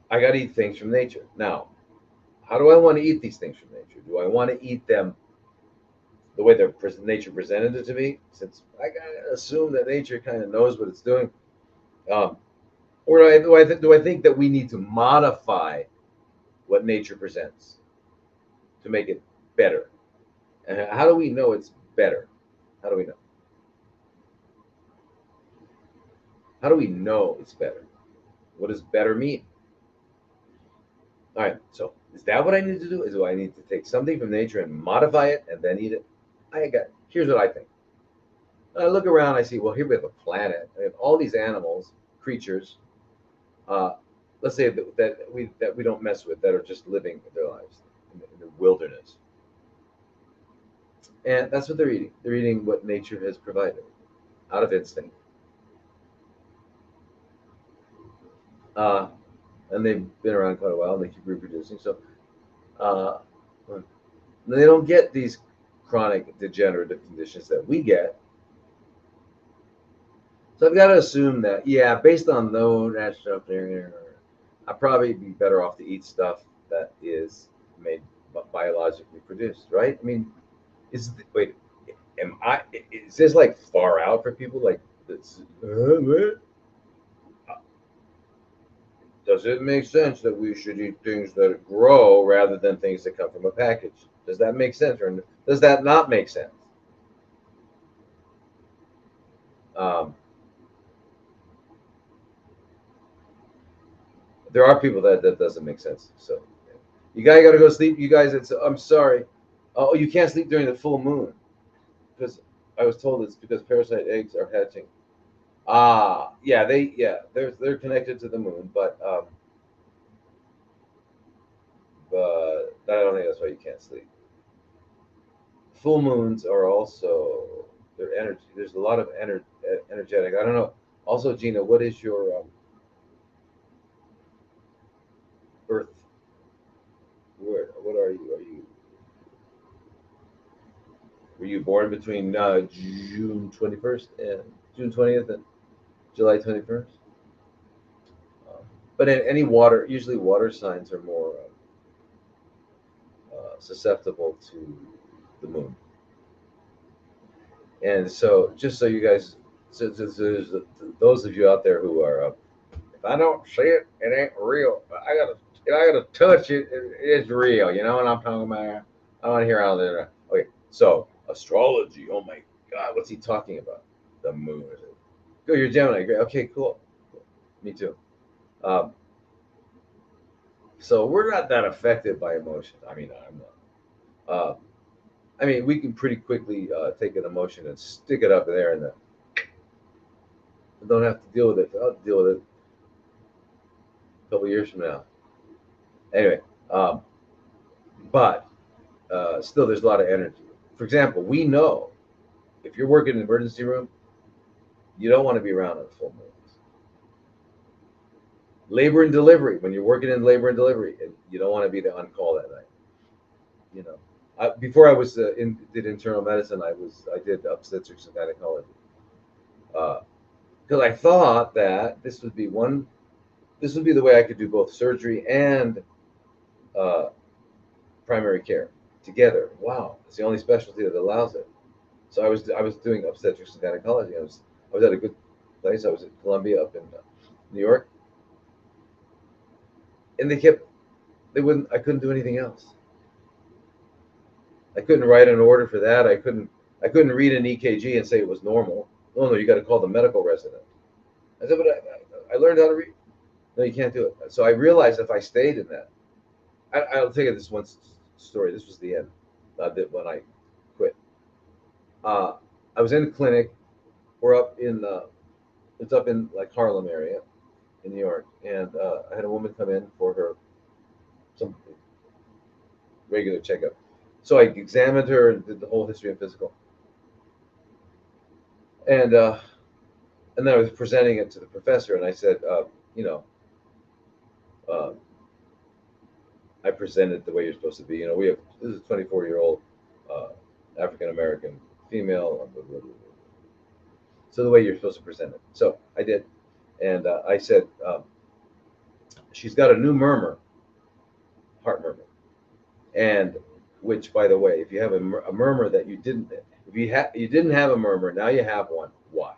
S1: I got to eat things from nature. Now, how do I want to eat these things from nature? Do I want to eat them the way nature presented it to me? Since I gotta assume that nature kind of knows what it's doing, or do I think that we need to modify what nature presents to make it better? And how do we know it's better? How do we know? How do we know it's better? What does better mean? All right, so is that what I need to do? Is do I need to take something from nature and modify it and then eat it? Here's what I think. I look around, I see, well, here we have a planet. I have all these animals, creatures. Let's say that we don't mess with, that are just living their lives in the wilderness. And that's what they're eating. They're eating what nature has provided out of instinct. Uh, and they've been around quite a while and they keep reproducing. So uh, they don't get these chronic degenerative conditions that we get. So I've got to assume that, yeah, based on that stuff there, I'd probably be better off to eat stuff that is made biologically produced, right? I mean, wait, is this like far out for people? Like, this, does it make sense that we should eat things that grow rather than things that come from a package? Does that make sense, or does that not make sense? Um, there are people that doesn't make sense. So you guys got to go sleep. You guys, I'm sorry. Oh, you can't sleep during the full moon because I was told it's because parasite eggs are hatching. Yeah, they're connected to the moon, but I don't think that's why you can't sleep. Full moons are also they're energy. There's a lot of energetic. I don't know. Also, Gina, what is your Earth? What are you? Were you born between June 21st and June 20th and July 21st? But in any water, usually water signs are more susceptible to the moon. And so, just so you guys, there's those of you out there who are, if I don't see it, it ain't real. I gotta touch it. It's real. You know what I'm talking about? I want to hear out there. Okay, so astrology. Oh my God, what's he talking about? The moon. Go, you're Gemini. Great. Okay, cool. Me too. Um, so we're not that affected by emotion. I mean, I'm not. I mean, we can pretty quickly take an emotion and stick it up there, and don't have to deal with it. I'll deal with it a couple years from now. Anyway, um, but still, there's a lot of energy. For example, we know if you're working in an emergency room, you don't want to be around on full moons. Labor and delivery, when you're working in labor and delivery, you don't want to be on call that night. You know, before I was did internal medicine, I did obstetrics and gynecology. Because I thought that this would be the way I could do both surgery and uh, primary care together. Wow, it's the only specialty that allows it. So I was doing obstetrics and gynecology. I was at a good place. I was at Columbia up in New York, and they wouldn't. I couldn't do anything else. I couldn't write an order for that. I couldn't read an EKG and say it was normal. Oh no, you got to call the medical resident. I said, but I learned how to read. No, you can't do it. So I realized if I stayed in that, I'll tell you this one story. This was the end. When I quit. Uh, I was in a clinic. We're up in it's up in like Harlem area in New York, and I had a woman come in for her some regular checkup. So I examined her and did the whole history and physical, and uh, and then I was presenting it to the professor, and I said, you know, uh, I presented the way you're supposed to be. You know, we have this is a 24-year-old uh, African American female. Blah, blah, blah, blah. So the way you're supposed to present it. So I did, and I said, she's got a new murmur, heart murmur, and which, by the way, if you have a murmur that you didn't, if you didn't have a murmur, now you have one. Why?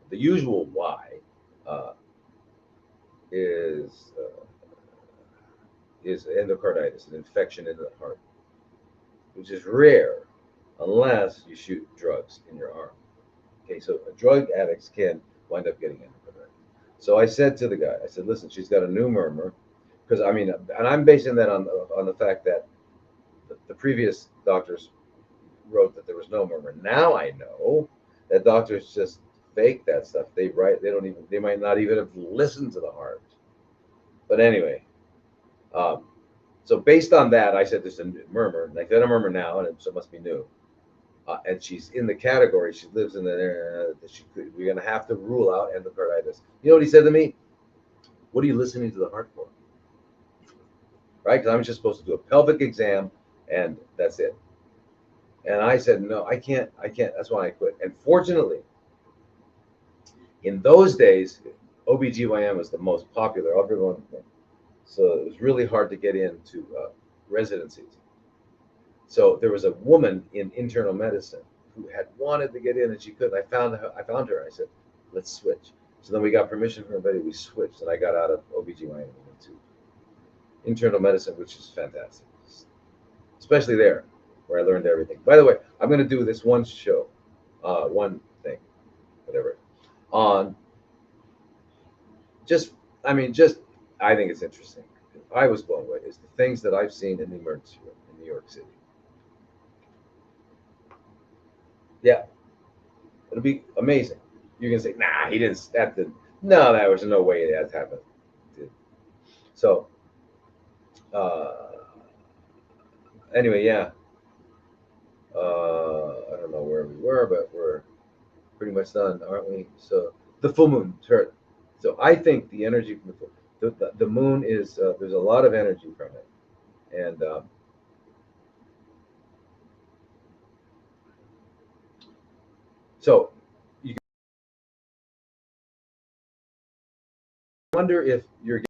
S1: The usual why uh, is endocarditis, an infection in the heart, which is rare unless you shoot drugs in your arm. Okay, so drug addicts can wind up getting endocarditis. So I said to the guy, I said, listen, she's got a new murmur, because I mean, and I'm basing that on the fact that the previous doctors wrote that there was no murmur. Now I know that doctors just fake that stuff. They don't even, they might not even have listened to the heart. But anyway, so based on that, I said there's a murmur. Like, got a murmur now, and so it must be new. and she's in the category. She lives in the area that we're going to have to rule out endocarditis. You know what he said to me? What are you listening to the heart for? Right? Because I'm just supposed to do a pelvic exam, and that's it. And I said, no, I can't. That's why I quit. And fortunately, in those days, OBGYN was the most popular. Everyone, so it was really hard to get into residencies. So there was a woman in internal medicine who had wanted to get in and she couldn't. I found her. I said, let's switch. So then we got permission from everybody. We switched, and I got out of OBGYN and went to internal medicine, which is fantastic, especially there where I learned everything. By the way, I'm going to do this one show, one thing, whatever, on just, I think it's interesting. I was blown away. It's the things that I've seen in the emergency room in New York City. Yeah, it'll be amazing. You're gonna say, nah, he didn't. No, there was no way that happened. So, anyway, yeah. I don't know where we were, but we're pretty much done, aren't we? So the full moon. So I think the energy from the moon is there's a lot of energy from it, and so you wonder if you're getting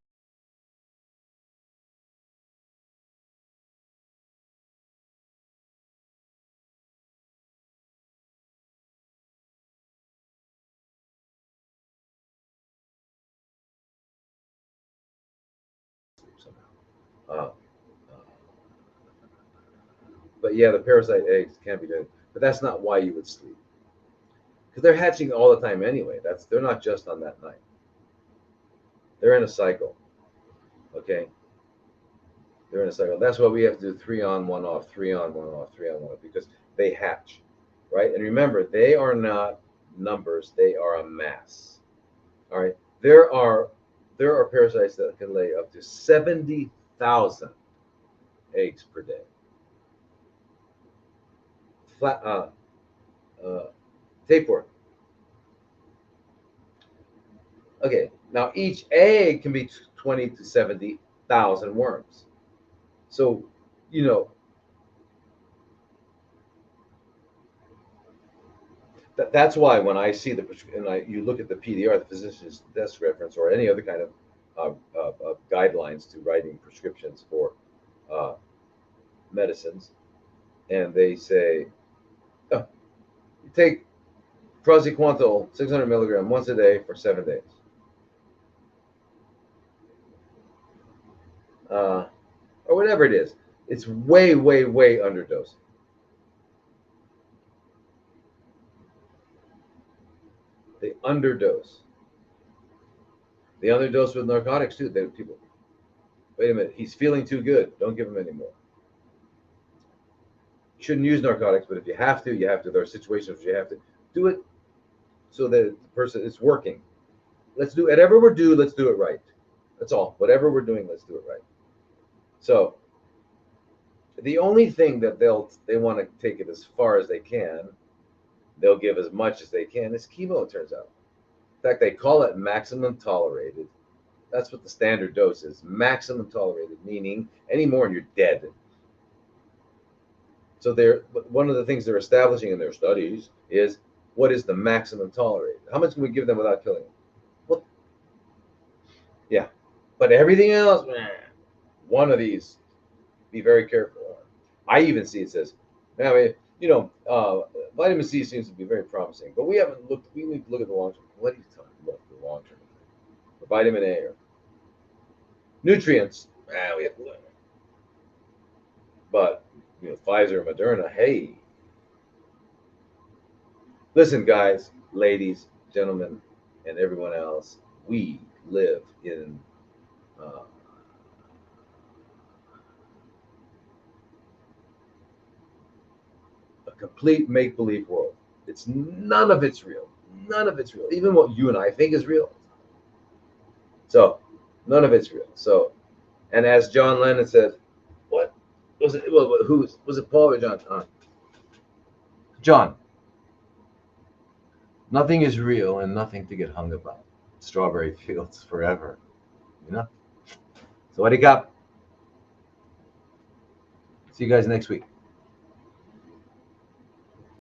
S1: somehow. Uh, but yeah, the parasite eggs can be done, but that's not why you would sleep, because they're hatching all the time anyway. They're not just on that night. They're in a cycle. Okay, they're in a cycle. That's why we have to do 3 on, 1 off, 3 on, 1 off, 3 on, 1 off, because they hatch, right? And remember, they are not numbers; they are a mass. All right. There are parasites that can lay up to 70,000 eggs per day. Flat tapeworm. Okay. Now each egg can be 20 to 70,000 worms. So, you know, that's why when I see you look at the PDR, the physician's desk reference, or any other kind of guidelines to writing prescriptions for uh, medicines, and they say, oh, you take praziquantel 600 milligram once a day for 7 days. Or whatever it is. It's way, way, way underdosing. They underdose. They underdose with narcotics too. People, wait a minute, he's feeling too good. Don't give him any more. You shouldn't use narcotics, but if you have to, you have to. There are situations where you have to do it so that the person is working. Let's do whatever we're doing. Let's do it right. That's all. Whatever we're doing, let's do it right. So the only thing that they want to take it as far as they can, they'll give as much as they can, is chemo, it turns out. In fact, they call it maximum tolerated. That's what the standard dose is. Maximum tolerated, meaning any more and you're dead. So one of the things they're establishing in their studies is what is the maximum tolerated? How much can we give them without killing them? Well, yeah. But everything else, one of these, be very careful. I even see it says, I mean, vitamin C seems to be very promising, but we haven't looked. We need to look at the long term. What are you talking about? The long term, the vitamin A or nutrients. We have to look. But Pfizer, Moderna. Hey, listen, guys, ladies, gentlemen, and everyone else. We live in uh, a complete make-believe world. It's none of it's real. None of it's real. Even what you and I think is real. So none of it's real. So, and as John Lennon said, what was it? Well, who was it? Paul or John? John, nothing is real and nothing to get hung about. Strawberry fields forever, you know? So what do you got? See you guys next week.